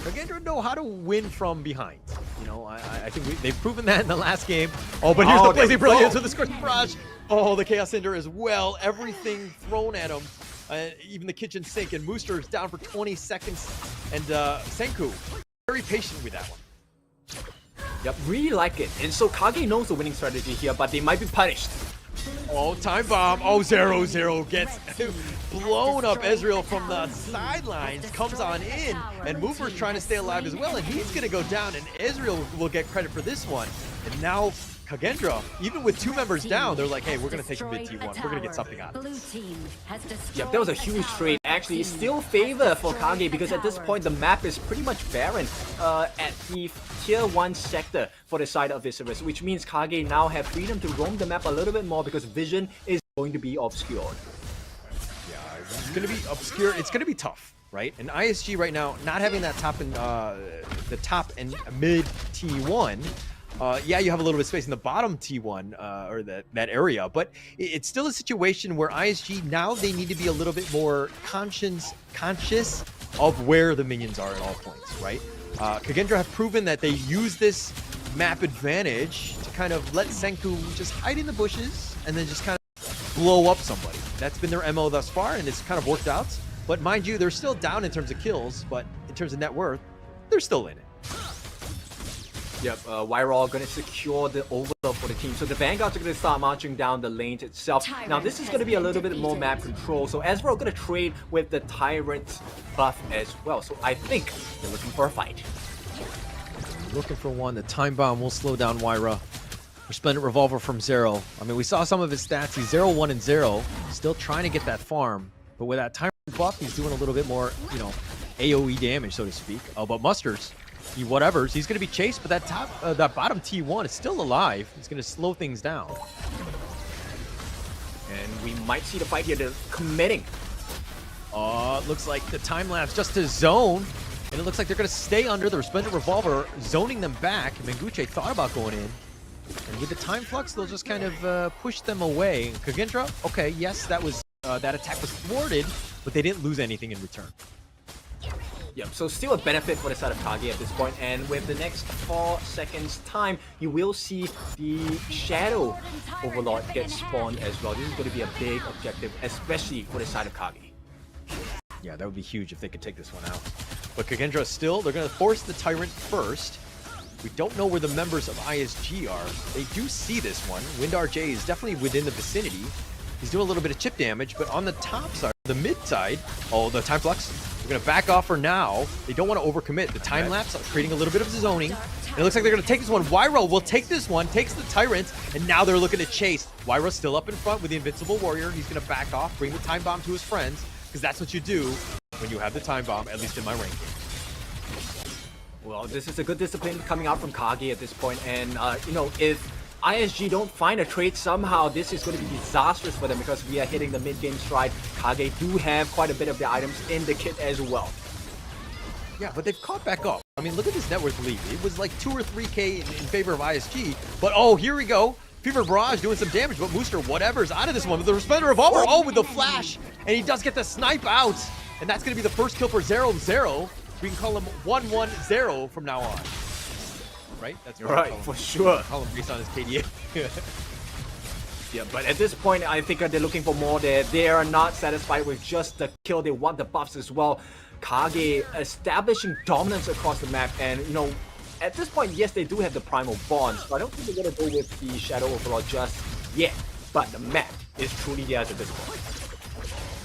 Kagendra know how to win from behind. You know, I think they've proven that in the last game. Oh, but here's the Blazing Brilliance with the Scorch Barrage. Oh, the Chaos Cinder as well. Everything thrown at him. Even the kitchen sink, and Mooster is down for 20 seconds, and Senku very patient with that one. Yep, really like it. And so Kage knows the winning strategy here, but they might be punished. Oh, Time Bomb. Oh, 0-0 gets blown up. Ezreal from the sidelines comes on in, and Mooper's trying to stay alive as well, and he's going to go down, and Ezreal will get credit for this one. And now Kagendra, even with 2 members down, they're like, hey, we're going to take the mid T1. We're going to get something out of it. Yep, that was a huge trade. Actually, it's still favor for Kage because at this point, the map is pretty much barren at the tier 1 sector for the side of Isurus, which means Kage now have freedom to roam the map a little bit more because vision is going to be obscured. Yeah, it's going to be obscured. It's going to be tough, right? And ISG right now, not having that top and the top and mid T1, yeah, you have a little bit of space in the bottom T1 or that area, but it's still a situation where ISG now they need to be a little bit more conscious of where the minions are at all points, right? Kagendra have proven that they use this map advantage to kind of let Senku just hide in the bushes and then just kind of blow up somebody. That's been their MO thus far, and it's kind of worked out. But mind you, they're still down in terms of kills, but in terms of net worth, they're still in it. Yep, Wyra going to secure the overload for the team. So the Vanguards are going to start marching down the lanes itself. Now this is going to be a little bit more map control. So Ezreal going to trade with the Tyrant buff as well. So I think they're looking for a fight. Looking for one. The Time Bomb will slow down Wyra. Resplendent Revolver from Zero. I mean, we saw some of his stats. He's 0-1 and 0. Still trying to get that farm. But with that Tyrant buff, he's doing a little bit more, you know, AoE damage, so to speak. Oh, but Musters, he's going to be chased, but that bottom T1 is still alive. He's going to slow things down. And we might see the fight here. They're committing. Looks like the time lapse just to zone. And it looks like they're going to stay under the Resplendent Revolver, zoning them back. Menguche thought about going in. And with the time flux, they'll just kind of push them away. Kagendra, okay, yes, that attack was thwarted, but they didn't lose anything in return. Yep, so still a benefit for the side of Kage at this point, and with the next 4 seconds time, you will see the Shadow Overlord get spawned as well. This is going to be a big objective, especially for the side of Kage. Yeah, that would be huge if they could take this one out. But Kagendra still, they're going to force the Tyrant first. We don't know where the members of ISG are. They do see this one. Windar J is definitely within the vicinity. He's doing a little bit of chip damage, but on the top side, the mid side, oh, the time flux. They're going to back off for now. They don't want to overcommit. The time lapse creating a little bit of zoning. And it looks like they're going to take this one. Wyra will take this one, takes the Tyrant, and now they're looking to chase. Wyra's still up in front with the Invincible Warrior. He's going to back off, bring the Time Bomb to his friends, because that's what you do when you have the Time Bomb, at least in my ranking. Well, this is a good discipline coming out from Kage at this point, and you know, if ISG don't find a trade somehow, this is going to be disastrous for them because we are hitting the mid-game stride. Kage do have quite a bit of the items in the kit as well. Yeah, but they've caught back up. I mean, look at this net worth lead. It was like 2 or 3K in favor of ISG. But oh, here we go. Fever Barrage doing some damage, but Mooster, whatever, is out of this one with the Resplendent Revolver. Oh, with the flash. And he does get the snipe out. And that's going to be the first kill for 0-0. We can call him 1-1-0 from now on. Right? That's right, for sure. Call him based on his KDA. Yeah, but at this point, I think they're looking for more there. They are not satisfied with just the kill. They want the buffs as well. Kage establishing dominance across the map. And, you know, at this point, yes, they do have the primal bonds. So I don't think they're going to go with the Shadow Overlord just yet. But the map is truly theirs at this point.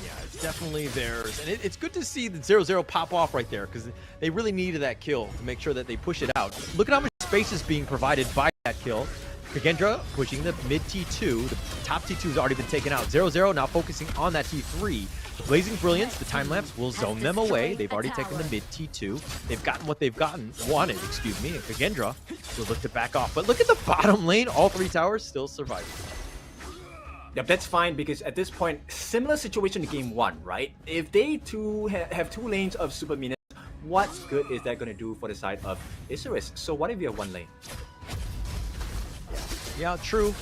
Yeah, it's definitely theirs. And it's good to see the 0-0 pop off right there because they really needed that kill to make sure that they push it out. Look at how much space is being provided by that kill. Kagendra pushing the mid T2. The top T2 has already been taken out. 0-0 now focusing on that T3. The Blazing Brilliance, the time lapse will zone them away. They've already taken the mid T2. They've gotten what they've wanted, excuse me. And Kagendra will look to back off. But look at the bottom lane. All 3 towers still surviving. Yeah, that's fine because at this point, similar situation to game 1, right? If they have 2 lanes of super minions, what good is that going to do for the side of Isurus? So what if you have 1 lane? Yeah, true.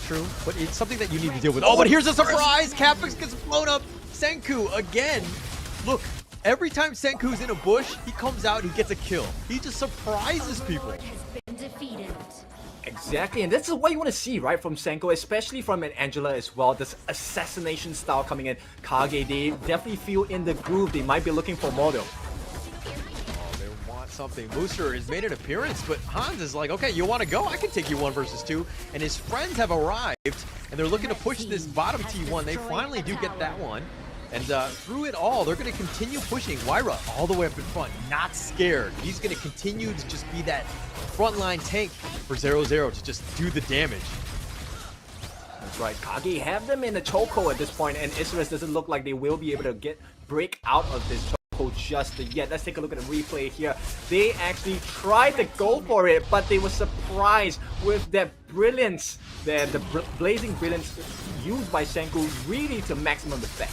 But it's something that you need to deal with. Oh, but here's a surprise! Capix gets blown up. Senku again. Look, every time Senku's in a bush, he comes out, he gets a kill. He just surprises people. Exactly, and this is what you want to see, right, from Senko, especially from an Angela as well. This assassination style coming in. Kage, they definitely feel in the groove. They might be looking for more though. Something. Mooster has made an appearance, but Hans is like, okay, you want to go? I can take you 1 versus 2. And his friends have arrived, and they're looking to push this bottom T1. They finally do get that one. And through it all, they're going to continue pushing. Wyra all the way up in front, not scared. He's going to continue to just be that frontline tank for 0-0 to just do the damage. That's right. Kage have them in the chokehold at this point, and Isurus doesn't look like they will be able to break out of this chokehold just yet. Let's take a look at the replay here. They actually tried to go for it, but they were surprised with that brilliance, the blazing brilliance used by Senku really to maximum effect.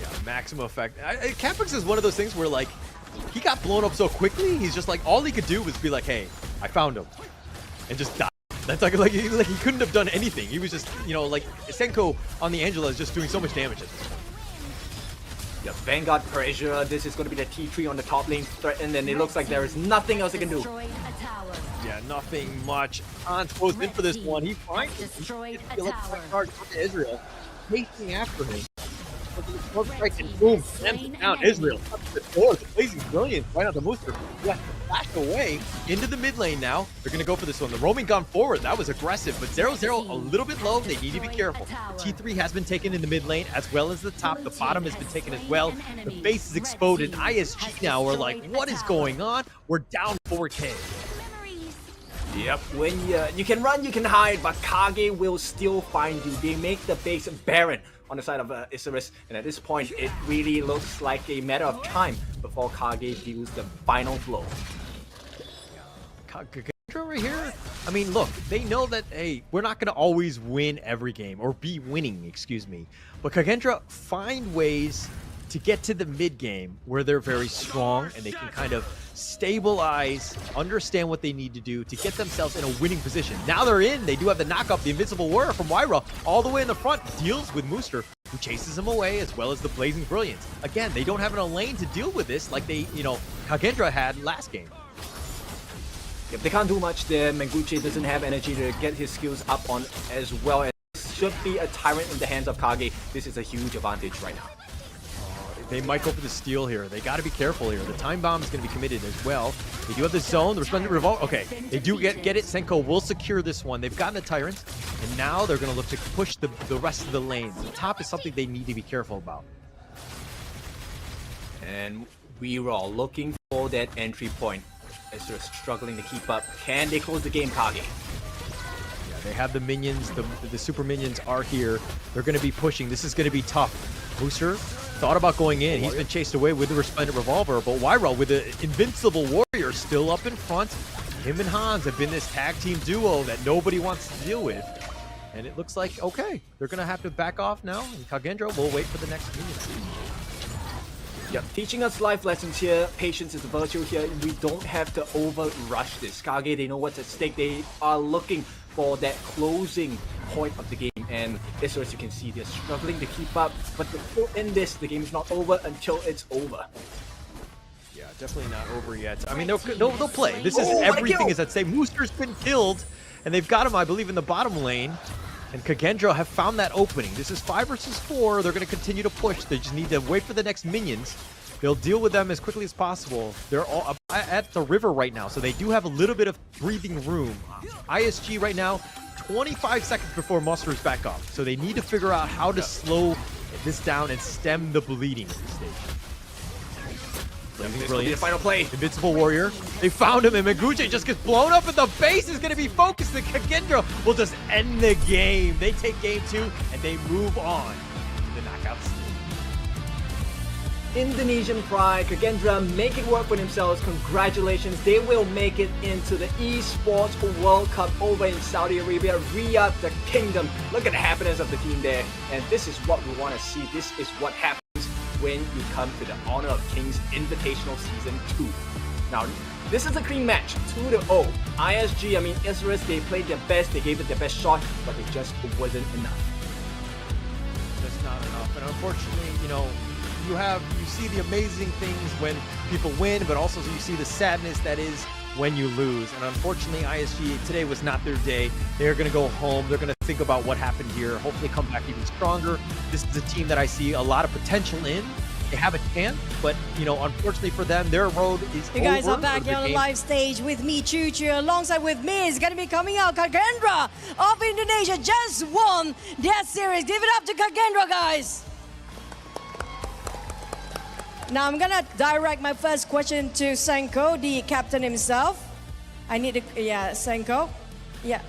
Yeah, maximum effect. Capix is one of those things where like he got blown up so quickly. He's just like all he could do was be like, "Hey, I found him," and just die. That's like he couldn't have done anything. He was just, you know, like Senko on the Angela is just doing so much damage at this point. Yeah, Vanguard pressure. This is going to be the T3 on the top lane threatened, and it looks like there is nothing else they can do. Yeah, nothing much. Hans goes in for this one. He finds it. He lets the card come to Israel, chasing after him. And boom, slams it down. Israel up to the door. The Blazing Brilliance right on the Mooster. Yeah, flash away into the mid lane now. They're going to go for this one. The roaming gun forward. That was aggressive, but 0-0 a little bit low. They need to be careful. T3 has been taken in the mid lane as well as the top. The bottom has been taken as well. The base is exploded. ISG now are like, what is going on? We're down 4K. Yep, when you can run, you can hide, but Kage will still find you. They make the base barren on the side of Isurus, and at this point, it really looks like a matter of time before Kage deals the final blow. Kagendra right here, I mean, look, they know that, hey, we're not going to always win every game, or be winning, excuse me, but Kagendra find ways to get to the mid game where they're very strong and they can kind of stabilize, understand what they need to do to get themselves in a winning position. Now they're in, they do have the knockup, the Invincible Warrior from Wyra all the way in the front, deals with Mooster, who chases him away, as well as the Blazing Brilliance. Again, they don't have a lane to deal with this like they, you know, Kagendra had last game. If they can't do much there, Menguchi doesn't have energy to get his skills up on as well, and should be a tyrant in the hands of Kage. This is a huge advantage right now. They might go for the steal here. They got to be careful here. The time bomb is going to be committed as well. They do have the zone, the Resplendent Revolt. Okay, they do get it. Senko will secure this one. They've gotten a Tyrant, and now they're going to look to push the rest of the lanes. The top is something they need to be careful about. And we are all looking for that entry point as they're struggling to keep up. Can they close the game, Kage? Yeah, they have the minions. The super minions are here. They're going to be pushing. This is going to be tough. Booster thought about going in. He's been chased away with the Resplendent Revolver, but Wyra with the Invincible Warrior still up in front. Him and Hans have been this tag team duo that nobody wants to deal with. And it looks like, okay, they're going to have to back off now, and Kagendra will wait for the next minion. Yep, teaching us life lessons here. Patience is a virtue here. We don't have to over-rush this. Kage, they know what's at stake. They are looking for that closing point of the game. And as you can see, they're struggling to keep up. But they're still in this. The game is not over until it's over. Yeah, definitely not over yet. I mean, they'll play. This is everything is at stake. Mooster's been killed, and they've got him, I believe, in the bottom lane. And Kagendra have found that opening. This is 5 versus 4. They're going to continue to push. They just need to wait for the next minions. They'll deal with them as quickly as possible. They're all at the river right now, so they do have a little bit of breathing room. ISG right now, 25 seconds before Muster is back up. So they need to figure out how to slow this down and stem the bleeding at this stage. This will be the final play. Invincible Warrior. They found him, and Meguje just gets blown up, and the base is going to be focused. And Kagendra will just end the game. They take game 2, and they move on to the knockouts. Indonesian pride, Kagendra make it work for themselves. Congratulations, they will make it into the Esports World Cup over in Saudi Arabia. Riyadh, the kingdom. Look at the happiness of the team there. And this is what we want to see. This is what happens when you come to the Honor of Kings Invitational Season 2. Now, this is a clean match, 2-0. ISG, I mean, Isurus, they played their best, they gave it their best shot, but it just wasn't enough. Just not enough. And unfortunately, you know, you see the amazing things when people win, but also you see the sadness that is when you lose. And unfortunately, ISG, today was not their day. They're going to go home. They're going to think about what happened here, hopefully come back even stronger. This is a team that I see a lot of potential in. They have a chance, but, you know, unfortunately for them, their road is over. You guys are back here on the live stage with me, Choo Choo. Alongside with me is going to be coming out Kagendra of Indonesia. Just won their series. Give it up to Kagendra, guys. Now I'm gonna direct my first question to Senko, the captain himself. I need to, yeah, Senko. Yeah.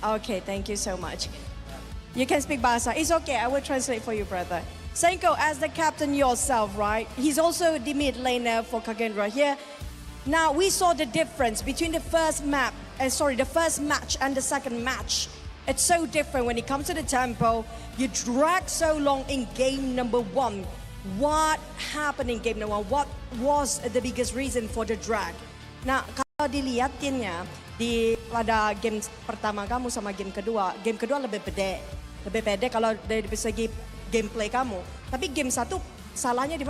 Okay, thank you so much. You can speak Bahasa. It's okay, I will translate for you, brother. Senko, as the captain yourself, right? He's also the mid laner for Kagendra here. Now we saw the difference between the first match and the second match. It's so different when it comes to the tempo. You drag so long in game number 1. What happened in game number 1? What was the biggest reason for the drag? Nah, kalau dilihatinnya pada game pertama kamu sama game kedua lebih pede kalau dari segi gameplay kamu. Tapi game 1 salahnya di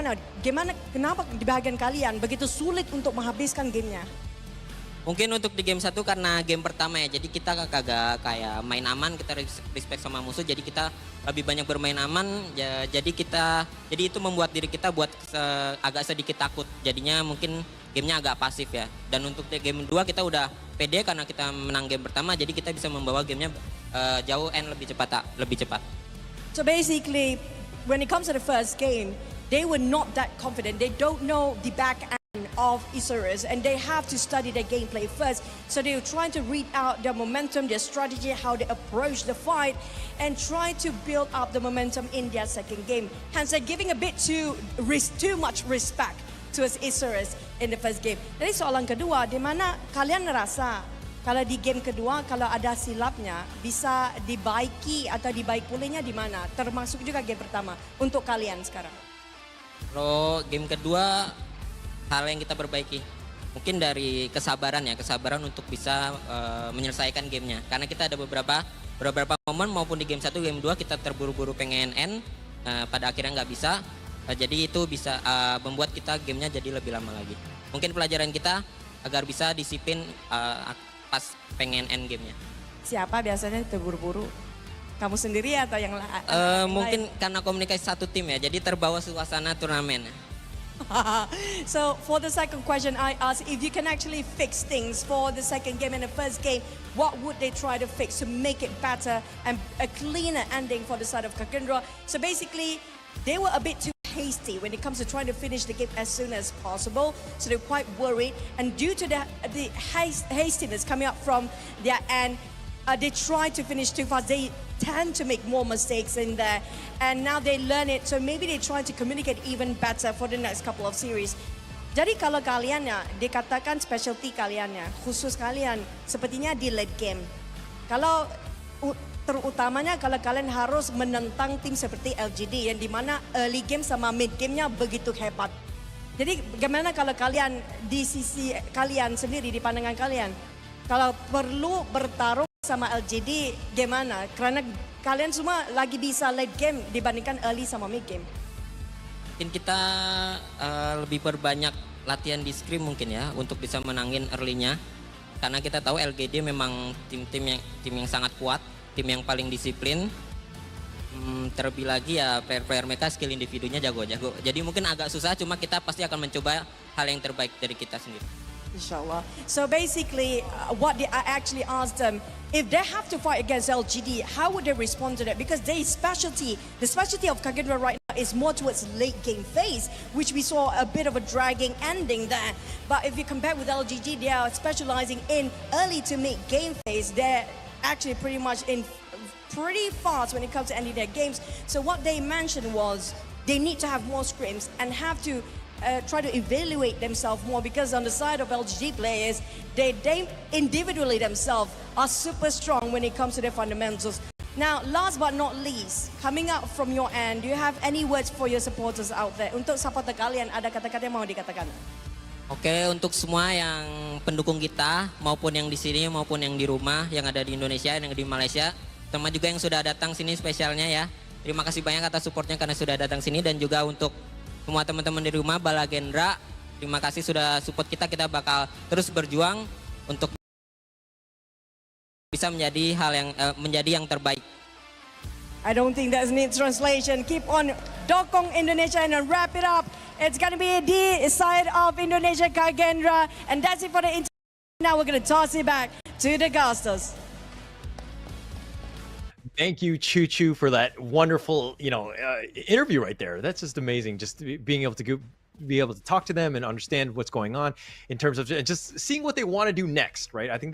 mana? Kenapa di bagian kalian begitu sulit untuk menghabiskan gamenya? Mungkin untuk di game 1 karena game pertama ya, jadi kita kagak kayak main aman, kita respect sama musuh, jadi kita lebih banyak bermain aman, jadi itu membuat diri kita agak sedikit takut, jadinya mungkin gamenya agak pasif ya. Dan untuk di game 2 kita udah pede karena kita menang game pertama, jadi kita bisa membawa gamenya jauh and lebih cepat. So basically, when it comes to the first game, they were not that confident. They don't know the back end of Isurus, and they have to study their gameplay first. So they were trying to read out their momentum, their strategy, how they approach the fight, and try to build up the momentum in their second game. Hence, they're giving a bit too much respect to Isurus in the first game. Jadi soalan kedua, di mana kalian ngerasa kalau di game kedua kalau ada silapnya bisa dibaiki atau dibaik pulihnya di mana? Termasuk juga game pertama untuk kalian sekarang. Kalau game kedua, hal yang kita perbaiki mungkin dari kesabaran untuk bisa menyelesaikan gamenya, karena kita ada beberapa momen maupun di game 1, game 2 kita terburu-buru pengen end, pada akhirnya nggak bisa, jadi itu bisa membuat kita gamenya jadi lebih lama lagi. Mungkin pelajaran kita agar bisa disiplin pas pengen end gamenya. Siapa biasanya terburu-buru? Kamu sendiri atau yang lain? Mungkin karena komunikasi satu tim ya, jadi terbawa suasana turnamen. So for the second question, I asked if you can actually fix things for the second game and the first game, what would they try to fix to make it better and a cleaner ending for the side of Kagendra? So basically, they were a bit too hasty when it comes to trying to finish the game as soon as possible. So they're quite worried, and due to the hastiness coming up from their end, they try to finish too fast. They tend to make more mistakes in there, and now they learn it, so maybe they try to communicate even better for the next couple of series. Jadi kalau kalian ya, dikatakan specialty kalian ya, khusus kalian sepertinya di late game. Kalau terutamanya kalau kalian harus menentang tim seperti LGD yang dimana early game sama mid gamenya begitu hebat. Jadi bagaimana kalau kalian di sisi kalian sendiri, di pandangan kalian, kalau perlu bertarung sama LGD gimana? Karena kalian semua lagi bisa late game dibandingkan early sama mid game. Mungkin kita lebih berbanyak latihan di scrim mungkin ya untuk bisa menangin early-nya. Karena kita tahu LGD memang tim yang sangat kuat, tim yang paling disiplin. Terlebih lagi ya player-player mereka skill individunya jago-jago. Jadi mungkin agak susah, cuma kita pasti akan mencoba hal yang terbaik dari kita sendiri. Inshallah. So basically, what I actually asked them, if they have to fight against LGD, how would they respond to that? Because the specialty of Kagendra right now is more towards late game phase, which we saw a bit of a dragging ending there. But if you compare with LGD, they are specializing in early to mid game phase. They're actually pretty much in pretty fast when it comes to ending their games. So what they mentioned was they need to have more scrims and have to try to evaluate themselves more, because on the side of LGD players, they individually themselves are super strong when it comes to their fundamentals. Now, last but not least, coming up from your end, do you have any words for your supporters out there? Untuk supporter kalian, ada kata-kata yang mau dikatakan? Oke, untuk semua yang pendukung kita, maupun yang di sini, maupun yang di rumah, yang ada di Indonesia, yang di Malaysia, sama juga yang sudah datang sini spesialnya ya. Terima kasih banyak atas supportnya karena sudah datang sini, dan juga untuk semua teman-teman di rumah, Balagendra, terima kasih sudah support kita. Kita bakal terus berjuang untuk bisa menjadi yang terbaik. I don't think that's need translation. Keep on dokong Indonesia and wrap it up. It's gonna be the side of Indonesia Kagendra, and that's it for the interview. Now we're gonna toss it back to the Gustos. Thank you, Choo Choo, for that wonderful, interview right there. That's just amazing. Just being able to be able to talk to them and understand what's going on in terms of just seeing what they want to do next, right? I think that